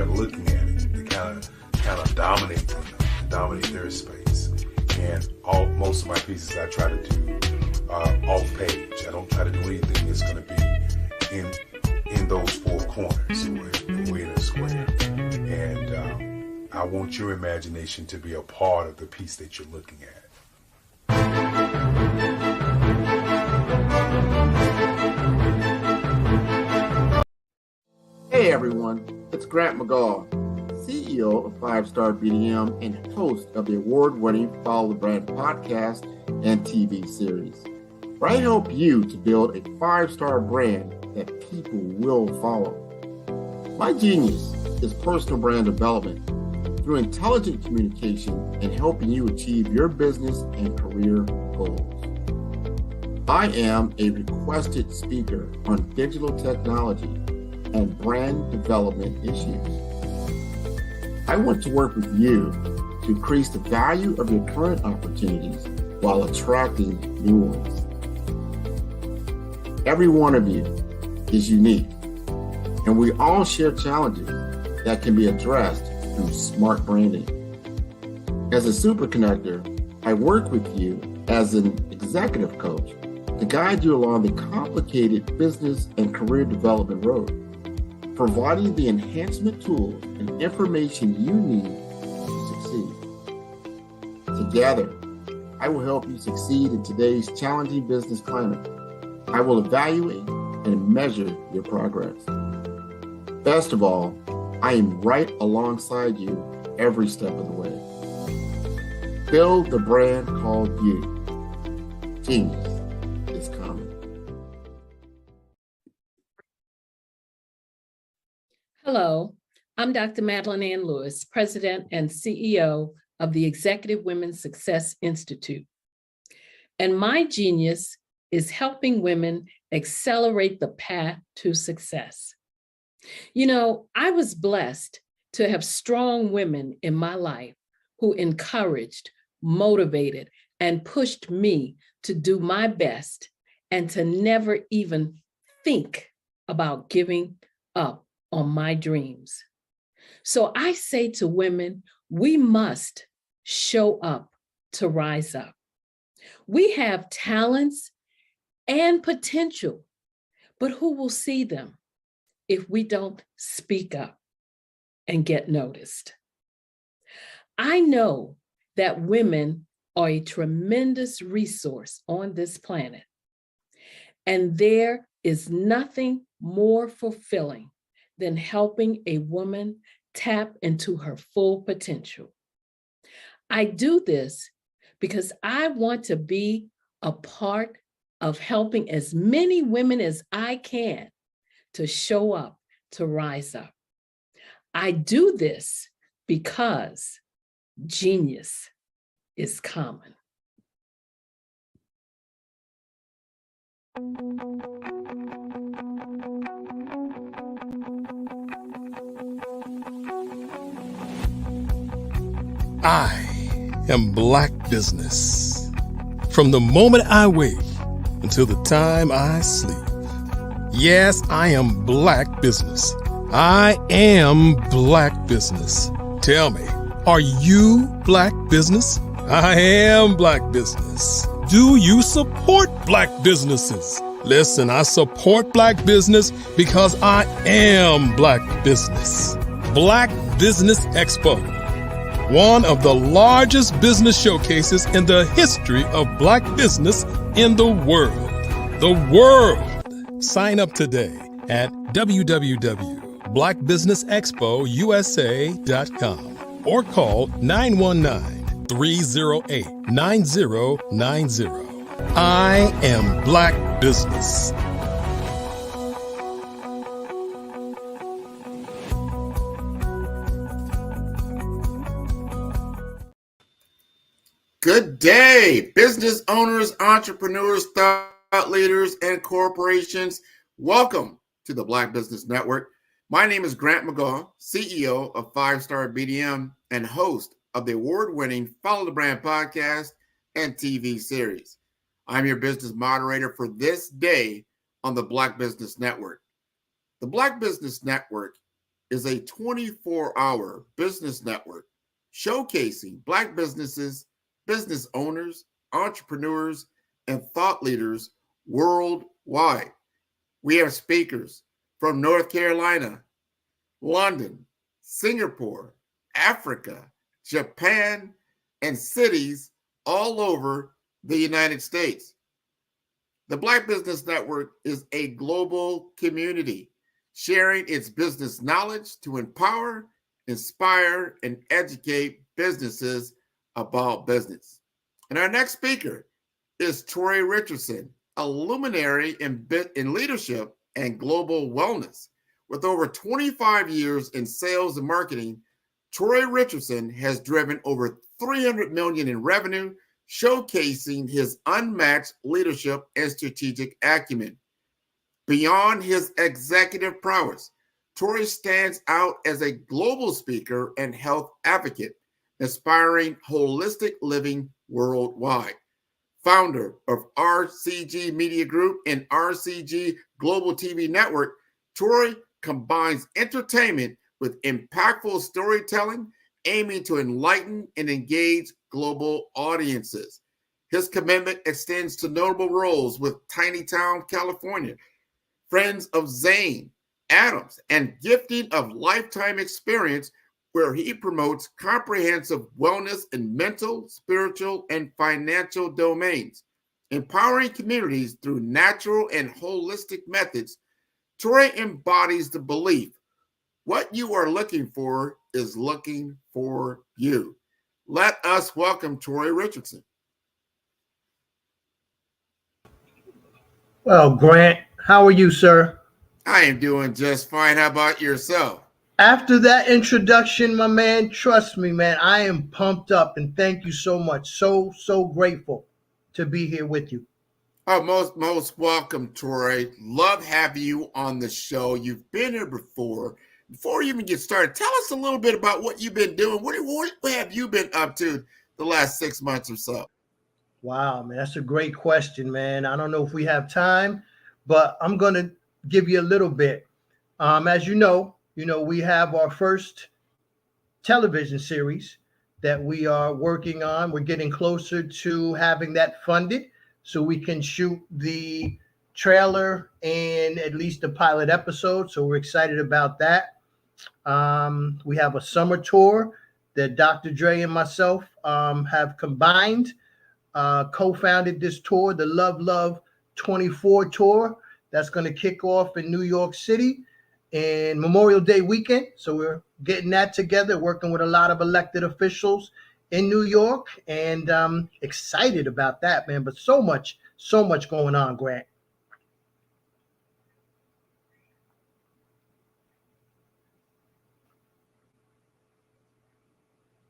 looking at it, to kind of dominate them, dominate their space. And most of my pieces I try to do off page. I don't try to do anything that's going to be in those four corners, or in a square. And I want your imagination to be a part of the piece that you're looking at. Hey everyone, it's Grant McGaw, CEO of 5-Star BDM and host of the award-winning Follow the Brand podcast and TV series, where I help you to build a 5-star brand that people will follow. My genius is personal brand development through intelligent communication and helping you achieve your business and career goals. I am a requested speaker on digital technology and brand development issues. I want to work with you to increase the value of your current opportunities while attracting new ones. Every one of you is unique, and we all share challenges that can be addressed through smart branding. As a super connector, I work with you as an executive coach to guide you along the complicated business and career development road, providing the enhancement tools and information you need to succeed. Together, I will help you succeed in today's challenging business climate. I will evaluate and measure your progress. Best of all, I am right alongside you every step of the way. Build the brand called you. Genius is coming. Hello, I'm Dr. Madeline Ann Lewis, President and CEO of the Executive Women's Success Institute. And my genius is helping women accelerate the path to success. You know, I was blessed to have strong women in my life who encouraged, motivated, and pushed me to do my best and to never even think about giving up on my dreams. So I say to women, we must show up to rise up. We have talents and potential, but who will see them if we don't speak up and get noticed? I know that women are a tremendous resource on this planet, And there is nothing more fulfilling than helping a woman tap into her full potential. I do this because I want to be a part of helping as many women as I can to show up, to rise up. I do this because genius is common. I am Black Business. From the moment I wake until the time I sleep. Yes, I am Black Business. I am Black Business. Tell me, are you Black Business? I am Black Business. Do you support Black businesses? Listen, I support Black business because I am Black Business. Black Business Expo, one of the largest business showcases in the history of Black business in the world. The world! Sign up today at www.blackbusinessexpousa.com or call 919-308-9090. I am Black Business. Good day, business owners, entrepreneurs, thought leaders, and corporations. Welcome to the Black Business Network. My name is Grant McGaugh, CEO of 5-Star BDM and host of the award-winning Follow the Brand podcast and TV series. I'm your business moderator for this day on the Black Business Network. The Black Business Network is a 24-hour business network showcasing Black businesses, business owners, entrepreneurs, and thought leaders worldwide. We have speakers from North Carolina, London, Singapore, Africa, Japan, and cities all over the United States. The Black Business Network is a global community sharing its business knowledge to empower, inspire, and educate businesses about business. And our next speaker is Troy Richardson, a luminary in leadership and global wellness. With over 25 years in sales and marketing, Troy Richardson has driven over $300 million in revenue, showcasing his unmatched leadership and strategic acumen. Beyond his executive prowess, Troy stands out as a global speaker and health advocate, inspiring holistic living worldwide. Founder of RCG Media Group and RCG Global TV Network, Troy combines entertainment with impactful storytelling, aiming to enlighten and engage global audiences. His commitment extends to notable roles with Tiny Town, California, Friends of Zane, Adams, and Gifting of Lifetime Experience, where he promotes comprehensive wellness in mental, spiritual, and financial domains. Empowering communities through natural and holistic methods, Troy embodies the belief what you are looking for is looking for you. Let us welcome Troy Richardson. Well, Grant, how are you, sir? I am doing just fine. How about yourself? After that introduction, my man, trust me, man, I am pumped up and thank you so much. So grateful to be here with you. Oh, most welcome, Troy. Love having you on the show. You've been here before. Before you even get started, tell us a little bit about what you've been doing. What have you been up to the last 6 months or so? Wow, man, that's a great question, man. I don't know if we have time, but I'm going to give you a little bit. As you know, we have our first television series that we are working on. We're getting closer to having that funded so we can shoot the trailer and at least the pilot episode. So we're excited about that. We have a summer tour that Dr. Dre and myself have combined, co-founded this tour, the Love 24 tour that's going to kick off in New York City in Memorial Day weekend. So we're getting that together, working with a lot of elected officials in New York, and excited about that, man. But so much going on, Grant.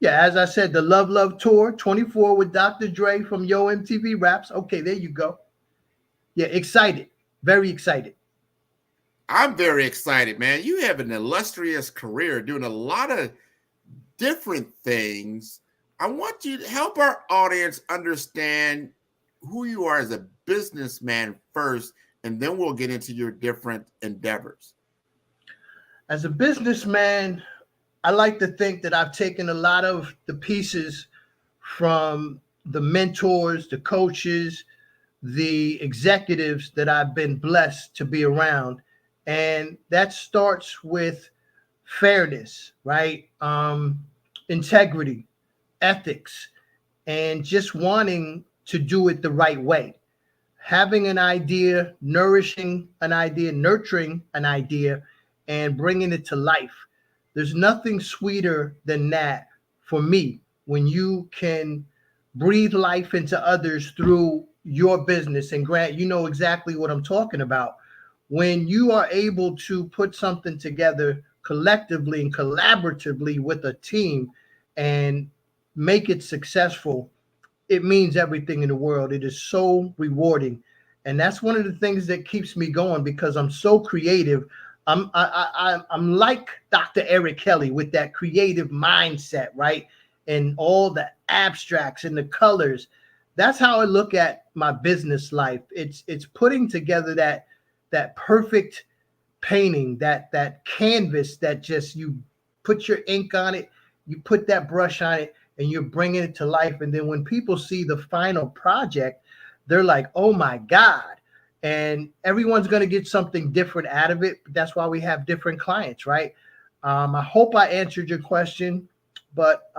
Yeah, as I said, the Love Love Tour 24 with Dr. Dre from Yo MTV Raps. Okay, there you go. Yeah, excited. Very excited. I'm very excited, man. You have an illustrious career doing a lot of different things. I want you to help our audience understand who you are as a businessman first, and then we'll get into your different endeavors. As a businessman, I like to think that I've taken a lot of the pieces from the mentors, the coaches, the executives that I've been blessed to be around. And that starts with fairness, right? Integrity, ethics, and just wanting to do it the right way. Having an idea, nourishing an idea, nurturing an idea, and bringing it to life. There's nothing sweeter than that for me when you can breathe life into others through your business. And Grant, you know exactly what I'm talking about. When you are able to put something together collectively and collaboratively with a team and make it successful, it means everything in the world. It is so rewarding. And that's one of the things that keeps me going, because I'm so creative. I'm like Dr. Eric Kelly with that creative mindset, right? And all the abstracts and the colors. That's how I look at my business life. It's putting together that perfect painting, that canvas that just, you put your ink on it, you put that brush on it, and you're bringing it to life. And then when people see the final project, they're like, oh my God. And everyone's going to get something different out of it. That's why we have different clients, right? I hope I answered your question, but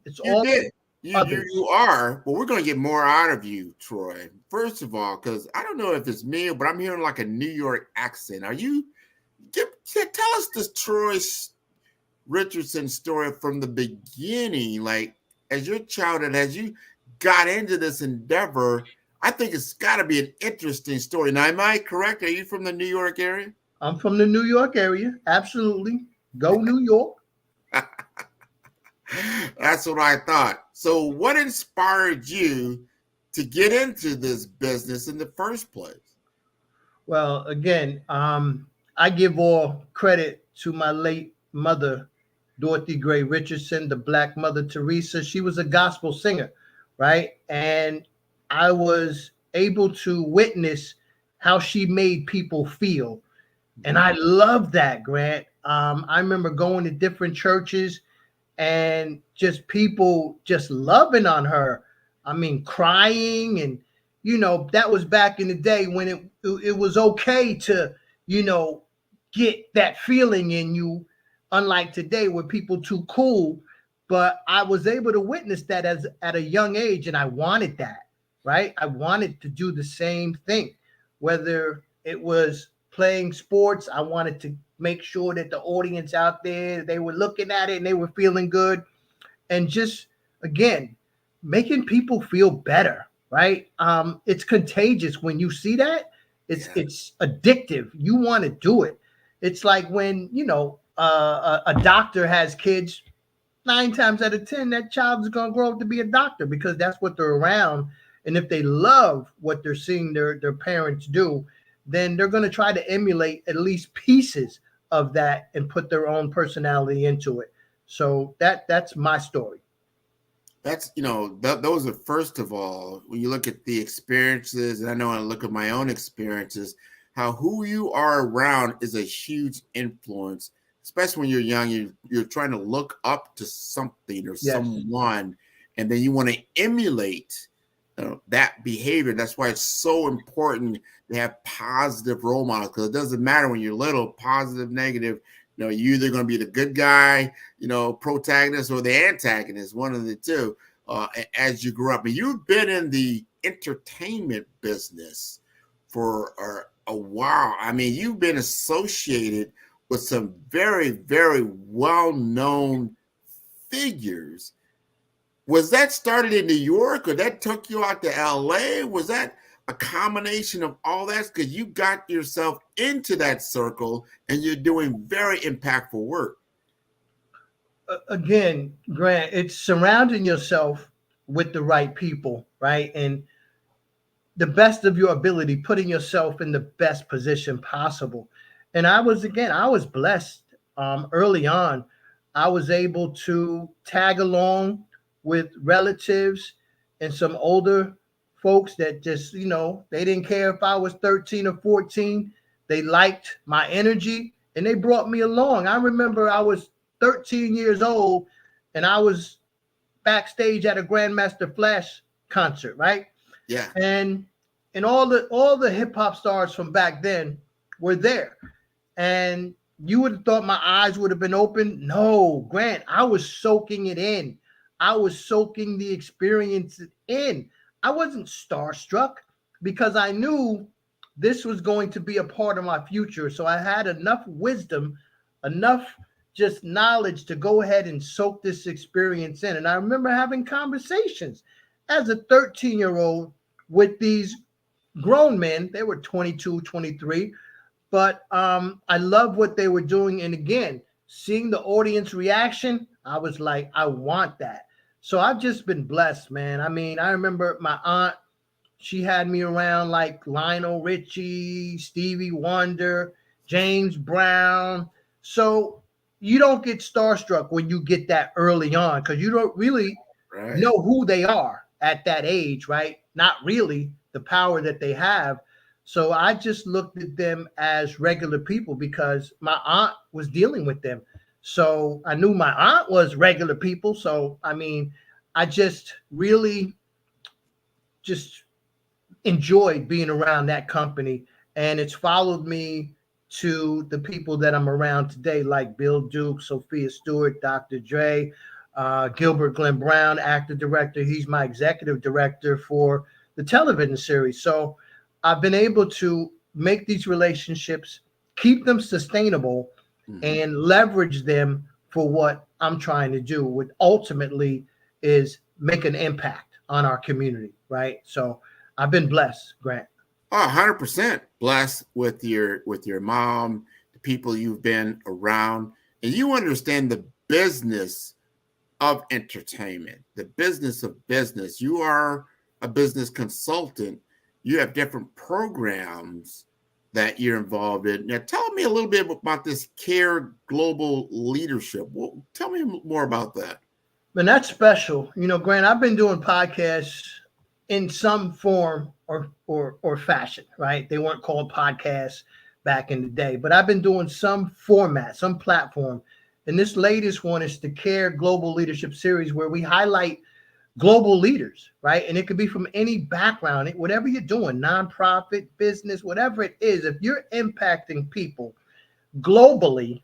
it's You all did. You are, but we're going to get more out of you, Troy. First of all, because I don't know if it's me, but I'm hearing like a New York accent. Tell us the Troy Richardson story from the beginning, like as your childhood, as you got into this endeavor. I think it's got to be an interesting story. Now, am I correct? Are you from the New York area? I'm from the New York area. Absolutely. Go New York. That's what I thought. So what inspired you to get into this business in the first place? Well, again, I give all credit to my late mother, Dorothy Gray Richardson, the Black Mother Teresa. She was a gospel singer, right? And I was able to witness how she made people feel. And I love that, Grant. I remember going to different churches and just people just loving on her. I mean, crying. And, that was back in the day when it was okay to, get that feeling in you, unlike today where people too cool. But I was able to witness that at a young age, and I wanted that, right? I wanted to do the same thing, whether it was playing sports. I wanted to make sure that the audience out there, they were looking at it and they were feeling good. And just, again, making people feel better, right? It's contagious when you see that. It's addictive. You want to do it. It's like when, a doctor has kids, 9 times out of 10, that child is going to grow up to be a doctor because that's what they're around. And if they love what they're seeing their parents do, then they're going to try to emulate at least pieces of that and put their own personality into it. So that's my story. That's, those are, first of all, when you look at the experiences, and I know I look at my own experiences, how who you are around is a huge influence, especially when you're young. You're trying to look up to something or someone, and then you want to emulate that behavior. That's why it's so important to have positive role models, because it doesn't matter when you're little, positive, negative. You're either going to be the good guy, protagonist, or the antagonist, one of the two, as you grow up. And you've been in the entertainment business for a while. I mean, you've been associated with some very, very well-known figures. Was that started in New York, or that took you out to LA? Was that a combination of all that? Because you got yourself into that circle and you're doing very impactful work. Again, Grant, it's surrounding yourself with the right people, right? And the best of your ability, putting yourself in the best position possible. And I was blessed early on. I was able to tag along with relatives and some older folks that just, they didn't care if I was 13 or 14. They liked my energy and they brought me along. I remember I was 13 years old and I was backstage at a Grandmaster Flash concert, right? Yeah. And all the hip hop stars from back then were there. And you would have thought my eyes would have been open. No, Grant, I was soaking it in. I was soaking the experience in. I wasn't starstruck because I knew this was going to be a part of my future. So I had enough wisdom, enough just knowledge to go ahead and soak this experience in. And I remember having conversations as a 13-year-old with these grown men. They were 22, 23. But I love what they were doing. And again, seeing the audience reaction, I was like, I want that. So I've just been blessed, man. I mean, I remember my aunt, she had me around like Lionel Richie, Stevie Wonder, James Brown. So you don't get starstruck when you get that early on because you don't really know who they are at that age, right? Not really the power that they have. So I just looked at them as regular people because my aunt was dealing with them. So I knew my aunt was regular people. So, I mean, I just really just enjoyed being around that company. And it's followed me to the people that I'm around today, like Bill Duke, Sophia Stewart, Dr. Dre, Gilbert Glenn Brown, actor director. He's my executive director for the television series. So I've been able to make these relationships, keep them sustainable, and leverage them for what I'm trying to do, which ultimately is make an impact on our community, right? So I've been blessed, Grant. 100% blessed with your mom, the people you've been around, and you understand the business of entertainment, the business of business. You are a business consultant. You have different programs that you're involved in. Now, tell me a little bit about this CARE Global Leadership. Well, tell me more about that. And that's special. Grant, I've been doing podcasts in some form or fashion, right? They weren't called podcasts back in the day, but I've been doing some format, some platform. And this latest one is the CARE Global Leadership Series, where we highlight global leaders, right? And it could be from any background, whatever you're doing, nonprofit, business, whatever it is. If you're impacting people globally,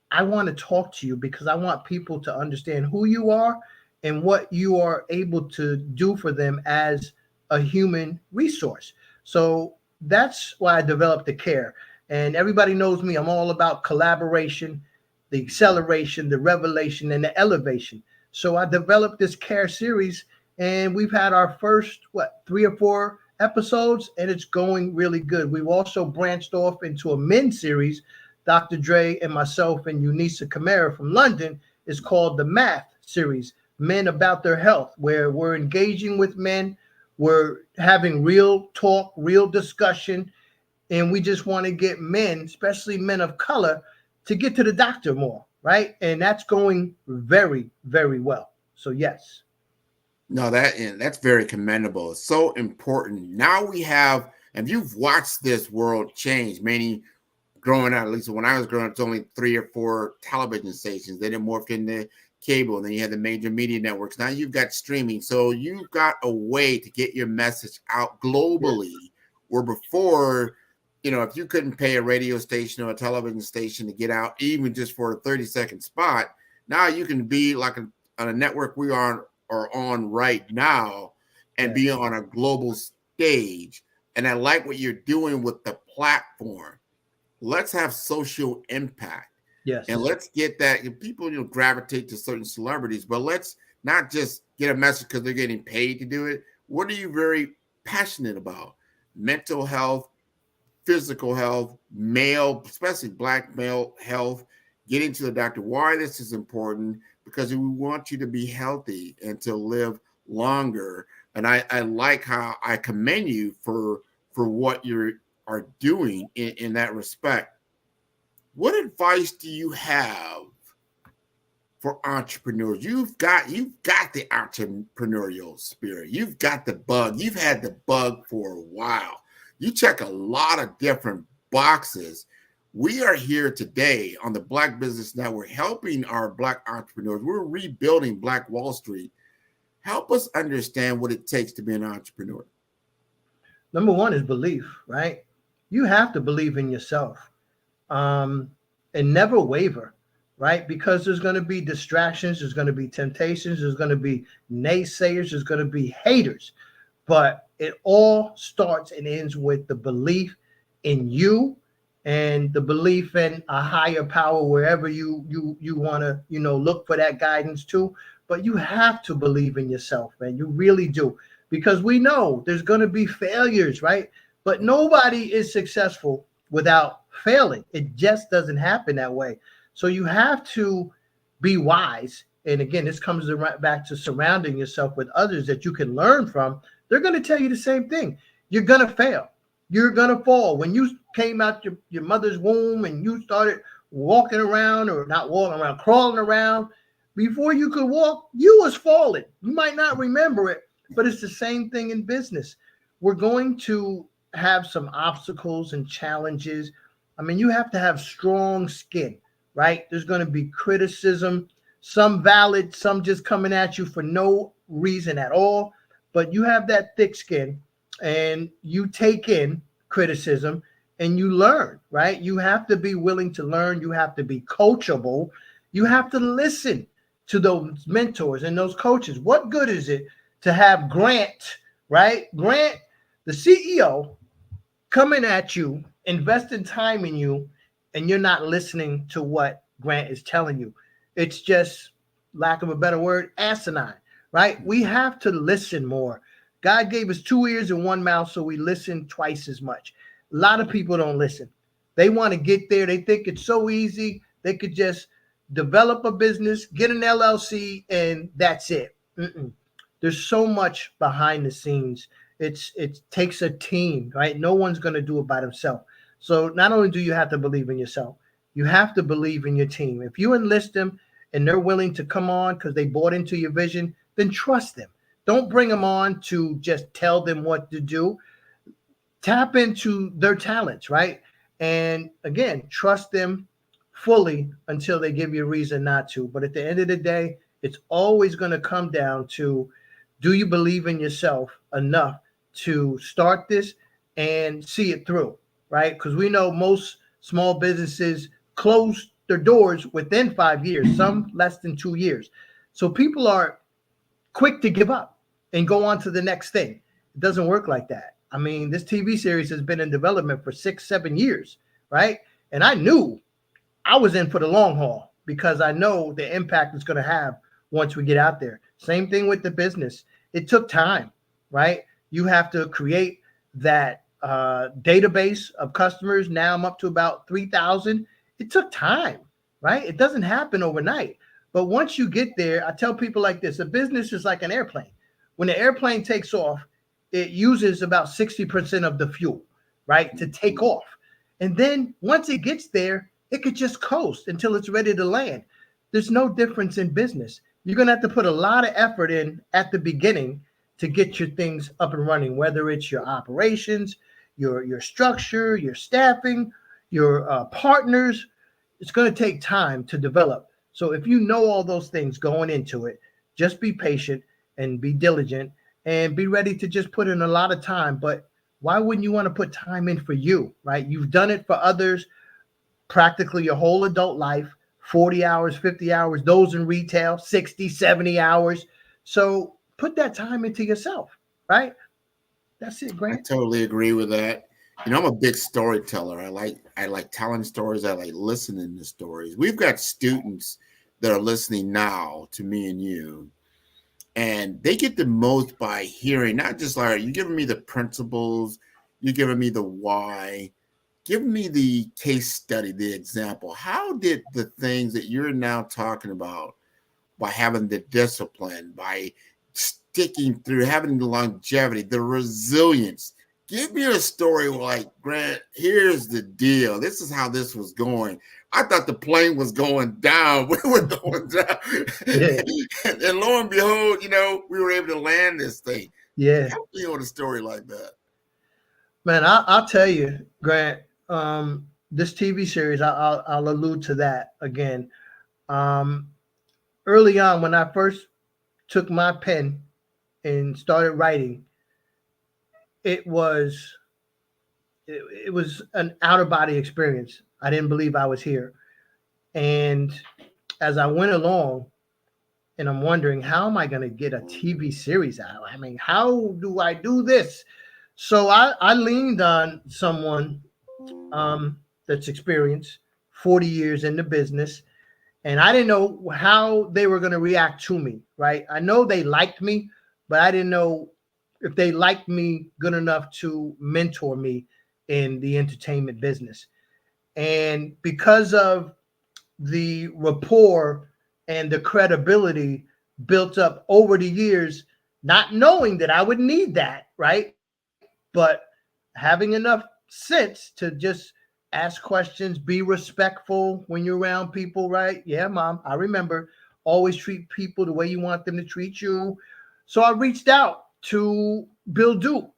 I want to talk to you because I want people to understand who you are and what you are able to do for them as a human resource. So that's why I developed the CARE. And everybody knows me. I'm all about collaboration, the acceleration, the revelation, and the elevation. So I developed this CARE series, and we've had our first, 3 or 4 episodes, and it's going really good. We've also branched off into a men's series. Dr. Dre and myself and Eunice Camara from London is called the Math series, Men About Their Health, where we're engaging with men. We're having real talk, real discussion, and we just want to get men, especially men of color, to get to the doctor more, right? And that's going very, very well. So yes. No, that's very commendable. It's so important. Now we have, and you've watched this world change, meaning growing up, at least when I was growing up, it's only 3 or 4 television stations. Then it morphed into cable, and then you had the major media networks. Now you've got streaming. So you've got a way to get your message out globally, where before, if you couldn't pay a radio station or a television station to get out, even just for a 30-second spot, now you can be like on a network we are on right now and be on a global stage And I like what you're doing with the platform. Let's have social impact. Yes. And let's get that. People, gravitate to certain celebrities, but let's not just get a message because they're getting paid to do it. What are you very passionate about? Mental health, physical health, male, especially Black male health, getting to the doctor. Why this is important? Because we want you to be healthy and to live longer. And I like how I commend you for what you are doing in that respect. What advice do you have for entrepreneurs? You've got the entrepreneurial spirit. You've got the bug. You've had the bug for a while. You check a lot of different boxes. We are here today on the Black Business Network helping our Black entrepreneurs. We're rebuilding Black Wall Street. Help us understand what it takes to be an entrepreneur. Number one is belief, right? You have to believe in yourself, and never waver, right? Because there's going to be distractions, there's going to be temptations, there's going to be naysayers, there's going to be haters, but it all starts and ends with the belief in you and the belief in a higher power wherever you want to, look for that guidance too. But you have to believe in yourself, man. You really do. Because we know there's going to be failures, right? But nobody is successful without failing. It just doesn't happen that way. So you have to be wise. And again, this comes back to surrounding yourself with others that you can learn from. They're going to tell you the same thing. You're going to fail. You're going to fall. When you came out your mother's womb and you started walking around, or not walking around, crawling around, before you could walk, you was falling. You might not remember it, but it's the same thing in business. We're going to have some obstacles and challenges. I mean, you have to have strong skin, right? There's going to be criticism, some valid, some just coming at you for no reason at all. But you have that thick skin and you take in criticism and you learn, right? You have to be willing to learn. You have to be coachable. You have to listen to those mentors and those coaches. What good is it to have Grant, right? Grant, the CEO, coming at you, investing time in you, and you're not listening to what Grant is telling you. It's just, lack of a better word, asinine, right? We have to listen more. God gave us 2 ears and 1 mouth, so we listen twice as much. A lot of people don't listen. They want to get there. They think it's so easy. They could just develop a business, get an LLC, and that's it. There's so much behind the scenes. It takes a team, right? No one's going to do it by themselves. So not only do you have to believe in yourself, you have to believe in your team. If you enlist them and they're willing to come on because they bought into your vision, then trust them. Don't bring them on to just tell them what to do. Tap into their talents, right? And again, trust them fully until they give you a reason not to. But at the end of the day, it's always going to come down to, do you believe in yourself enough to start this and see it through, right? Because we know most small businesses close their doors within 5 years, some less than 2 years. So people are quick to give up and go on to the next thing. It doesn't work like that. I mean, this TV series has been in development for 6-7 years, right? And I knew I was in for the long haul because I know the impact it's going to have once we get out there. Same thing with the business. It took time, right? You have to create that database of customers. Now I'm up to about 3,000. It took time, right? It doesn't happen overnight. But once you get there, I tell people like this: a business is like an airplane. When the airplane takes off, it uses about 60% of the fuel, right, to take off. And then once it gets there, it could just coast until it's ready to land. There's no difference in business. You're going to have to put a lot of effort in at the beginning to get your things up and running, whether it's your operations, your structure, your staffing, your partners. It's going to take time to develop. So if you know all those things going into it, just be patient and be diligent and be ready to just put in a lot of time. But why wouldn't you want to put time in for you, right? You've done it for others practically your whole adult life, 40 hours, 50 hours, those in retail, 60, 70 hours. So put that time into yourself, right? That's it, I Grant. totally agree with that. You know, I'm a big storyteller. I like telling stories. I like listening to stories. We've got students that are listening now to me and you, and they get the most by hearing, not just like you giving me the principles, you're giving me the why, give me the case study, the example. How did the things that you're now talking about, by having the discipline, by sticking through, having the longevity, the resilience. Give me a story like, Grant, here's the deal. This is how this was going. I thought the plane was going down. We were going down. Yeah. And lo and behold, you know, we were able to land this thing. Yeah. Help me on a story like that. Man, I'll tell you, Grant, this TV series, I'll allude to that again. Early on, when I first took my pen and started writing, it was an out of body experience. I didn't believe I was here. And as I went along, and I'm wondering, how am I going to get a TV series out? I mean, how do I do this? So I leaned on someone that's experienced, 40 years in the business, and I didn't know how they were going to react to me, right? I know they liked me, but I didn't know if they liked me good enough to mentor me in the entertainment business. And because of the rapport and the credibility built up over the years, not knowing that I would need that, right? But having enough sense to just ask questions, be respectful when you're around people, right? Yeah, Mom, I remember. Always treat people the way you want them to treat you. So I reached out to Bill Duke.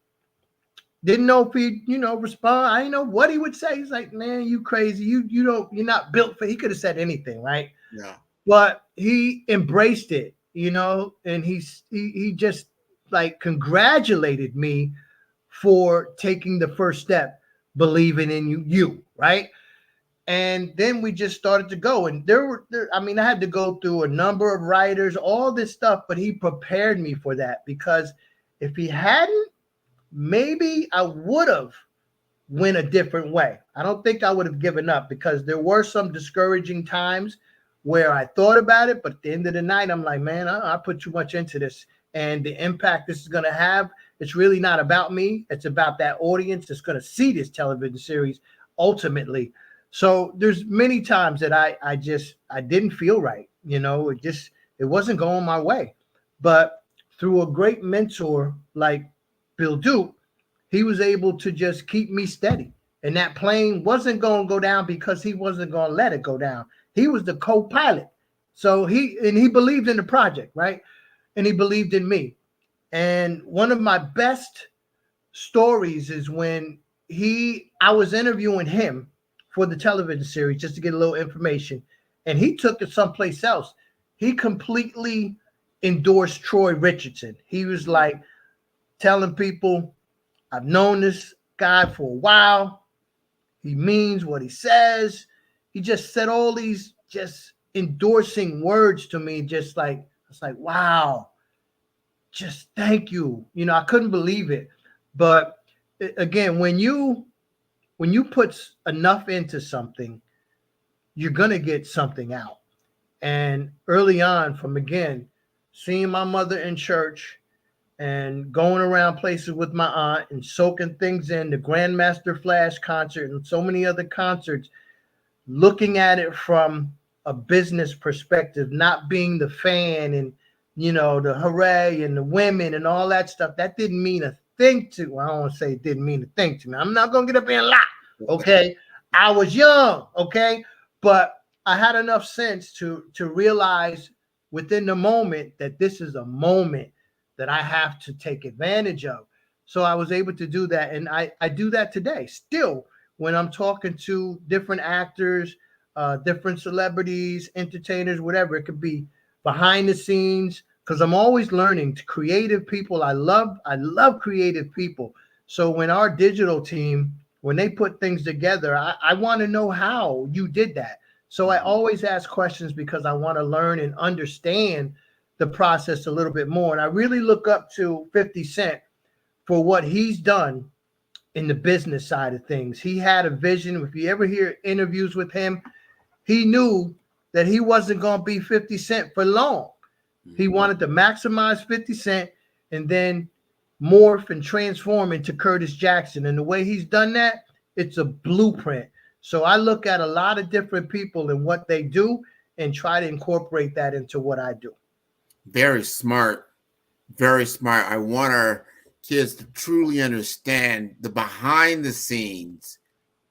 Didn't know if he'd, respond. I didn't know what he would say. He's like, man, you crazy. You're not built for. He could have said anything, right? Yeah. But he embraced it, and he just like congratulated me for taking the first step, believing in you, right? And then we just started to go. And I had to go through a number of writers, all this stuff, but he prepared me for that, because if he hadn't, maybe I would have went a different way. I don't think I would have given up, because there were some discouraging times where I thought about it, but at the end of the night, I'm like, man, I put too much into this, and the impact this is going to have, it's really not about me. It's about that audience that's going to see this television series ultimately. So there's many times that I didn't feel right. It wasn't going my way. But through a great mentor like Bill Duke, he was able to just keep me steady. And that plane wasn't going to go down because he wasn't going to let it go down. He was the co-pilot. So he believed in the project, right? And he believed in me. And one of my best stories is when I was interviewing him for the television series just to get a little information, and he took it someplace else. He completely endorsed Troy Richardson. He was like telling people, I've known this guy for a while. He means what he says. He just said all these just endorsing words to me, just like, it's like, wow, just thank you. I couldn't believe it. But again, when you put enough into something, you're going to get something out. And early on, from again, seeing my mother in church and going around places with my aunt and soaking things in, the Grandmaster Flash concert and so many other concerts, looking at it from a business perspective, not being the fan and, the hooray and the women and all that stuff, that didn't mean a thing to, well, I don't want to say it didn't mean a thing to me. I'm not going to get up here and lie, okay? I was young, okay? But I had enough sense to realize within the moment that this is a moment that I have to take advantage of. So I was able to do that. And I do that today. Still, when I'm talking to different actors, different celebrities, entertainers, whatever, it could be behind the scenes, because I'm always learning. To creative people, I love creative people. So when our digital team, when they put things together, I want to know how you did that. So I always ask questions because I want to learn and understand the process a little bit more. And I really look up to 50 Cent for what he's done in the business side of things. He had a vision. If you ever hear interviews with him, he knew that he wasn't going to be 50 Cent for long. He wanted to maximize 50 Cent and then morph and transform into Curtis Jackson. And the way he's done that, it's a blueprint. So I look at a lot of different people and what they do and try to incorporate that into what I do. Very smart. Very smart. I want our kids to truly understand the behind the scenes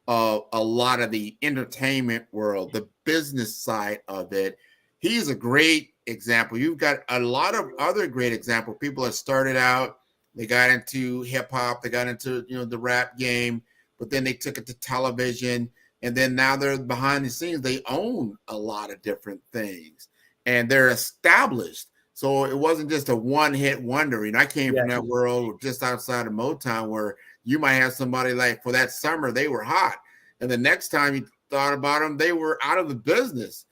of a lot of the entertainment world, the business side of it. He's a great example. You've got a lot of other great examples. People that started out, they got into hip hop, they got into the rap game, but then they took it to television, and then now they're behind the scenes. They own a lot of different things, and they're established. So it wasn't just a one-hit wonder. I came from that world just outside of Motown, where you might have somebody like for that summer they were hot, and the next time you thought about them, they were out of the business.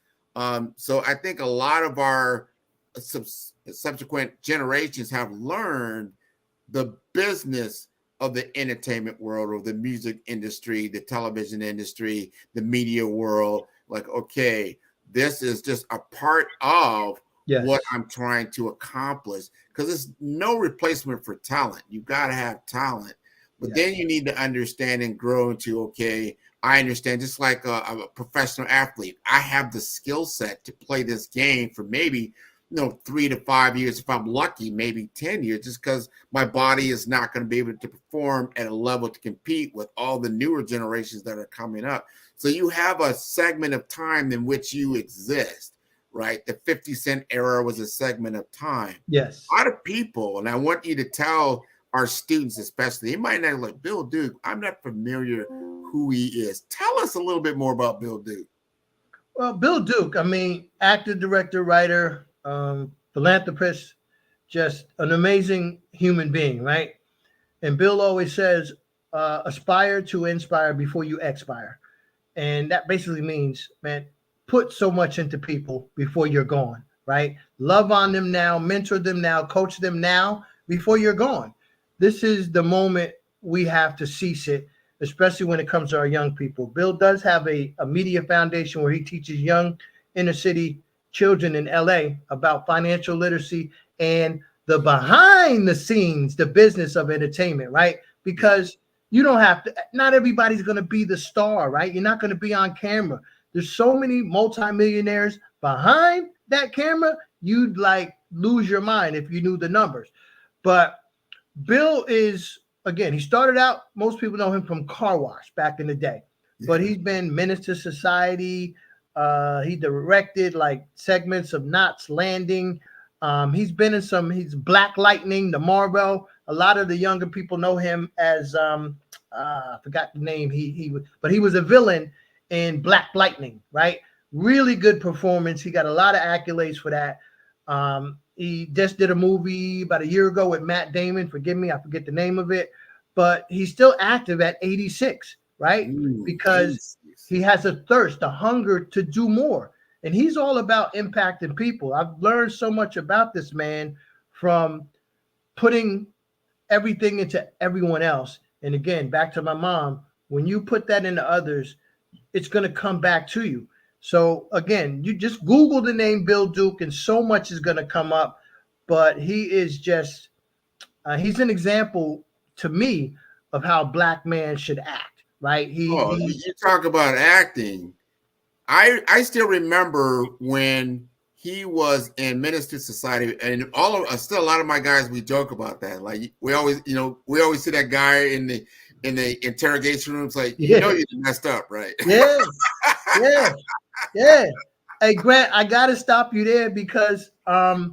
So I think a lot of our subsequent generations have learned the business of the entertainment world, or the music industry, the television industry, the media world. Like, okay, this is just a part of what I'm trying to accomplish, because it's no replacement for talent. You got to have talent, but then you need to understand and grow into, okay, I understand, just like a professional athlete, I have the skill set to play this game for maybe 3 to 5 years, if I'm lucky, maybe 10 years, just because my body is not going to be able to perform at a level to compete with all the newer generations that are coming up. So you have a segment of time in which you exist, right? The 50 Cent era was a segment of time. Yes. A lot of people, and I want you to tell our students especially, they might not like, Bill Duke, I'm not familiar who he is. Tell us a little bit more about Bill Duke. Well, Bill Duke, actor, director, writer, philanthropist, just an amazing human being, right? And Bill always says, aspire to inspire before you expire. And that basically means, man, put so much into people before you're gone, right? Love on them now, mentor them now, coach them now before you're gone. This is the moment we have to seize it, especially when it comes to our young people. Bill does have a media foundation where he teaches young inner city children in LA about financial literacy and the behind the scenes, the business of entertainment, right? Because you don't have to, not everybody's going to be the star, right? You're not going to be on camera. There's so many multimillionaires behind that camera, you'd like lose your mind if you knew the numbers. But Bill is, again, he started out, most people know him from Car Wash back in the day, but he's been Menace to Society. He directed like segments of Knots Landing. He's been in he's Black Lightning, the Marvel. A lot of the younger people know him as, I forgot the name. But he was a villain in Black Lightning, right? Really good performance. He got a lot of accolades for that. He just did a movie about a year ago with Matt Damon. Forgive me, I forget the name of it. But he's still active at 86, right? Because he has a thirst, a hunger to do more. And he's all about impacting people. I've learned so much about this man from putting everything into everyone else. And again, back to my mom, when you put that into others, it's going to come back to you. So again, you just Google the name Bill Duke and so much is going to come up. But he is just, he's an example to me of how a Black man should act, right? You talk about acting. I still remember when he was in Menace to Society, and still a lot of my guys, we joke about that. Like we always see that guy in the interrogation rooms, like, you messed up, right? Yeah. Hey, Grant, I got to stop you there because about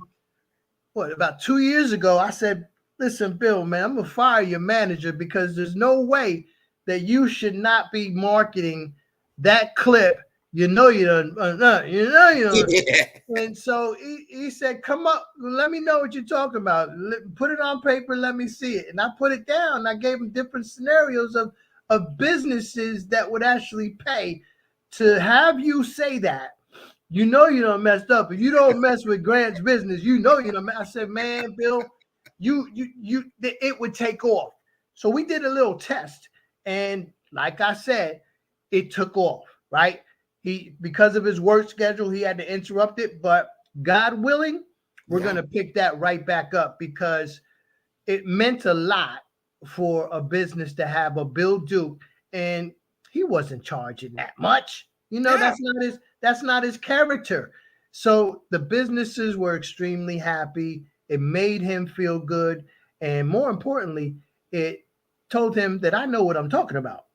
2 years ago, I said, listen, Bill, man, I'm going to fire your manager because there's no way that you should not be marketing that clip. You don't. Yeah. And so he said, come up, let me know what you're talking about. Put it on paper, let me see it. And I put it down. I gave him different scenarios of businesses that would actually pay to have you say that. You done messed up. If you don't mess with Grant's business, you done. I said, man, Bill, it would would take off. So we did a little test, and like I said, it took off, right? Because of his work schedule, he had to interrupt it, but God willing, we're going to pick that right back up because it meant a lot for a business to have a Bill Duke, and he wasn't charging that much. That's not his character. So the businesses were extremely happy. It made him feel good, and more importantly, it told him that I know what I'm talking about.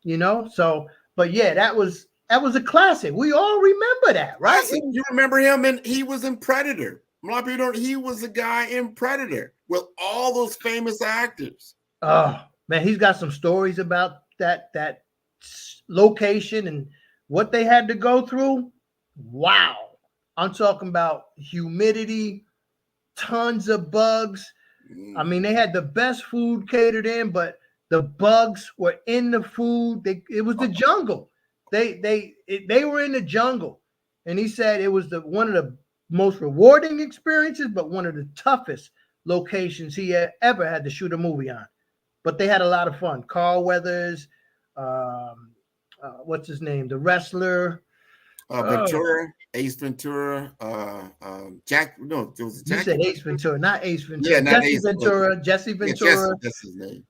So, but yeah, that was a classic. We all remember that, right? You remember him, and he was in Predator. A lot of people don't. He was the guy in Predator with all those famous actors. Oh man, he's got some stories about that location and what they had to go through. Wow, I'm talking about humidity, tons of bugs. I mean, they had the best food catered in, but the bugs were in the food. It was the jungle. They were in the jungle, and he said it was one of the most rewarding experiences, but one of the toughest locations he ever had to shoot a movie on. But they had a lot of fun. Carl Weathers, what's his name? The wrestler. Ventura, Ace Ventura, Jack. No, it was Jack. You said Ace Ventura, not Ace Ventura. Yeah, not Jesse Ace Ventura. Jesse Ventura. Yeah, that's his name.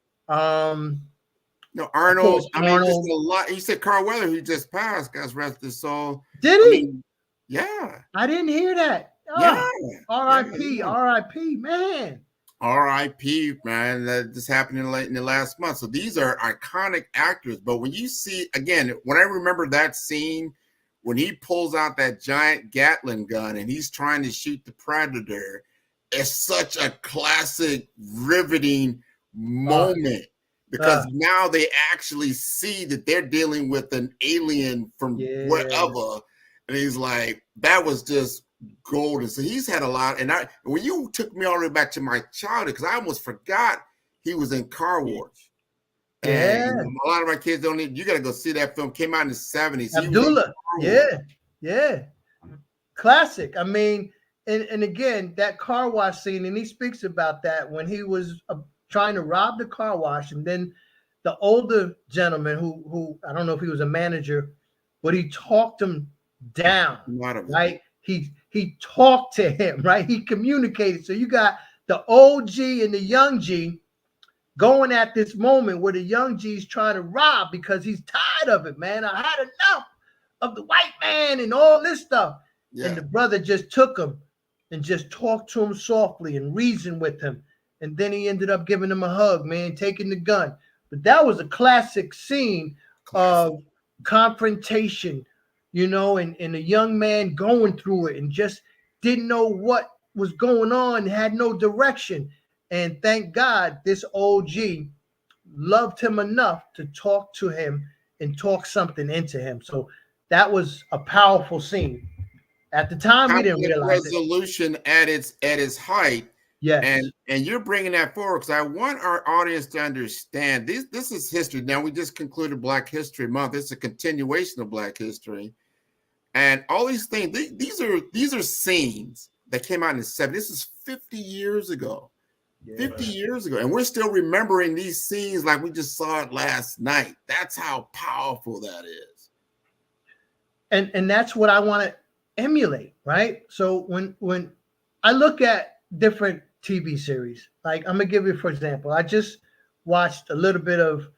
No, Arnold. I mean, just a lot. He said Carl Weathers, who just passed, God's rest his soul. Did he? Yeah. I didn't hear that. Yeah. R.I.P. R.I.P. Man. R.I.P. Man, that just happened in the last month. So these are iconic actors. But when you see, again, when I remember that scene, when he pulls out that giant Gatling gun and he's trying to shoot the Predator, it's such a classic, riveting moment because now they actually see that they're dealing with an alien from wherever. And he's like, that was just golden. So he's had a lot. And when you took me all the way back to my childhood, because I almost forgot he was in Car Wars. And a lot of my kids don't need, you got to go see that film. Came out in the 70s. Abdullah. Yeah. Classic. I mean, and again, that car wash scene, and he speaks about that when he was trying to rob the car wash. And then the older gentleman who I don't know if he was a manager, but he talked him down, right? He talked to him, right? He communicated. So you got the old G and the young G going at this moment where the young G's trying to rob because he's tired of it, man. I had enough of the white man and all this stuff. And the brother just took him and just talked to him softly and reasoned with him. And then he ended up giving him a hug, man, taking the gun. But that was a classic scene of confrontation, and a young man going through it and just didn't know what was going on, had no direction. And thank God this OG loved him enough to talk to him and talk something into him. So that was a powerful scene. At the time, we didn't realize resolution at its height. Yes. And you're bringing that forward because I want our audience to understand this is history. Now, we just concluded Black History Month. It's a continuation of Black history. And all these things, these are scenes that came out in the 70s. This is 50 years ago. 50 years ago. And we're still remembering these scenes like we just saw it last night. That's how powerful that is. And that's what I want to emulate, right? So when I look at different TV series, like I'm gonna give you, for example, I just watched a little bit of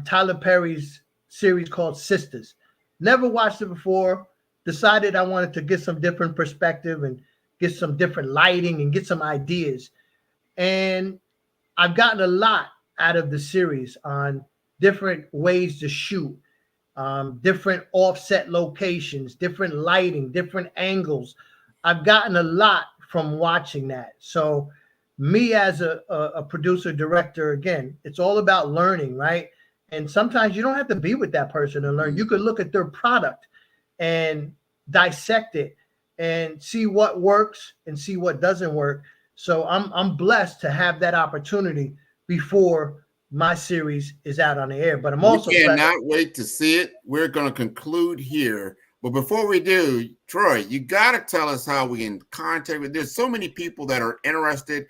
Tyler Perry's series called Sisters. Never watched it before. Decided I wanted to get some different perspective and get some different lighting and get some ideas. And I've gotten a lot out of the series on different ways to shoot, different offset locations, different lighting, different angles. I've gotten a lot from watching that. So me as a producer, director, again, it's all about learning, right? And sometimes you don't have to be with that person to learn. You could look at their product and dissect it and see what works and see what doesn't work. So I'm blessed to have that opportunity before my series is out on the air. But I'm also cannot wait to see it. We're going to conclude here. But before we do, Troy, you got to tell us how we can contact with. There's so many people that are interested.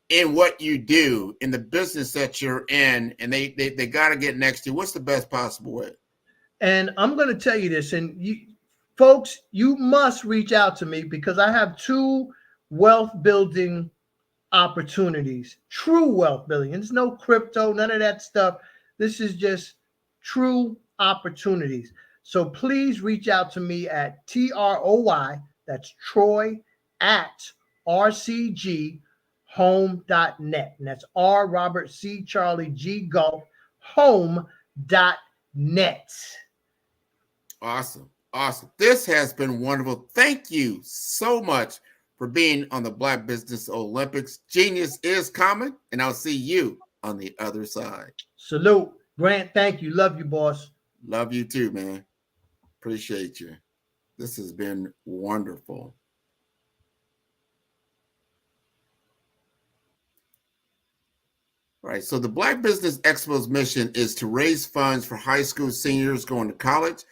in what you do, in the business that you're in, and they got to get next to you, what's the best possible way? And I'm going to tell you this, and you folks, you must reach out to me because I have 2 wealth building opportunities, true wealth building. There's no crypto, none of that stuff. This is just true opportunities. So please reach out to me at TROY, that's Troy, at rcghome.net. And that's R Robert C Charlie G Golf home.net. Awesome. Awesome. This has been wonderful. Thank you so much for being on the Black Business Olympics. Genius is common, and I'll see you on the other side. Salute. Grant, thank you. Love you, boss. Love you too, man. Appreciate you. This has been wonderful. All right, so the Black Business Expo's mission is to raise funds for high school seniors going to college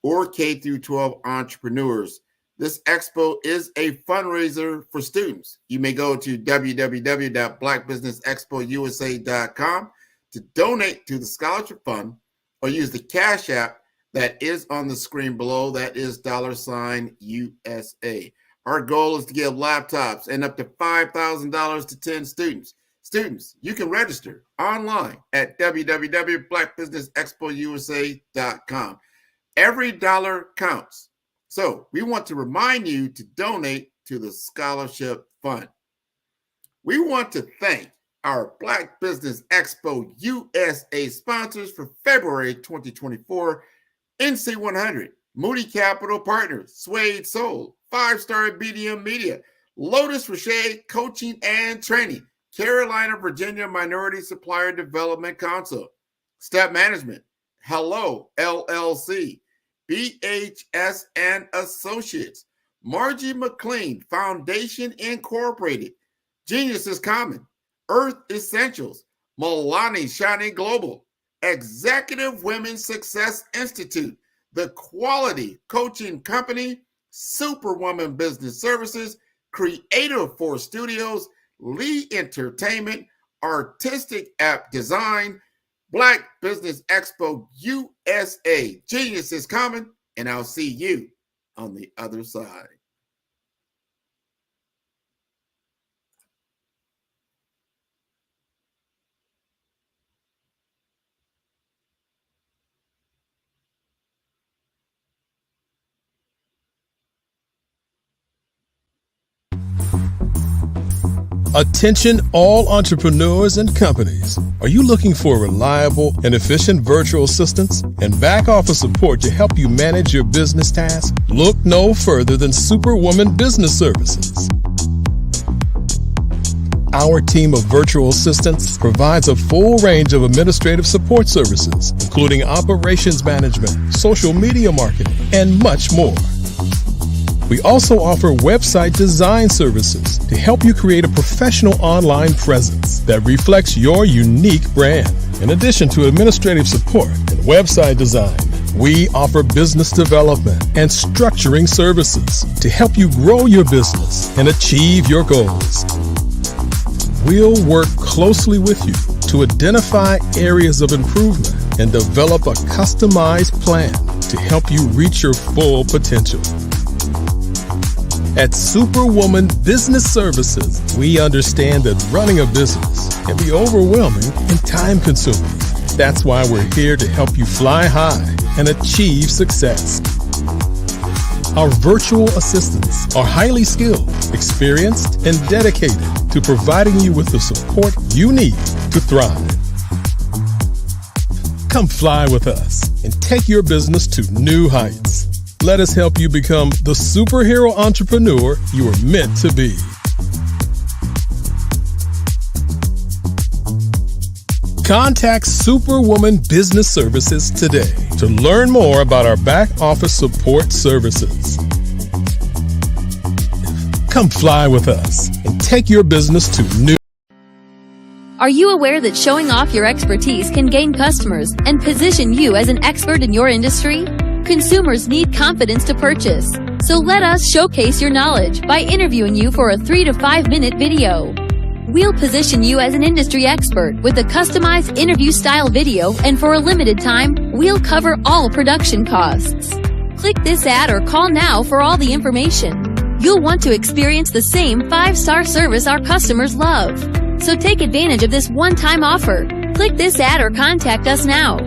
or K through 12 entrepreneurs. This expo is a fundraiser for students. You may go to www.blackbusinessexpousa.com to donate to the scholarship fund or use the Cash App that is on the screen below. That is $USA. Our goal is to give laptops and up to $5,000 to 10 students. Students, you can register online at www.blackbusinessexpousa.com. Every dollar counts. So we want to remind you to donate to the scholarship fund. We want to thank our Black Business Expo USA sponsors for February 2024, NC100, Moody Capital Partners, Suede Soul, 5-Star BDM Media, Lotus Rocher Coaching and Training, Carolina, Virginia Minority Supplier Development Council, Step Management, Hello LLC, BHS and Associates, Margie McLean Foundation Incorporated, Genius is Common, Earth Essentials, Milani Shining Global, Executive Women's Success Institute, The Quality Coaching Company, Superwoman Business Services, Creative Force Studios, Lee Entertainment, Artistic App Design, Black Business Expo USA. Genius is common, and I'll see you on the other side. Attention all entrepreneurs and companies. Are you looking for reliable and efficient virtual assistants and back office support to help you manage your business tasks? Look no further than Superwoman Business Services. Our team of virtual assistants provides a full range of administrative support services, including operations management, social media marketing, and much more. We also offer website design services to help you create a professional online presence that reflects your unique brand. In addition to administrative support and website design, we offer business development and structuring services to help you grow your business and achieve your goals. We'll work closely with you to identify areas of improvement and develop a customized plan to help you reach your full potential. At Superwoman Business Services, we understand that running a business can be overwhelming and time-consuming. That's why we're here to help you fly high and achieve success. Our virtual assistants are highly skilled, experienced, and dedicated to providing you with the support you need to thrive. Come fly with us and take your business to new heights. Let us help you become the superhero entrepreneur you are meant to be. Contact Superwoman Business Services today to learn more about our back office support services. Come fly with us and take your business to new. Are you aware that showing off your expertise can gain customers and position you as an expert in your industry? Consumers need confidence to purchase, so let us showcase your knowledge by interviewing you for a 3 to 5 minute video. we'll position you as an industry expert with a customized interview-style video, and for a limited time, we'll cover all production costs. Click this ad or call now for all the information. You'll want to experience the same 5-star service our customers love. So take advantage of this one-time offer. Click this ad or contact us now.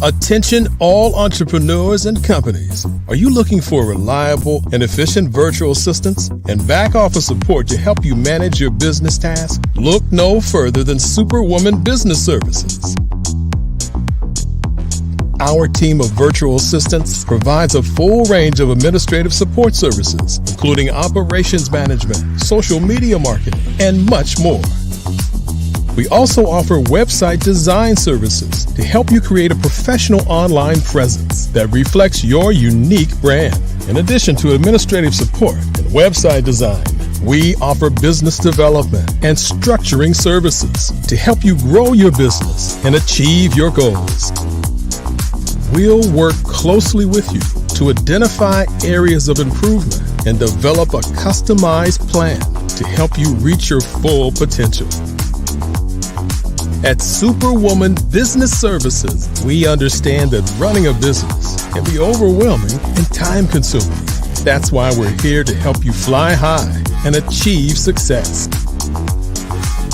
Attention all entrepreneurs and companies. Are you looking for reliable and efficient virtual assistants and back office support to help you manage your business tasks? Look no further than Superwoman Business Services. Our team of virtual assistants provides a full range of administrative support services, including operations management, social media marketing, and much more. We also offer website design services to help you create a professional online presence that reflects your unique brand. In addition to administrative support and website design, we offer business development and structuring services to help you grow your business and achieve your goals. We'll work closely with you to identify areas of improvement and develop a customized plan to help you reach your full potential. At Superwoman Business Services, we understand that running a business can be overwhelming and time-consuming. That's why we're here to help you fly high and achieve success.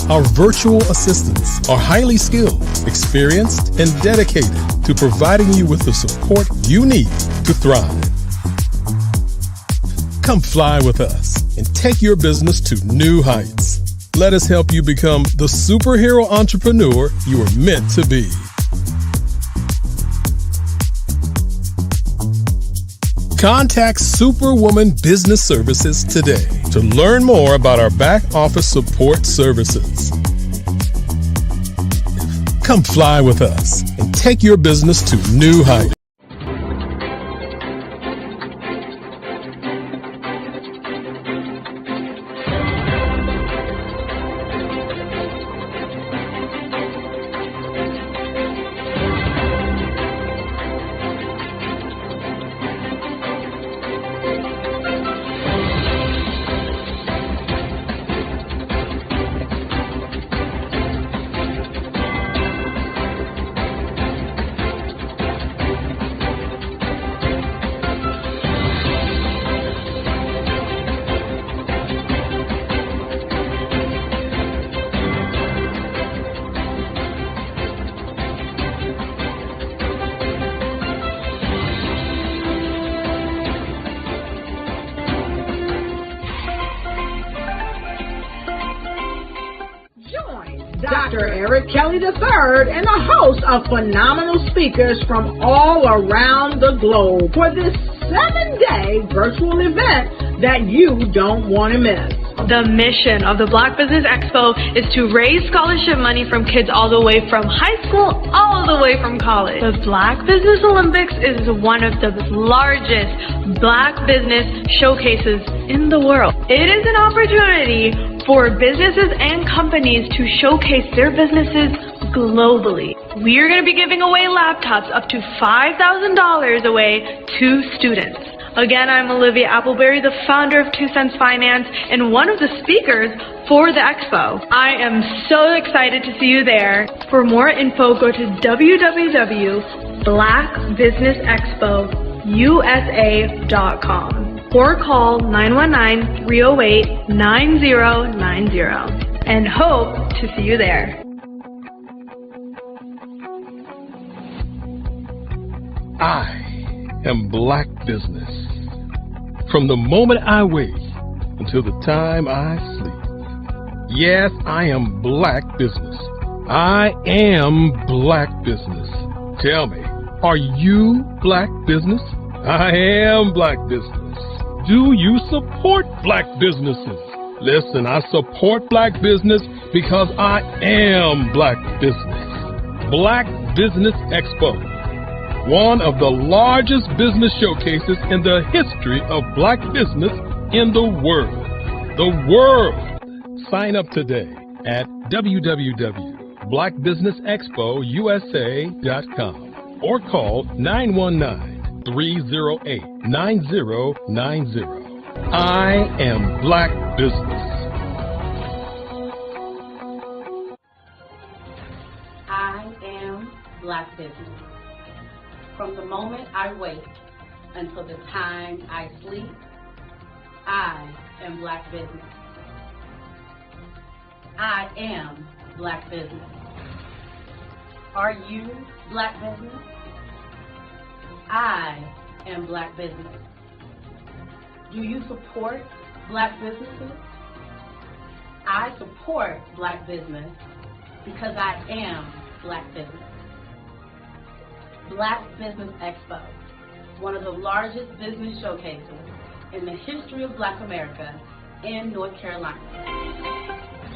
Our virtual assistants are highly skilled, experienced, and dedicated to providing you with the support you need to thrive. Come fly with us and take your business to new heights. Let us help you become the superhero entrepreneur you are meant to be. Contact Superwoman Business Services today to learn more about our back office support services. Come fly with us and take your business to new heights. Dr. Eric Kelly III and a host of phenomenal speakers from all around the globe for this 7-day virtual event that you don't want to miss. The mission of the Black Business Expo is to raise scholarship money from kids all the way from high school all the way from college. The Black Business Olympics is one of the largest Black business showcases in the world. It is an opportunity for businesses and companies to showcase their businesses globally. We are going to be giving away laptops up to $5,000 away to students. Again, I'm Olivia Appleberry, the founder of 2 Cents Finance and one of the speakers for the expo. I am so excited to see you there. For more info, go to www.blackbusinessexpousa.com or call 919-308-9090 and hope to see you there. I am Black Business. From the moment I wake until the time I sleep. Yes, I am Black Business. I am Black Business. Tell me, are you Black Business? I am Black Business. Do you support Black businesses? Listen, I support Black business because I am Black Business. Black Business Expo, one of the largest business showcases in the history of Black business in the world. The world! Sign up today at www.blackbusinessexpo.com. Black Business Expo USA.com or call 919-308-9090. I am Black Business. I am Black Business. From the moment I wake until the time I sleep, I am Black Business. I am Black Business. Are you Black Business? I am Black Business. Do you support Black businesses? I support Black business because I am Black business. Black Business Expo, one of the largest business showcases in the history of Black America in North Carolina.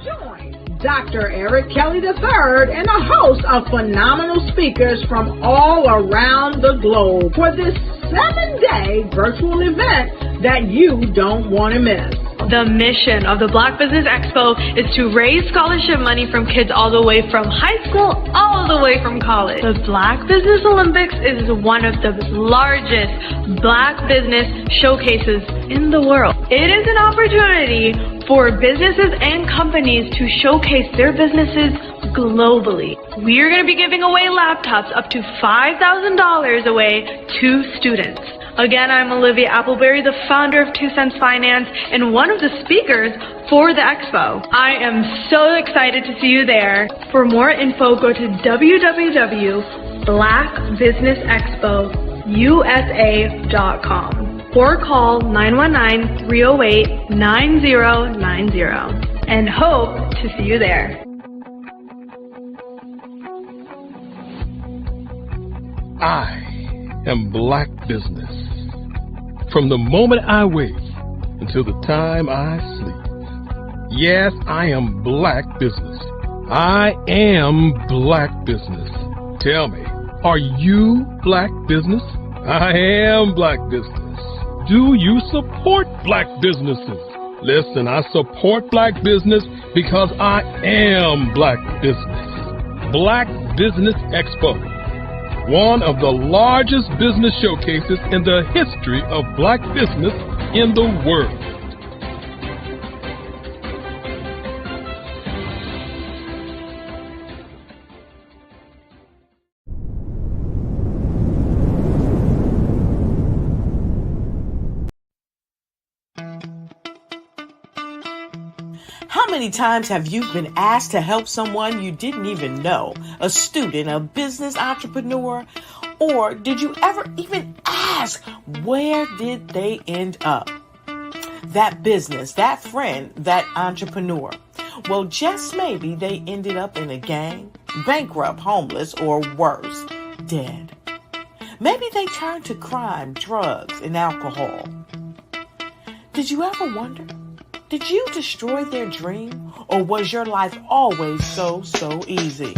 Join Dr. Eric Kelly III and a host of phenomenal speakers from all around the globe for this 7-day virtual event that you don't want to miss. The mission of the Black Business Expo is to raise scholarship money from kids all the way from high school, all the way from college. The Black Business Olympics is one of the largest Black business showcases in the world. It is an opportunity for businesses and companies to showcase their businesses globally. We are going to be giving away laptops up to $5,000 away to students. Again, I'm Olivia Appleberry, the founder of 2 Cents Finance and one of the speakers for the expo. I am so excited to see you there. For more info, go to www.blackbusinessexpousa.com or call 919-308-9090 and hope to see you there. I am Black Business. From the moment I wake until the time I sleep. Yes, I am Black Business. I am Black Business. Tell me, are you Black Business? I am Black Business. Do you support Black businesses? Listen, I support Black business because I am Black Business. Black Business Expo, one of the largest business showcases in the history of Black business in the world. How many times have you been asked to help someone you didn't even know, a student, a business entrepreneur, or did you ever even ask, where did they end up? That business, that friend, that entrepreneur. Well, just maybe they ended up in a gang, bankrupt, homeless, or worse, dead. Maybe they turned to crime, drugs, and alcohol. Did you ever wonder? Did you destroy their dream, or was your life always so easy?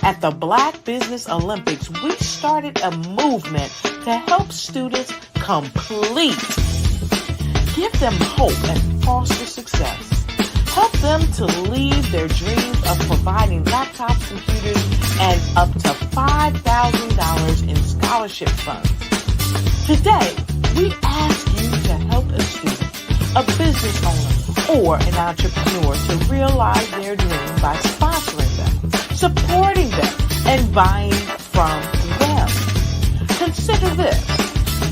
At the Black Business Olympics, we started a movement to help students complete. Give them hope and foster success. Help them to leave their dreams of providing laptops, computers, and up to $5,000 in scholarship funds. Today, we ask you to help a student, a business owner, or an entrepreneur to realize their dream by sponsoring them, supporting them, and buying from them. Consider this.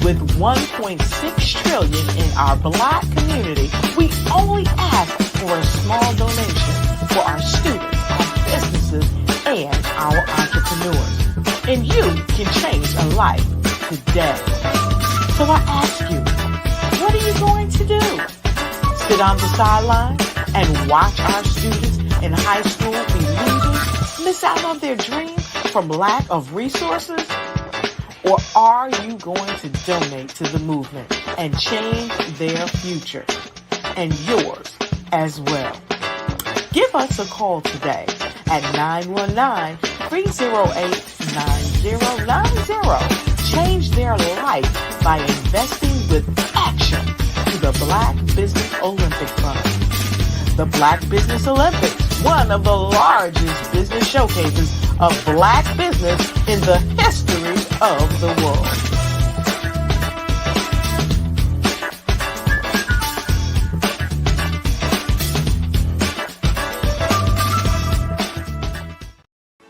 With $1.6 trillion in our Black community, we only ask for a small donation for our students, our businesses, and our entrepreneurs. And you can change a life today. So I ask you, what are you going to do? Sit on the sideline and watch our students in high school be losers, miss out on their dream from lack of resources? Or are you going to donate to the movement and change their future and yours as well? Give us a call today at 919-308-9090. Change their life by investing with action to the Black Business Olympic Fund. The Black Business Olympics, one of the largest business showcases of Black business in the history of the world.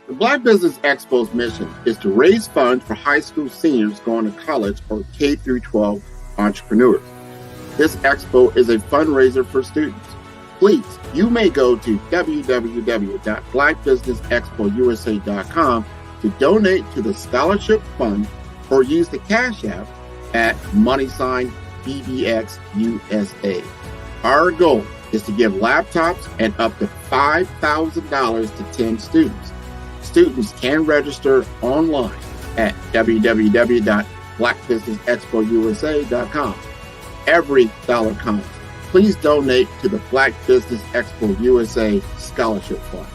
The Black Business Expo's mission is to raise funds for high school seniors going to college or K-12 entrepreneurs. This expo is a fundraiser for students. Please, you may go to www.blackbusinessexpousa.com to donate to the scholarship fund or use the Cash App at $BBXUSA. Our goal is to give laptops and up to $5,000 to 10 students. Students can register online at www.blackbusinessexpousa.com. Every dollar counts. Please donate to the Black Business Expo USA Scholarship Fund.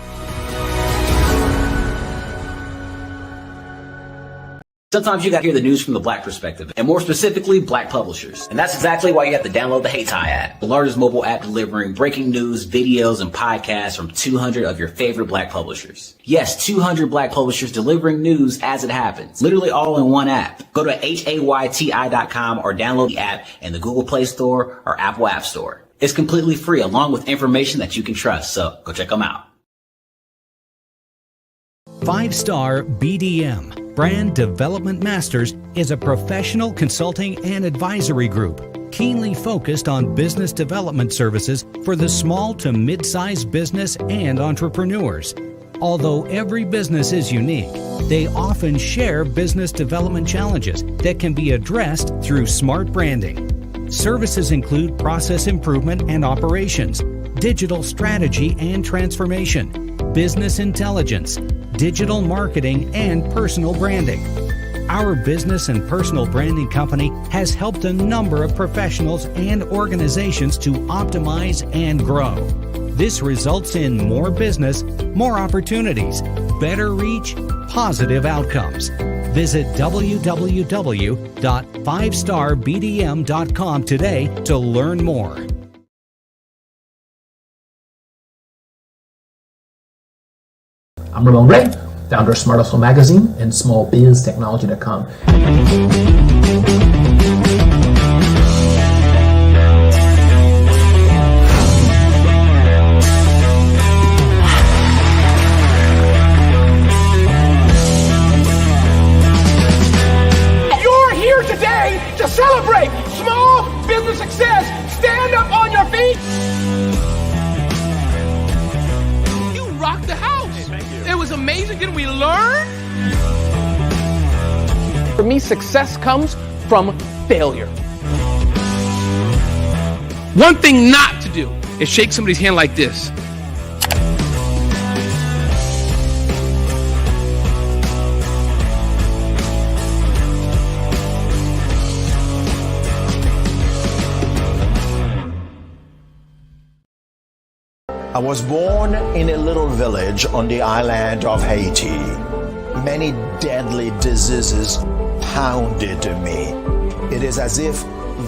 Sometimes you got to hear the news from the Black perspective, and more specifically, Black publishers. And that's exactly why you have to download the Hey Tie app, the largest mobile app delivering breaking news, videos, and podcasts from 200 of your favorite Black publishers. Yes, 200 Black publishers delivering news as it happens, literally all in one app. Go to HAYTI.com or download the app in the Google Play Store or Apple App Store. It's completely free, along with information that you can trust, so go check them out. 5-Star BDM, Brand Development Masters, is a professional consulting and advisory group keenly focused on business development services for the small to mid-sized business and entrepreneurs. Although every business is unique, they often share business development challenges that can be addressed through smart branding. Services include process improvement and operations, digital strategy and transformation, business intelligence, digital marketing, and personal branding. Our business and personal branding company has helped a number of professionals and organizations to optimize and grow. This results in more business, more opportunities, better reach, positive outcomes. Visit www.5starbdm.com today to learn more. I'm Ramon Gray, founder of Smart Hustle Magazine and smallbiztechnology.com. You're here today to celebrate small business success. Stand up on your feet. You rocked the house. It was amazing. Didn't we learn? For me, success comes from failure. One thing not to do is shake somebody's hand like this. I was born in a little village on the island of Haiti. Many deadly diseases pounded me. It is as if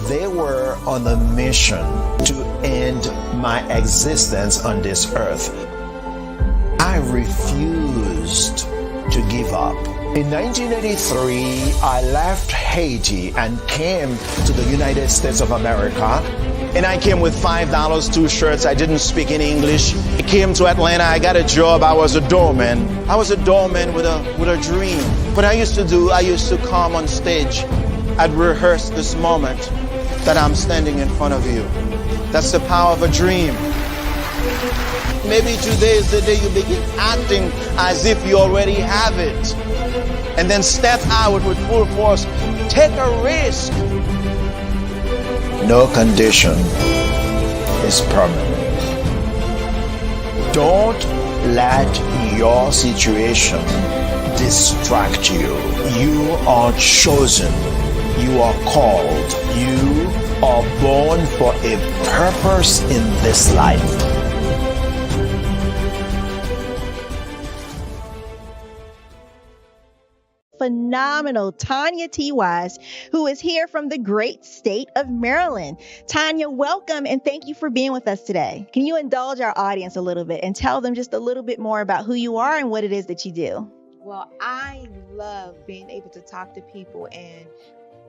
they were on a mission to end my existence on this earth. I refused to give up. In 1983, I left Haiti and came to the United States of America. And I came with $5, 2 shirts. I didn't speak in English. I came to Atlanta. I got a job. I was a doorman. I was a doorman with a dream. What I used to come on stage. I'd rehearse this moment that I'm standing in front of you. That's the power of a dream. Maybe today is the day you begin acting as if you already have it. And then step out with full force. Take a risk. No condition is permanent. Don't let your situation distract you. You are chosen. You are called. You are born for a purpose in this life. phenomenal Tanya T. Wise, who is here from the great state of Maryland. Tanya, welcome and thank you for being with us today. Can you indulge our audience a little bit and tell them just a little bit more about who you are and what it is that you do? Well, I love being able to talk to people and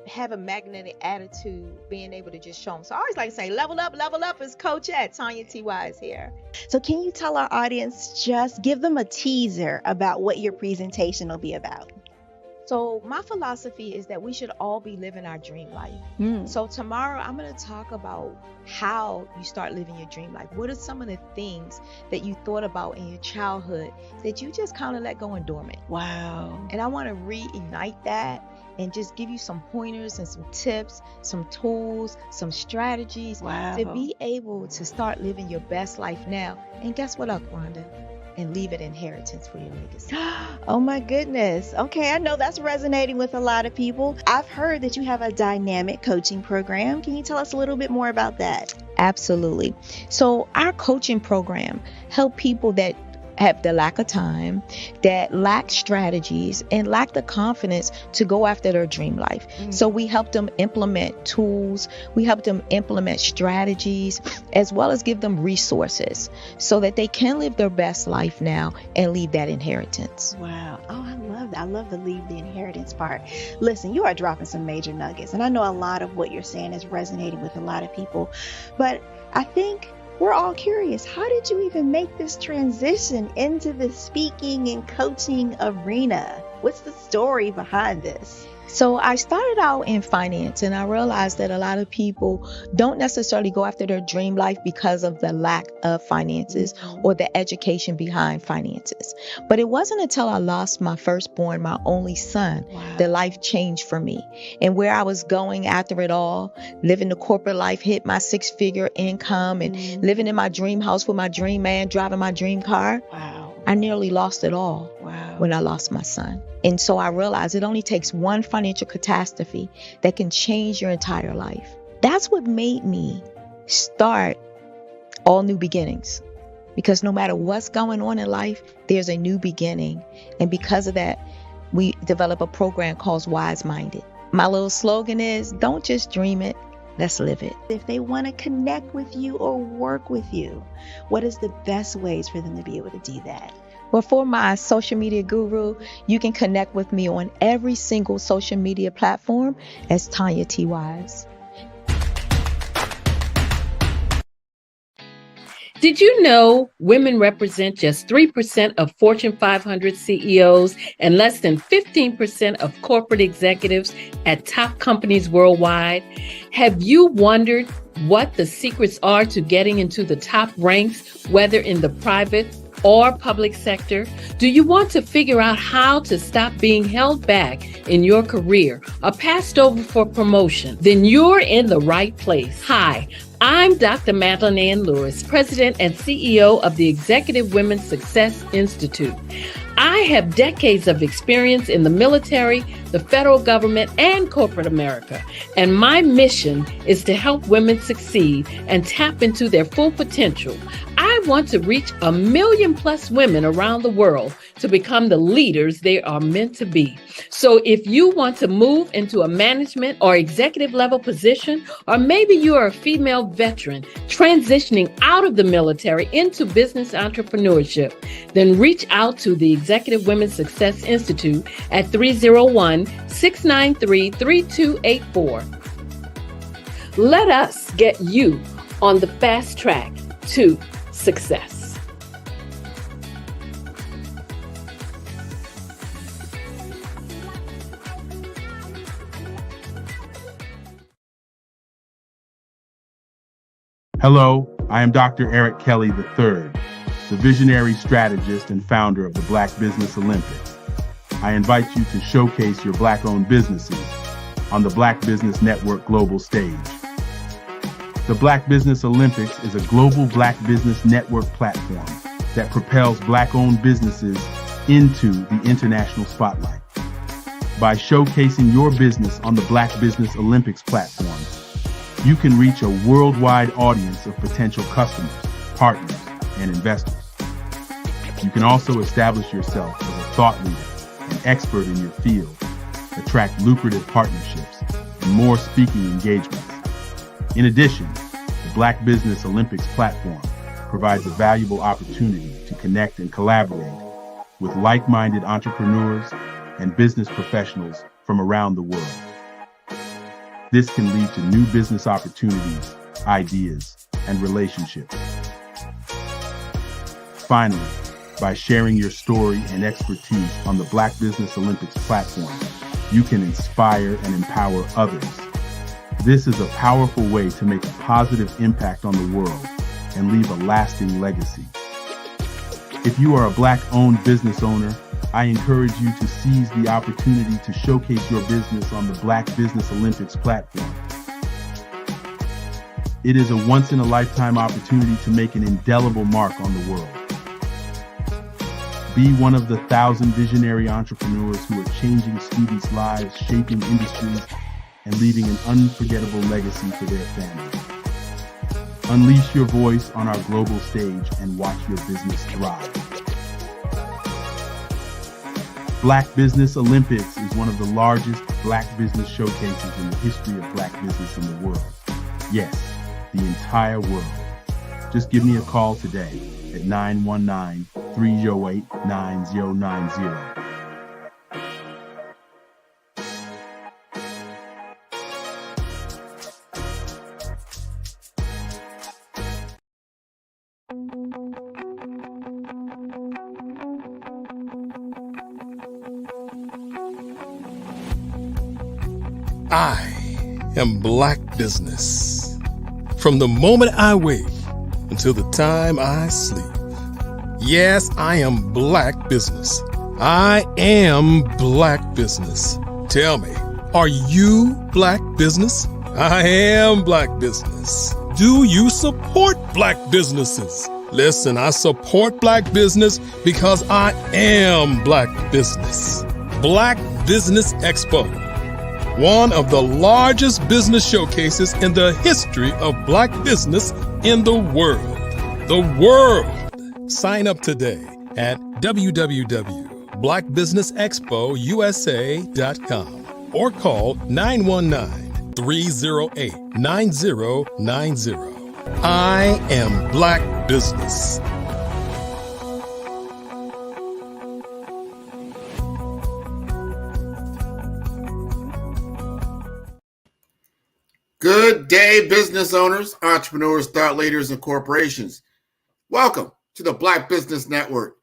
have a magnetic attitude, being able to just show them. So I always like to say, level up is Coach at Tanya T. Wise here. So can you tell our audience, just give them a teaser about what your presentation will be about? So my philosophy is that we should all be living our dream life. So tomorrow I'm going to talk about how you start living your dream life. What are some of the things that you thought about in your childhood that you just kind of let go and dormant? Wow. And I want to reignite that and just give you some pointers and some tips, some tools, some strategies to be able to start living your best life now. And guess what, Rhonda? And leave an inheritance for your legacy. Oh my goodness. Okay, I know that's resonating with a lot of people. I've heard that you have a dynamic coaching program. Can you tell us a little bit more about that? Absolutely. So our coaching program help people that have the lack of time, that lack strategies, and lack the confidence to go after their dream life. So we help them implement tools, we help them implement strategies, as well as give them resources so that they can live their best life now and leave that inheritance. Wow. Oh, I love that. I love the leave the inheritance part. Listen, you are dropping some major nuggets, and I know a lot of what you're saying is resonating with a lot of people, but I think we're all curious. How did you even make this transition into the speaking and coaching arena? What's the story behind this? So I started out in finance, and I realized that a lot of people don't necessarily go after their dream life because of the lack of finances or the education behind finances. But it wasn't until I lost my firstborn, my only son, that life changed for me. And where I was going after it all, living the corporate life, hit my 6-figure income and living in my dream house with my dream man, driving my dream car. I nearly lost it all when I lost my son. And so I realized it only takes one financial catastrophe that can change your entire life. That's what made me start All New Beginnings. Because no matter what's going on in life, there's a new beginning. And because of that, we develop a program called Wise Minded. My little slogan is, don't just dream it, let's live it. If they want to connect with you or work with you, what is the best ways for them to be able to do that? Well, for my social media guru, you can connect with me on every single social media platform as Tanya T. Wise. Did you know women represent just 3% of Fortune 500 CEOs and less than 15% of corporate executives at top companies worldwide? Have you wondered what the secrets are to getting into the top ranks, whether in the private or public sector? Do you want to figure out how to stop being held back in your career or passed over for promotion? Then you're in the right place. Hi, I'm Dr. Madeline Ann Lewis, President and CEO of the Executive Women's Success Institute. I have decades of experience in the military, the federal government, and corporate America. And my mission is to help women succeed and tap into their full potential. I want to reach 1 million+ women around the world to become the leaders they are meant to be. So if you want to move into a management or executive level position, or maybe you are a female veteran transitioning out of the military into business entrepreneurship, then reach out to the Executive Women's Success Institute at 301-693-3284. Let us get you on the fast track to success. Hello, I am Dr. Eric Kelly III, the visionary strategist and founder of the Black Business Olympics. I invite you to showcase your Black-owned businesses on the Black Business Network global stage. The Black Business Olympics is a global Black Business Network platform that propels Black-owned businesses into the international spotlight. By showcasing your business on the Black Business Olympics platform, you can reach a worldwide audience of potential customers, partners, and investors. You can also establish yourself as a thought leader and expert in your field attract lucrative partnerships, and more speaking engagements. In addition, the Black Business Olympics platform provides a valuable opportunity to connect and collaborate with like-minded entrepreneurs and business professionals from around the world. This can lead to new business opportunities, ideas, and relationships. Finally, by sharing your story and expertise on the Black Business Olympics platform, you can inspire and empower others. This is a powerful way to make a positive impact on the world and leave a lasting legacy. If you are a Black-owned business owner, I encourage you to seize the opportunity to showcase your business on the Black Business Olympics platform. It is a once-in-a-lifetime opportunity to make an indelible mark on the world. Be one of the 1,000 visionary entrepreneurs who are changing students' lives, shaping industries, and leaving an unforgettable legacy for their families. Unleash your voice on our global stage and watch your business thrive. Black Business Olympics is one of the largest Black business showcases in the history of Black business in the world. Yes, the entire world. Just give me a call today at 919-308-9090. I am Black Business. From the moment I wake until the time I sleep. Yes, I am Black Business. I am Black Business. Tell me, are you Black Business? I am Black Business. Do you support Black businesses? Listen, I support Black business because I am Black Business. Black Business Expo, one of the largest business showcases in the history of Black business in the world. The world! Sign up today at www.blackbusinessexpousa.com or call 919-308-9090. I am Black Business. Good day, business owners, entrepreneurs, thought leaders, and corporations. Welcome to the Black Business Network.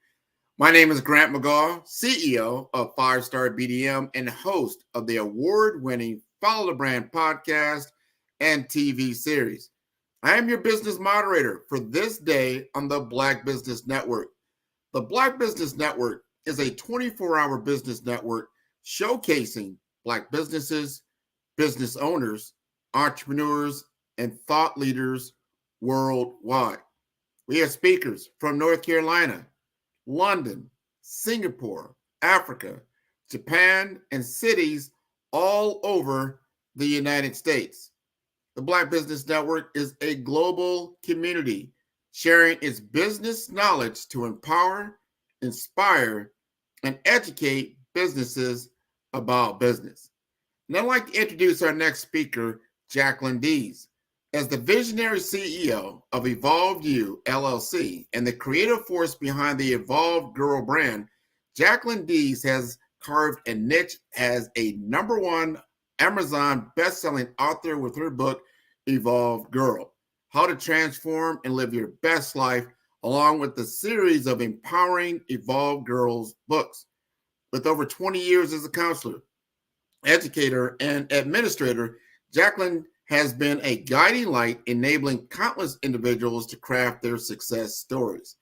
My name is Grant McGaw, CEO of 5-Star BDM and host of the award-winning Follow the Brand podcast and TV series. I am your business moderator for this day on the Black Business Network. The Black Business Network is a 24-hour business network showcasing Black businesses, business owners, entrepreneurs, and thought leaders worldwide. We have speakers from North Carolina, London, Singapore, Africa, Japan, and cities all over the United States. The Black Business Network is a global community sharing its business knowledge to empower, inspire, and educate businesses about business. And I'd like to introduce our next speaker, Jacqueline Dees. As the visionary CEO of Evolved You LLC and the creative force behind the Evolved Girl brand, Jacqueline Dees has carved a niche as a #1 Amazon best-selling author with her book, Evolved Girl, How to Transform and Live Your Best Life, along with the series of empowering Evolved Girls books. With over 20 years as a counselor, educator, and administrator, Jacqueline has been a guiding light, enabling countless individuals to craft their success stories.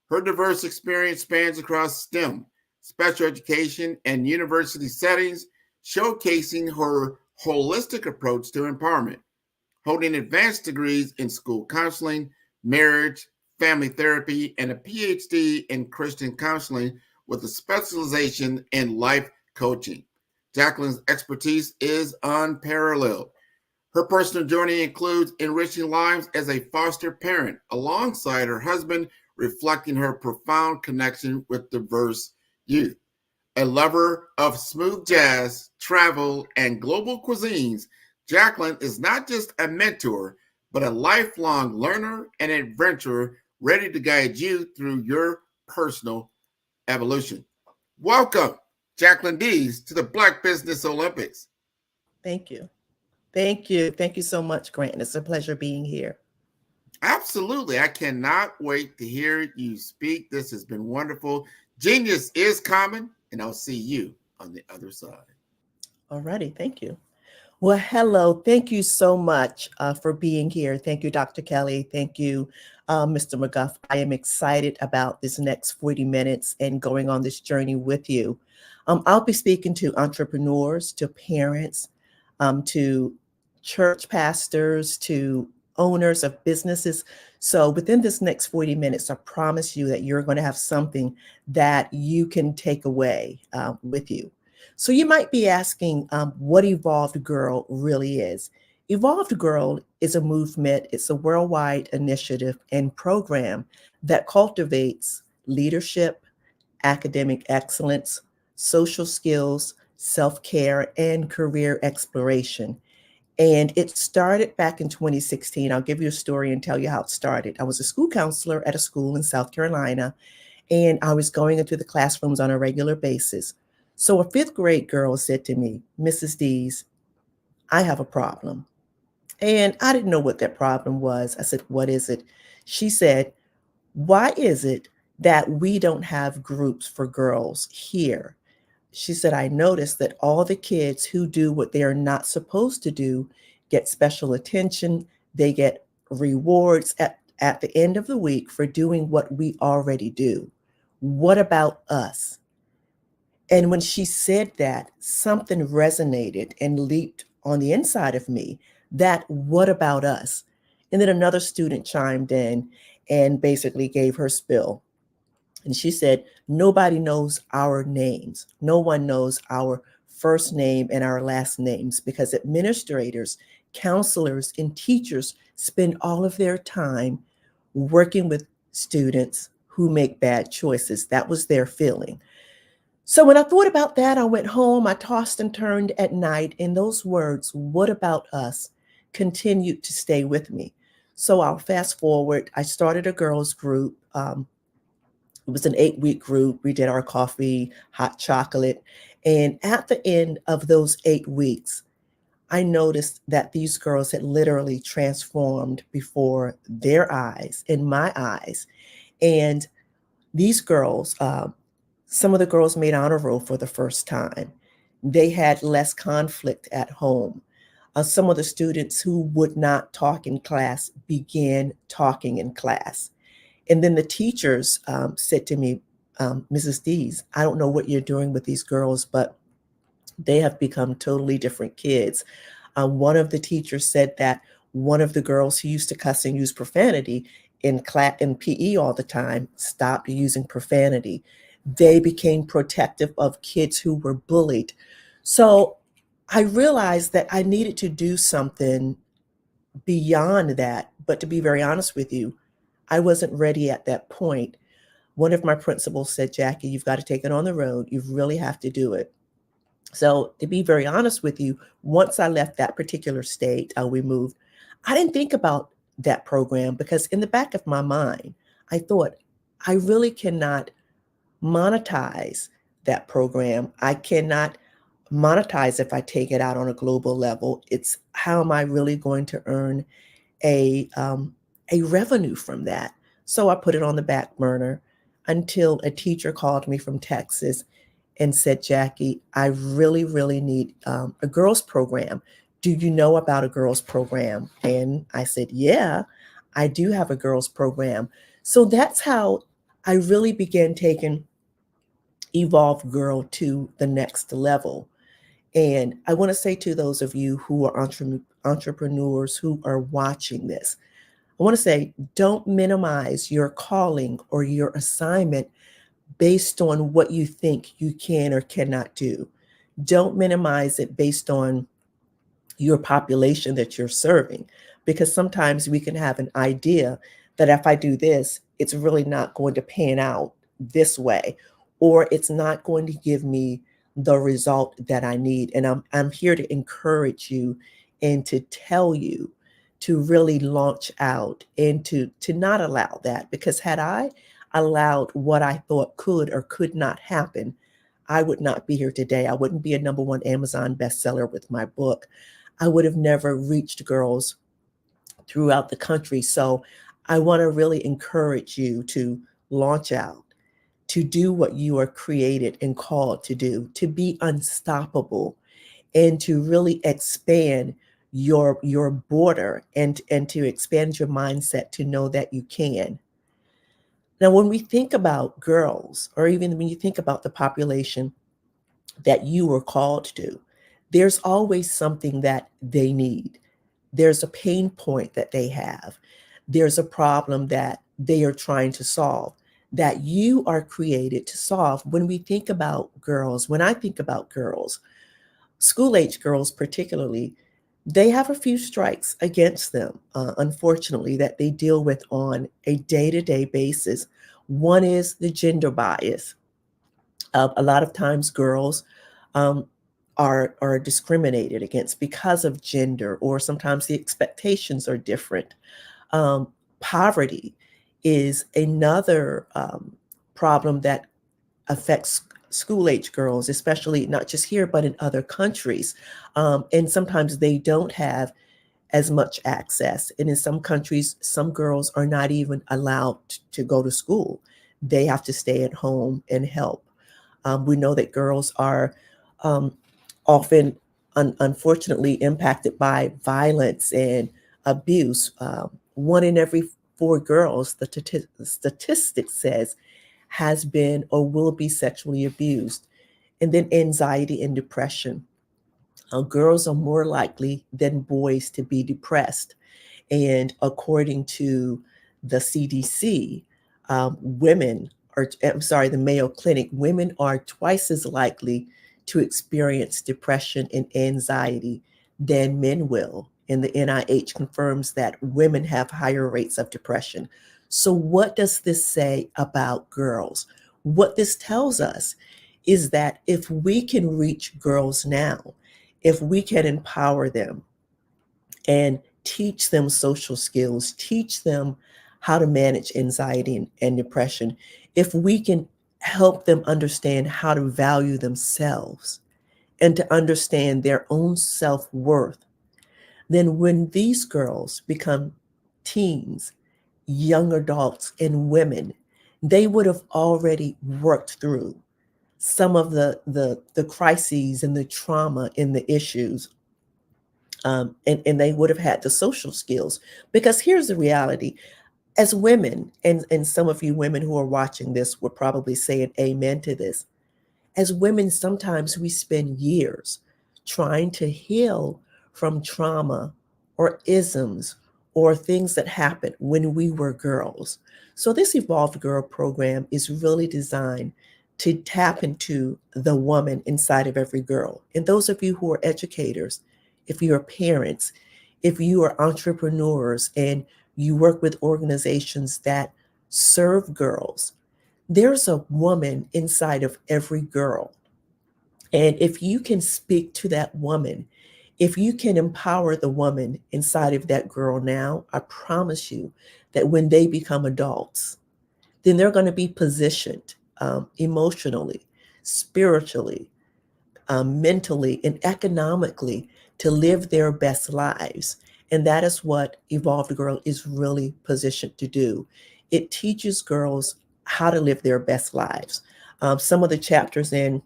Her diverse experience spans across STEM, special education, and university settings, showcasing her holistic approach to empowerment. Holding advanced degrees in school counseling, marriage, family therapy, and a PhD in Christian counseling with a specialization in life coaching. Jacqueline's expertise is unparalleled. Her personal journey includes enriching lives as a foster parent alongside her husband, reflecting her profound connection with diverse youth. A lover of smooth jazz, travel, and global cuisines, Jacqueline is not just a mentor, but a lifelong learner and adventurer ready to guide you through your personal evolution. Welcome, Jacqueline Dees, to the Black Business Olympics. Thank you. Thank you. Thank you so much, Grant. It's a pleasure being here. Absolutely. I cannot wait to hear you speak. This has been wonderful. Genius is common, and I'll see you on the other side. Alrighty. Thank you. Well, hello. Thank you so much for being here. Thank you, Dr. Kelly. Thank you, Mr. McGuff. I am excited about this next 40 minutes and going on this journey with you. I'll be speaking to entrepreneurs, to parents, to church pastors, to owners of businesses. So within this next 40 minutes, I promise you that you're going to have something that you can take away with you. So you might be asking what Evolved Girl really is. Evolved Girl is a movement. It's a worldwide initiative and program that cultivates leadership, academic excellence, social skills, self-care, and career exploration. And it started back in 2016. I'll give you a story and tell you how it started. I was a school counselor at a school in South Carolina, and I was going into the classrooms on a regular basis. So a fifth grade girl said to me, Mrs. Dees, I have a problem. And I didn't know what that problem was. I said, what is it? She said, why is it that we don't have groups for girls here? She said, I noticed that all the kids who do what they are not supposed to do get special attention. They get rewards at the end of the week for doing what we already do. What about us? And when she said that, something resonated and leaped on the inside of me, that what about us? And then another student chimed in and basically gave her spill. And she said, nobody knows our names. No one knows our first name and our last names because administrators, counselors, and teachers spend all of their time working with students who make bad choices. That was their feeling. So when I thought about that, I went home, I tossed and turned at night, and those words, what about us, continued to stay with me. So I'll fast forward. I started a girls group. It was an 8-week group. We did our coffee, hot chocolate. And at the end of those 8 weeks, I noticed that these girls had literally transformed before their eyes, in my eyes. And these girls, some of the girls made honor roll for the first time. They had less conflict at home. Some of the students who would not talk in class began talking in class. And then the teachers said to me, Mrs. Dees, I don't know what you're doing with these girls, but they have become totally different kids. One of the teachers said that one of the girls who used to cuss and use profanity in PE all the time stopped using profanity. They became protective of kids who were bullied. So I realized that I needed to do something beyond that. But to be very honest with you, I wasn't ready at that point. One of my principals said, Jackie, you've got to take it on the road. You really have to do it. So to be very honest with you, once I left that particular state, we moved. I didn't think about that program because in the back of my mind, I thought, I really cannot monetize that program. I cannot monetize if I take it out on a global level. It's how am I really going to earn a revenue from that? So I put it on the back burner until a teacher called me from Texas and said, Jackie, I really, really need a girls program. Do you know about a girls program? And I said, yeah, I do have a girls program. So that's how I really began taking Evolved Girl to the next level. And I want to say to those of you who are entrepreneurs who are watching this, I want to say, don't minimize your calling or your assignment based on what you think you can or cannot do. Don't minimize it based on your population that you're serving, because sometimes we can have an idea that if I do this, it's really not going to pan out this way. or it's not going to give me the result that I need. And I'm here to encourage you and to tell you to really launch out and to not allow that, because had I allowed what I thought could or could not happen, I would not be here today. I wouldn't be a #1 Amazon bestseller with my book. I would have never reached girls throughout the country. So I want to really encourage you to launch out, to do what you are created and called to do, to be unstoppable, and to really expand your border and to expand your mindset to know that you can. Now, when we think about girls, or even when you think about the population that you were called to, there's always something that they need. There's a pain point that they have. There's a problem that they are trying to solve, that you are created to solve. When we think about girls, when I think about girls, school-age girls particularly, they have a few strikes against them, unfortunately, that they deal with on a day-to-day basis. One is the gender bias. A lot of times girls are discriminated against because of gender, or sometimes the expectations are different. Poverty is another problem that affects school-age girls, especially not just here, but in other countries. And sometimes they don't have as much access. And in some countries, some girls are not even allowed to go to school. They have to stay at home and help. We know that girls are often, unfortunately, impacted by violence and abuse. 1 in every 4 girls, the statistic says, has been or will be sexually abused. And then anxiety and depression. Girls are more likely than boys to be depressed. And according to the CDC, the Mayo Clinic, women are twice as likely to experience depression and anxiety than men will. And the NIH confirms that women have higher rates of depression. So what does this say about girls? What this tells us is that if we can reach girls now, if we can empower them and teach them social skills, teach them how to manage anxiety and depression, if we can help them understand how to value themselves and to understand their own self-worth, then when these girls become teens, young adults, and women, they would have already worked through some of the crises and the trauma and the issues. And they would have had the social skills. Because here's the reality. As women, and some of you women who are watching this will probably say an amen to this. As women, sometimes we spend years trying to heal from trauma or isms or things that happened when we were girls. So this Evolved Girl program is really designed to tap into the woman inside of every girl. And those of you who are educators, if you're parents, if you are entrepreneurs and you work with organizations that serve girls, there's a woman inside of every girl. And if you can speak to that woman, if you can empower the woman inside of that girl now, I promise you that when they become adults, then they're going to be positioned emotionally, spiritually, mentally, and economically to live their best lives. And that is what Evolved Girl is really positioned to do. It teaches girls how to live their best lives. Some of the chapters in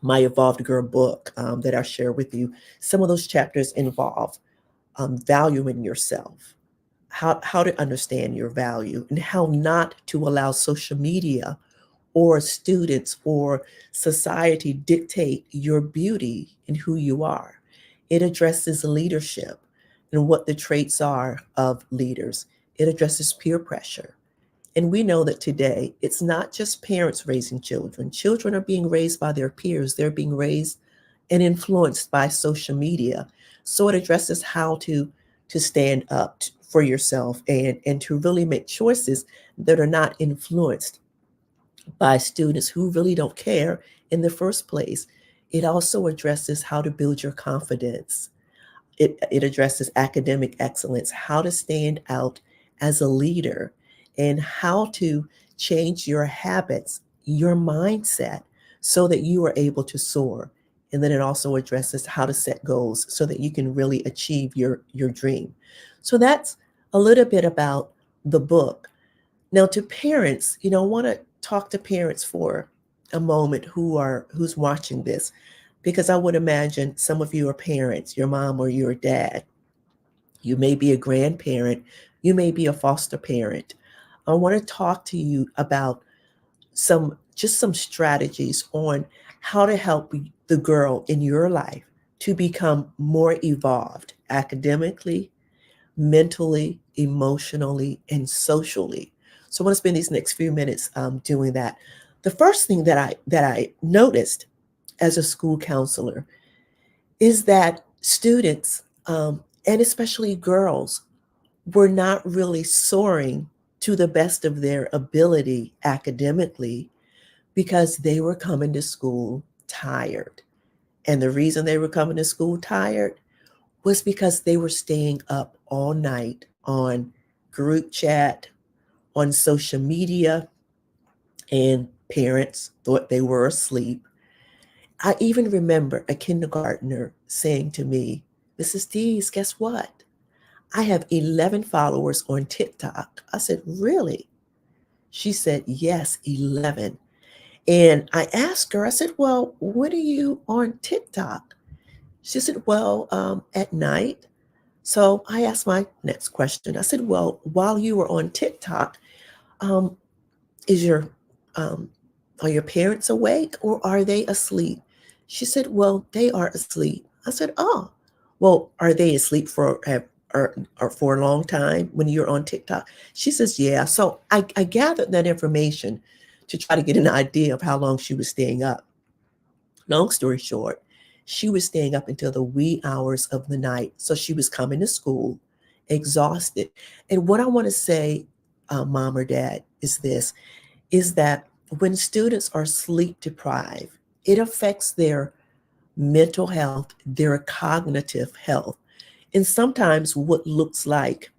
my Evolved Girl book that I share with you, some of those chapters involve valuing yourself, how to understand your value, and how not to allow social media or students or society dictate your beauty and who you are. It addresses leadership and what the traits are of leaders. It addresses peer pressure. And we know that today, it's not just parents raising children. Children are being raised by their peers. They're being raised and influenced by social media. So it addresses how to stand up for yourself and to really make choices that are not influenced by students who really don't care in the first place. It also addresses how to build your confidence. It addresses academic excellence, how to stand out as a leader, and how to change your habits, your mindset, so that you are able to soar. And then it also addresses how to set goals so that you can really achieve your dream. So that's a little bit about the book. Now, to parents, I want to talk to parents for a moment who's watching this, because I would imagine some of you are parents, your mom or your dad. You may be a grandparent, you may be a foster parent. I want to talk to you about some strategies on how to help the girl in your life to become more evolved academically, mentally, emotionally, and socially. So I want to spend these next few minutes doing that. The first thing that I noticed as a school counselor is that students, and especially girls, were not really soaring to the best of their ability academically because they were coming to school tired. And the reason they were coming to school tired was because they were staying up all night on group chat, on social media, and parents thought they were asleep. I even remember a kindergartner saying to me, "Mrs. Dees, guess what? I have 11 followers on TikTok." I said, "Really?" She said, "Yes, 11. And I asked her, I said, "Well, when are you on TikTok?" She said, "Well, at night." So I asked my next question. I said, "Well, while you were on TikTok, um, is your are your parents awake or are they asleep?" She said, "Well, they are asleep." I said, "Oh, well, are they asleep or for a long time when you're on TikTok?" She says, "Yeah." So I gathered that information to try to get an idea of how long she was staying up. Long story short, she was staying up until the wee hours of the night. So she was coming to school exhausted. And what I want to say, mom or dad, is that when students are sleep deprived, it affects their mental health, their cognitive health. And sometimes what looks like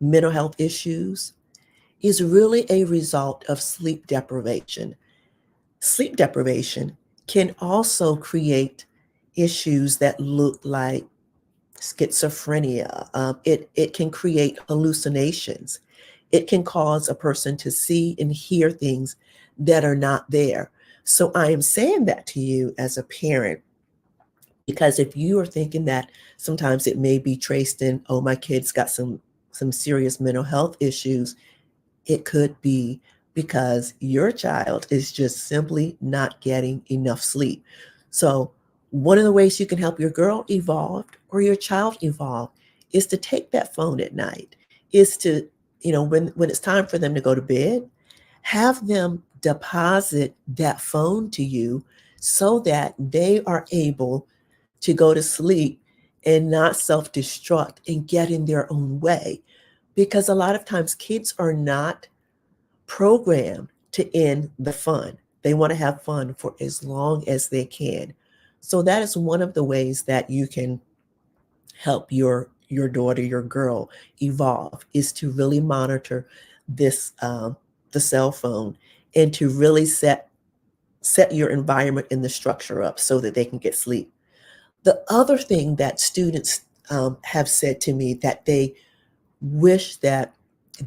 mental health issues is really a result of sleep deprivation. Sleep deprivation can also create issues that look like schizophrenia. It can create hallucinations. It can cause a person to see and hear things that are not there. So I am saying that to you as a parent, because if you are thinking that sometimes it may be traced in, oh, my kid's got some serious mental health issues, it could be because your child is just simply not getting enough sleep. So one of the ways you can help your girl evolve or your child evolve is to take that phone at night, is to, when it's time for them to go to bed, have them deposit that phone to you so that they are able to go to sleep and not self-destruct and get in their own way. Because a lot of times kids are not programmed to end the fun. They want to have fun for as long as they can. So that is one of the ways that you can help your daughter, your girl evolve, is to really monitor this the cell phone, and to really set your environment and the structure up so that they can get sleep. The other thing that students have said to me that they wish that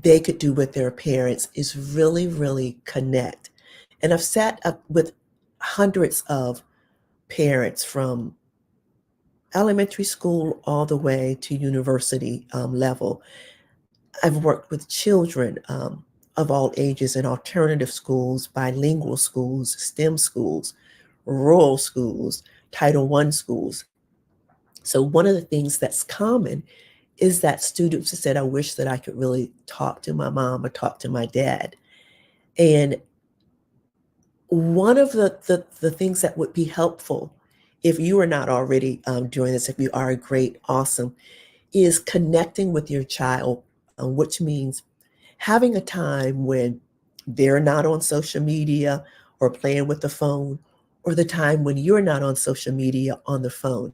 they could do with their parents is really, really connect. And I've sat up with hundreds of parents from elementary school all the way to university level. I've worked with children of all ages in alternative schools, bilingual schools, STEM schools, rural schools, Title I schools. So one of the things that's common is that students have said, "I wish that I could really talk to my mom or talk to my dad." And one of the things that would be helpful, if you are not already doing this, if you are great, awesome, is connecting with your child, which means having a time when they're not on social media or playing with the phone, or the time when you're not on social media on the phone.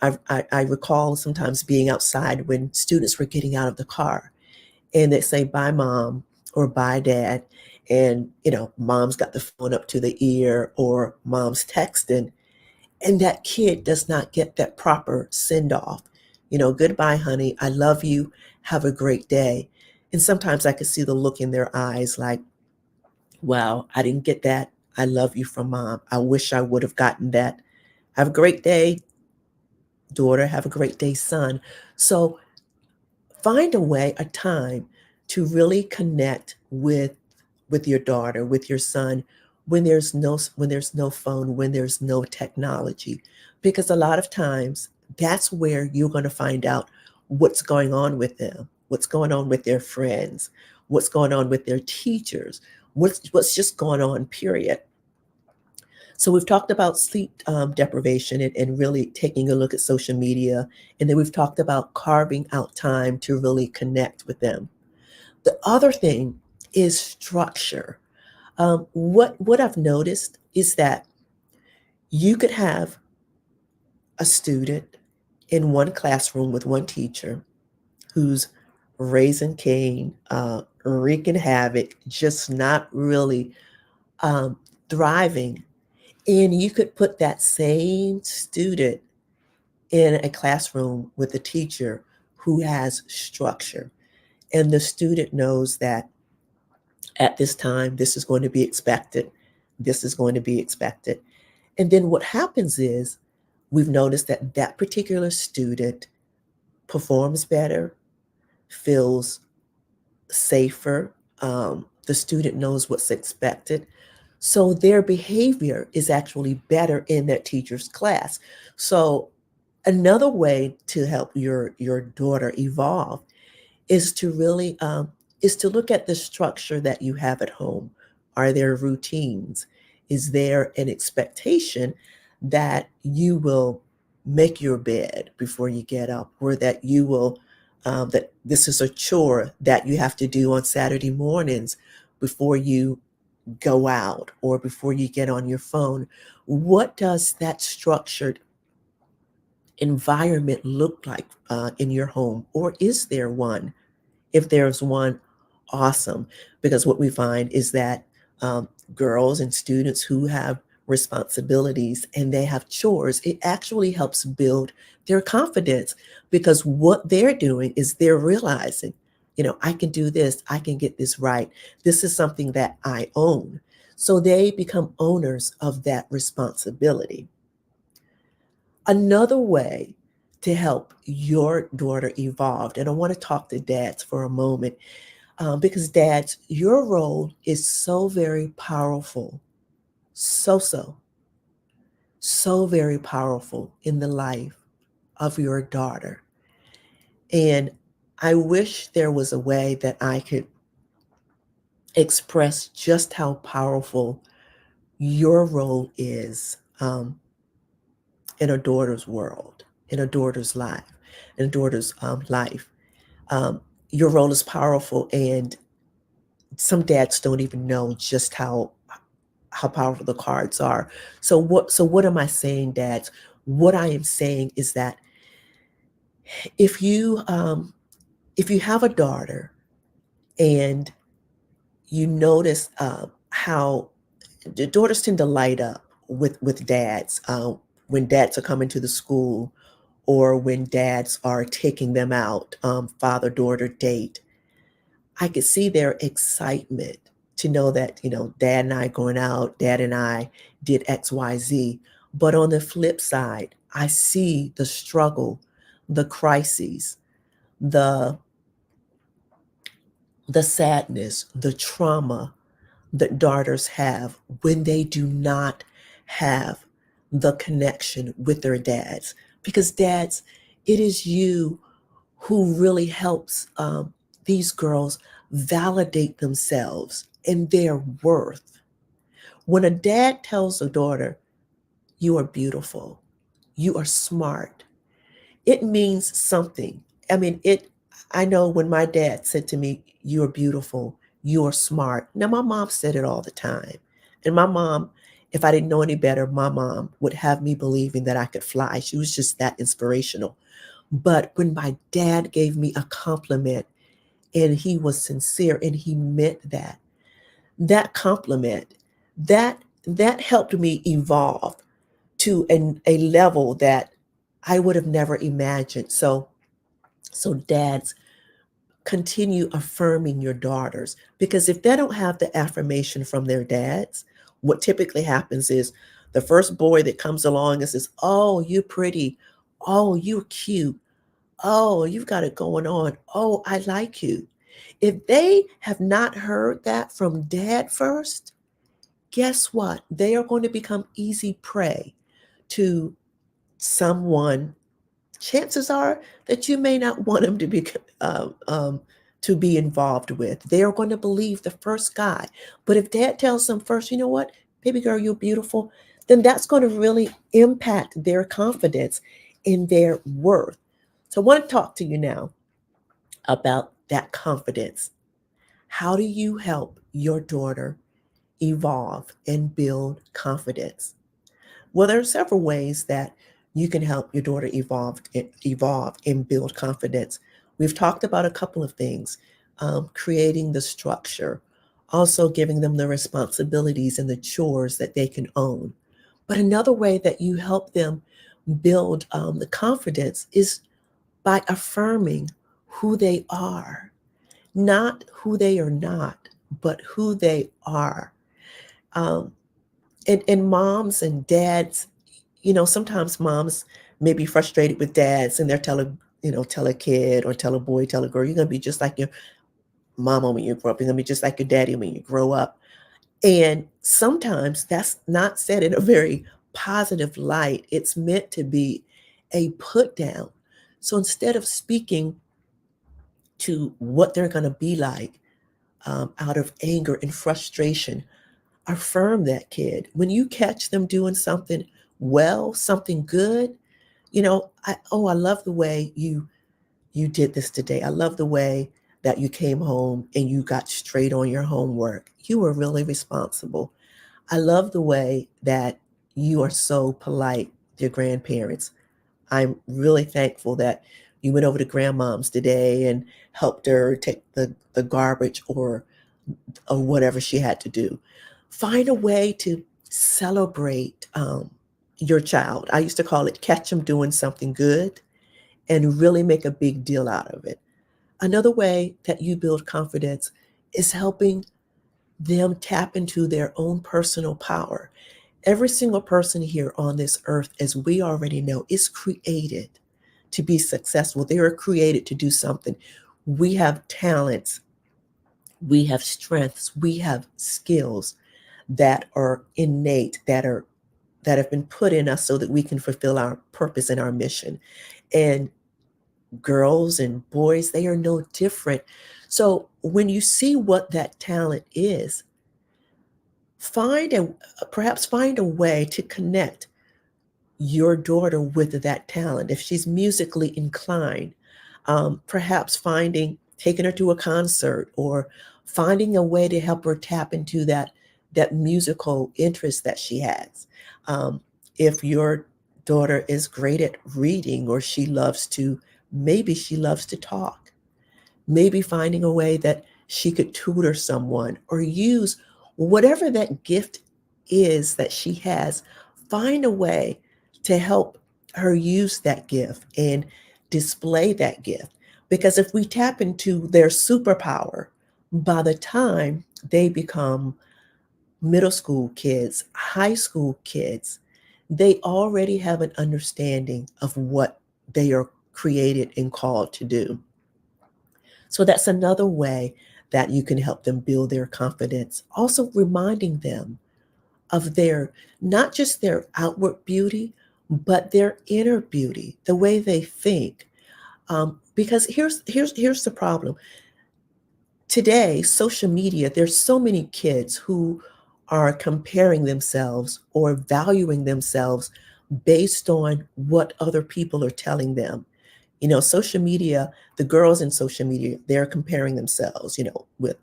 I recall sometimes being outside when students were getting out of the car and they say, bye, mom, or bye, dad. And, mom's got the phone up to the ear or mom's texting. And that kid does not get that proper send off. Goodbye, honey. I love you. Have a great day. And sometimes I could see the look in their eyes like, wow, I didn't get that. I love you from mom. I wish I would have gotten that. Have a great day, daughter. Have a great day, son. So find a way, a time to really connect with your daughter, with your son, when there's no phone, when there's no technology. Because a lot of times that's where you're going to find out what's going on with them, what's going on with their friends, what's going on with their teachers, what's just going on, period. So we've talked about sleep deprivation and really taking a look at social media. And then we've talked about carving out time to really connect with them. The other thing is structure. What I've noticed is that you could have a student in one classroom with one teacher who's raising Cain, wreaking havoc, just not really thriving. And you could put that same student in a classroom with a teacher who has structure. And the student knows that at this time, this is going to be expected. This is going to be expected. And then what happens is we've noticed that that particular student performs better, feels safer. The student knows what's expected. So their behavior is actually better in that teacher's class. So another way to help your daughter evolve is to really is to look at the structure that you have at home. Are there routines? Is there an expectation that you will make your bed before you get up, or that you will that this is a chore that you have to do on Saturday mornings before you go out or before you get on your phone? What does that structured environment look like in your home? Or is there one? If there's one, awesome. Because what we find is that girls and students who have responsibilities and they have chores, it actually helps build their confidence, because what they're doing is they're realizing, I can do this, I can get this right. This is something that I own. So they become owners of that responsibility. Another way to help your daughter evolve, and I want to talk to dads for a moment, because dads, your role is so very powerful, so very powerful in the life of your daughter. And I wish there was a way that I could express just how powerful your role is in a daughter's world, in a daughter's life, in a daughter's life. Your role is powerful, and some dads don't even know just how powerful the cards are. So what am I saying, dads? What I am saying is that if you have a daughter and you notice how the daughters tend to light up with dads when dads are coming to the school, or when dads are taking them out, father-daughter date, I could see their excitement to know that, dad and I going out, dad and I did X, Y, Z. But on the flip side, I see the struggle, the crises, the sadness, the trauma that daughters have when they do not have the connection with their dads. Because dads, it is you who really helps these girls validate themselves and their worth. When a dad tells a daughter, you are beautiful, you are smart, it means something. I know when my dad said to me, you are beautiful, you're smart. Now, my mom said it all the time. And my mom, if I didn't know any better, my mom would have me believing that I could fly. She was just that inspirational. But when my dad gave me a compliment and he was sincere and he meant that compliment, that helped me evolve to a level that I would have never imagined. So dads, continue affirming your daughters, because if they don't have the affirmation from their dads, what typically happens is the first boy that comes along and says, "Oh, you're pretty. Oh, you're cute. Oh, you've got it going on. Oh, I like you." If they have not heard that from dad first, guess what? They are going to become easy prey to someone. Chances are that you may not want them to be involved with. They are going to believe the first guy. But if dad tells them first, "You know what, baby girl, you're beautiful," then that's going to really impact their confidence in their worth. So I want to talk to you now about that confidence. How do you help your daughter evolve and build confidence? Well, there are several ways that you can help your daughter evolve and build confidence. We've talked about a couple of things, creating the structure, also giving them the responsibilities and the chores that they can own. But another way that you help them build the confidence is by affirming who they are, not who they are not, but who they are. Um, and moms and dads, sometimes moms may be frustrated with dads and they're tell a kid or tell a boy, tell a girl, "You're going to be just like your mama when you grow up. You're going to be just like your daddy when you grow up." And sometimes that's not said in a very positive light. It's meant to be a put down. So instead of speaking to what they're going to be like out of anger and frustration, affirm that kid. When you catch them doing something well, something good, I love the way you did this today. I love the way that you came home and you got straight on your homework. You were really responsible. I love the way that you are so polite to your grandparents. I'm really thankful that you went over to grandmom's today and helped her take the garbage or whatever she had to do. Find a way to celebrate your child. I used to call it catch them doing something good and really make a big deal out of it. Another way that you build confidence is helping them tap into their own personal power. Every single person here on this earth, as we already know, is created to be successful. They are created to do something. We have talents, we have strengths, we have skills that are innate, that have been put in us so that we can fulfill our purpose and our mission. And girls and boys, they are no different. So when you see what that talent is, perhaps find a way to connect your daughter with that talent. If she's musically inclined, perhaps taking her to a concert or finding a way to help her tap into that musical interest that she has. If your daughter is great at reading or maybe she loves to talk, maybe finding a way that she could tutor someone or use whatever that gift is that she has, find a way to help her use that gift and display that gift. Because if we tap into their superpower, by the time they become middle school kids, high school kids, they already have an understanding of what they are created and called to do. So that's another way that you can help them build their confidence. Also reminding them of not just their outward beauty, but their inner beauty, the way they think. Because here's the problem. Today, social media, there's so many kids who are comparing themselves or valuing themselves based on what other people are telling them. Social media, the girls in social media, they're comparing themselves, with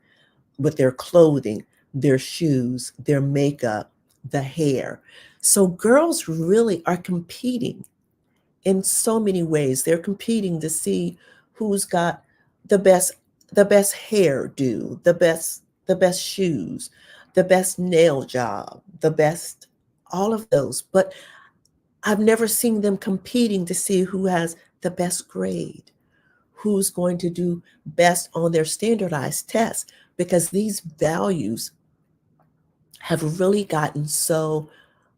with their clothing, their shoes, their makeup, the hair. So girls really are competing in so many ways. They're competing to see who's got the best hairdo, the best shoes, the best nail job, the best all of those. But I've never seen them competing to see who has the best grade, who's going to do best on their standardized tests, because these values have really gotten so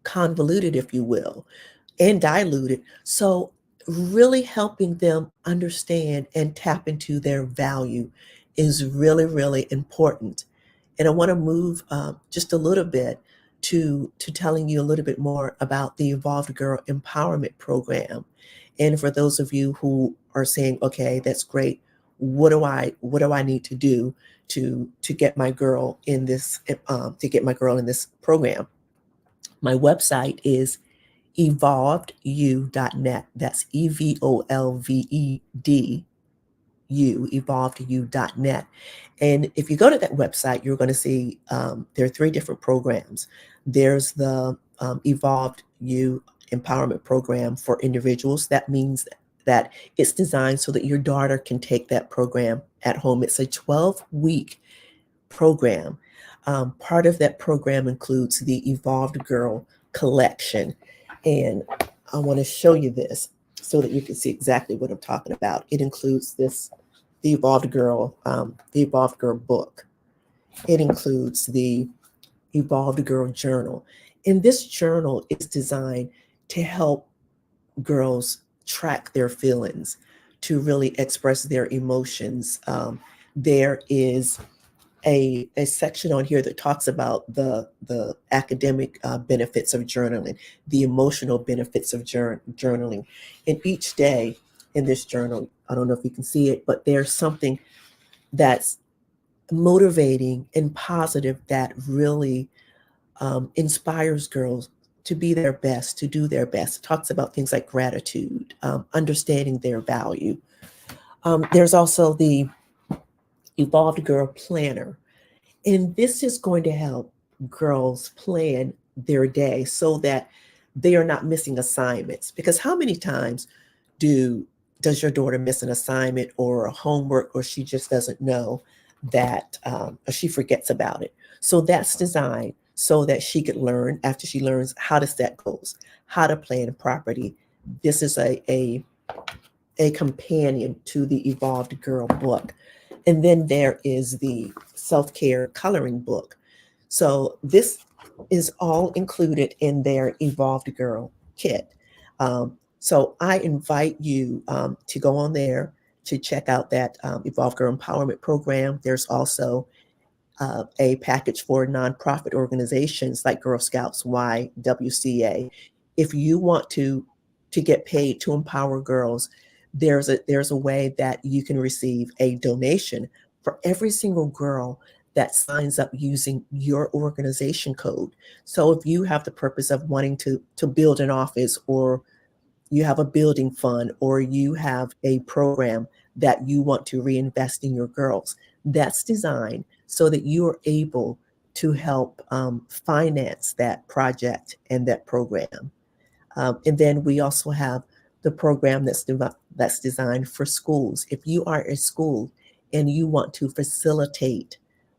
convoluted, if you will, and diluted. So really helping them understand and tap into their value is really, really important. And I want to move just a little bit to telling you a little bit more about the Evolved Girl Empowerment Program. And for those of you who are saying, okay, that's great, what do I need to do to get my girl in this program? My website is evolvedu.net. That's EVOLVED evolvedu.net. And if you go to that website, you're going to see there are 3 different programs. There's the Evolved You Empowerment Program for individuals. That means that it's designed so that your daughter can take that program at home. It's a 12-week program. Part of that program includes the Evolved Girl Collection. And I want to show you this so that you can see exactly what I'm talking about. It includes the Evolved Girl book. It includes the Evolved Girl journal. And this journal is designed to help girls track their feelings, to really express their emotions. There is a section on here that talks about the academic benefits of journaling, the emotional benefits of journaling. And each day in this journal, I don't know if you can see it, but there's something that's motivating and positive that really inspires girls to be their best, to do their best. It talks about things like gratitude, understanding their value. There's also the Evolved Girl Planner. And this is going to help girls plan their day so that they are not missing assignments. Because how many times does your daughter miss an assignment or a homework, or she just doesn't know that, or she forgets about it? So that's designed so that she could learn, after she learns how to set goals, how to plan properly. This is a companion to the Evolved Girl book. And then there is the self-care coloring book. So this is all included in their Evolved Girl kit. So I invite you to go on there to check out that Evolved Girl Empowerment Program. There's also a package for nonprofit organizations like Girl Scouts, YWCA. If you want to get paid to empower girls, there's a way that you can receive a donation for every single girl that signs up using your organization code. So if you have the purpose of wanting to build an office, or you have a building fund, or you have a program that you want to reinvest in your girls, that's designed so that you are able to help finance that project and that program. And then we also have the program that's designed for schools. If you are a school and you want to facilitate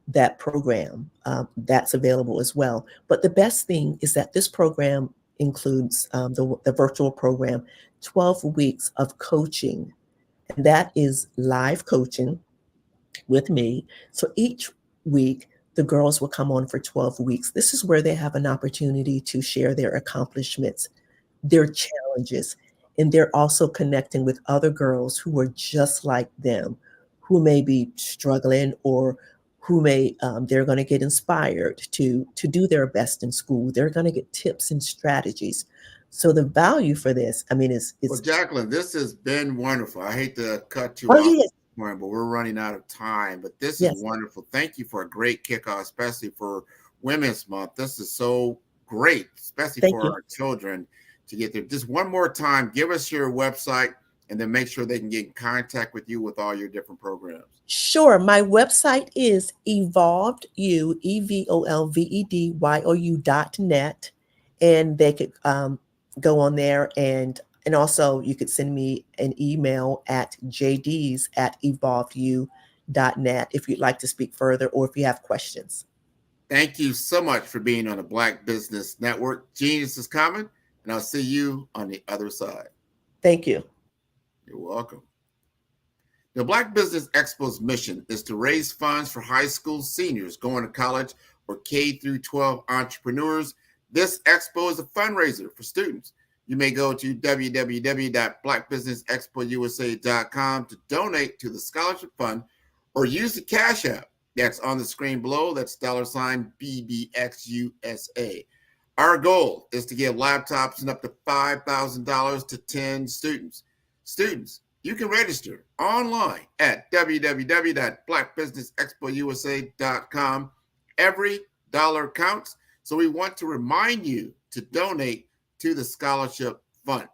that program, that's available as well. But the best thing is that this program includes the virtual program, 12 weeks of coaching. And that is live coaching with me. So each week, the girls will come on for 12 weeks. This is where they have an opportunity to share their accomplishments, their challenges, and they're also connecting with other girls who are just like them, who may be struggling, or who may, they're going to get inspired to do their best in school. They're going to get tips and strategies. So the value for this, I mean, is well, Jacqueline, this has been wonderful. I hate to cut you Oh, off, yes. but we're running out of time. But this Yes. is wonderful. Thank you for a great kickoff, especially for Women's Month. This is so great, especially Thank for you. our children to get there. Just one more time, give us your website and then make sure they can get in contact with you with all your different programs. Sure. My website is evolvedyou, evolvedyu.net, and they could go on there, and also you could send me an email at jds@evolvedyou.net if you'd like to speak further or if you have questions. Thank you so much for being on the Black Business Network. Genius is coming, and I'll see you on the other side. Thank you. You're welcome. The Black Business Expo's mission is to raise funds for high school seniors going to college or K through 12 entrepreneurs. This expo is a fundraiser for students. You may go to www.blackbusinessexpousa.com to donate to the scholarship fund or use the Cash App that's on the screen below. That's $BBXUSA. Our goal is to give laptops and up to $5,000 to 10 students. Students, you can register online at www.blackbusinessexpousa.com. Every dollar counts, so we want to remind you to donate to the scholarship fund.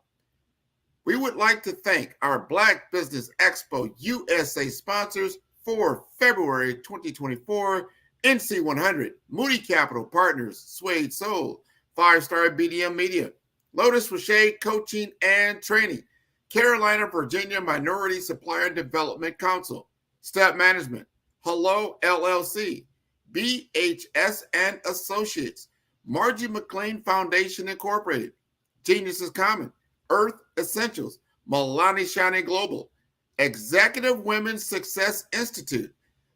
We would like to thank our Black Business Expo USA sponsors for February 2024, NC100, Moody Capital Partners, Suede Soul, 5-Star BDM Media, Lotus Rocher Coaching and Training, Carolina, Virginia Minority Supplier Development Council, Step Management, Hello LLC, BHS and Associates, Margie McLean Foundation Incorporated, Genius is Common, Earth Essentials, Milani Shani Global, Executive Women's Success Institute,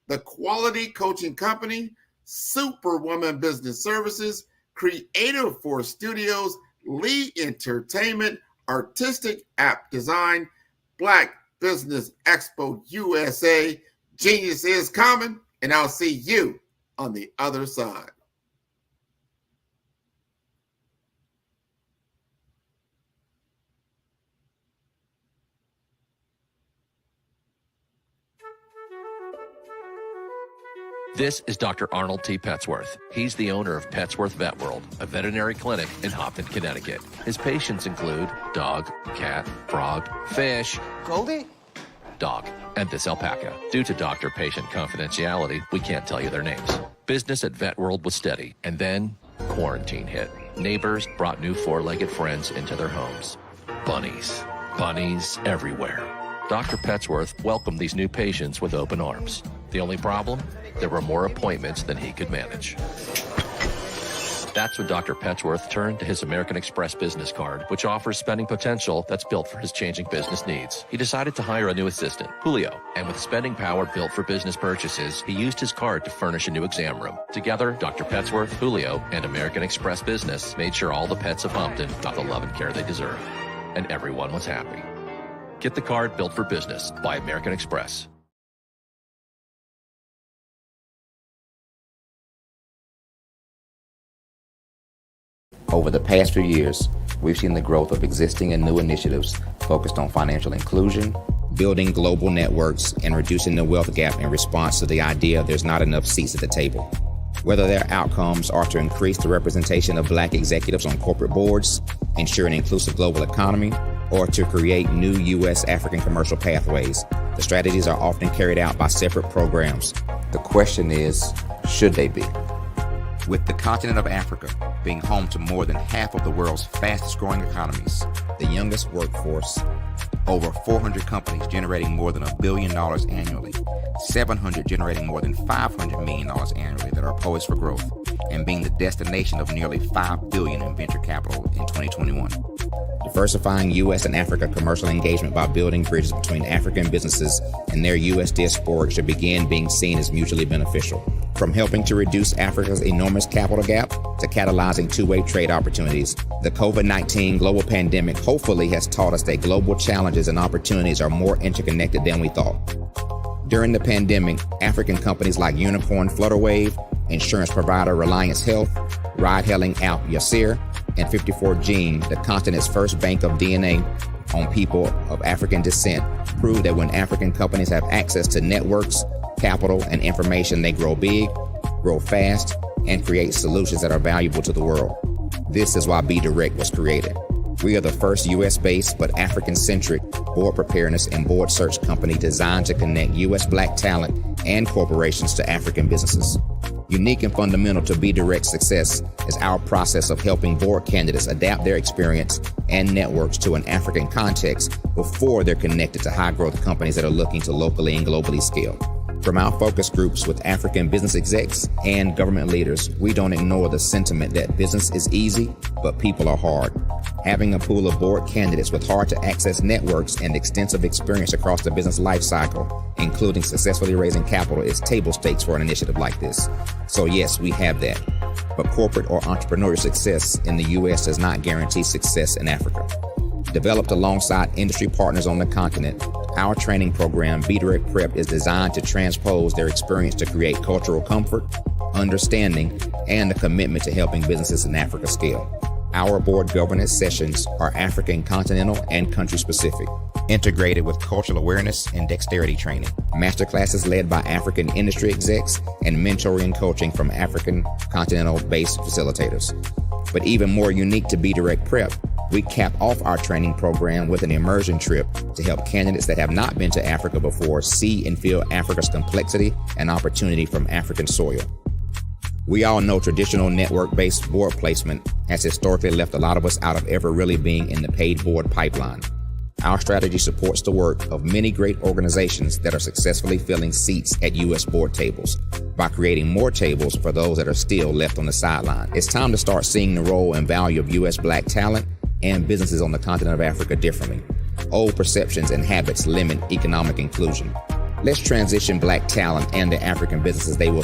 The Quality Coaching Company, Superwoman Business Services, Creative Force Studios, Lee Entertainment, Artistic App Design, Black Business Expo USA. Genius is Common, and I'll see you on the other side. This is Dr. Arnold T. Petsworth. He's the owner of Petsworth Vet World, a veterinary clinic in Hopton, Connecticut. His patients include dog, cat, frog, fish, Goldie, dog, and this alpaca. Due to doctor-patient confidentiality, we can't tell you their names. Business at Vet World was steady, and then quarantine hit. Neighbors brought new four-legged friends into their homes. Bunnies. Bunnies everywhere. Dr. Petsworth welcomed these new patients with open arms. The only problem? There were more appointments than he could manage. That's when Dr. Petsworth turned to his American Express business card, which offers spending potential that's built for his changing business needs. He decided to hire a new assistant, Julio, and with spending power built for business purchases, he used his card to furnish a new exam room. Together, Dr. Petsworth, Julio, and American Express Business made sure all the pets of Hopton got the love and care they deserve. And everyone was happy. Get the card built for business by American Express. Over the past few years, we've seen the growth of existing and new initiatives focused on financial inclusion, building global networks, and reducing the wealth gap in response to the idea there's not enough seats at the table. Whether their outcomes are to increase the representation of Black executives on corporate boards, ensure an inclusive global economy, or to create new U.S. African commercial pathways, the strategies are often carried out by separate programs. The question is, should they be? With the continent of Africa being home to more than half of the world's fastest growing economies, the youngest workforce, over 400 companies generating more than $1 billion annually, 700 generating more than $500 million annually that are poised for growth, and being the destination of nearly $5 billion in venture capital in 2021. Diversifying U.S. and Africa commercial engagement by building bridges between African businesses and their U.S. diaspora should begin being seen as mutually beneficial. From helping to reduce Africa's enormous capital gap to catalyzing two-way trade opportunities, the COVID-19 global pandemic hopefully has taught us that global challenges and opportunities are more interconnected than we thought. During the pandemic, African companies like Unicorn Flutterwave, insurance provider Reliance Health, ride-hailing app Yasir, and 54Gene, the continent's first bank of DNA on people of African descent, proved that when African companies have access to networks, capital, and information, they grow big, grow fast, and create solutions that are valuable to the world. This is why Be Direct was created. We are the first U.S.-based but African-centric board preparedness and board search company designed to connect U.S. Black talent and corporations to African businesses. Unique and fundamental to Be Direct's success is our process of helping board candidates adapt their experience and networks to an African context before they're connected to high-growth companies that are looking to locally and globally scale. From our focus groups with African business execs and government leaders, we don't ignore the sentiment that business is easy, but people are hard. Having a pool of board candidates with hard-to-access networks and extensive experience across the business life cycle, including successfully raising capital, is table stakes for an initiative like this. So yes, we have that. But corporate or entrepreneurial success in the U.S. does not guarantee success in Africa. Developed alongside industry partners on the continent, our training program, Be Direct Prep, is designed to transpose their experience to create cultural comfort, understanding, and a commitment to helping businesses in Africa scale. Our board governance sessions are African, continental, and country-specific, integrated with cultural awareness and dexterity training, masterclasses led by African industry execs, and mentoring and coaching from African continental-based facilitators. But even more unique to Be Direct Prep, we cap off our training program with an immersion trip to help candidates that have not been to Africa before see and feel Africa's complexity and opportunity from African soil. We all know traditional network-based board placement has historically left a lot of us out of ever really being in the paid board pipeline. Our strategy supports the work of many great organizations that are successfully filling seats at U.S. board tables by creating more tables for those that are still left on the sideline. It's time to start seeing the role and value of U.S. Black talent and businesses on the continent of Africa differently. Old perceptions and habits limit economic inclusion. Let's transition Black talent and the African businesses they will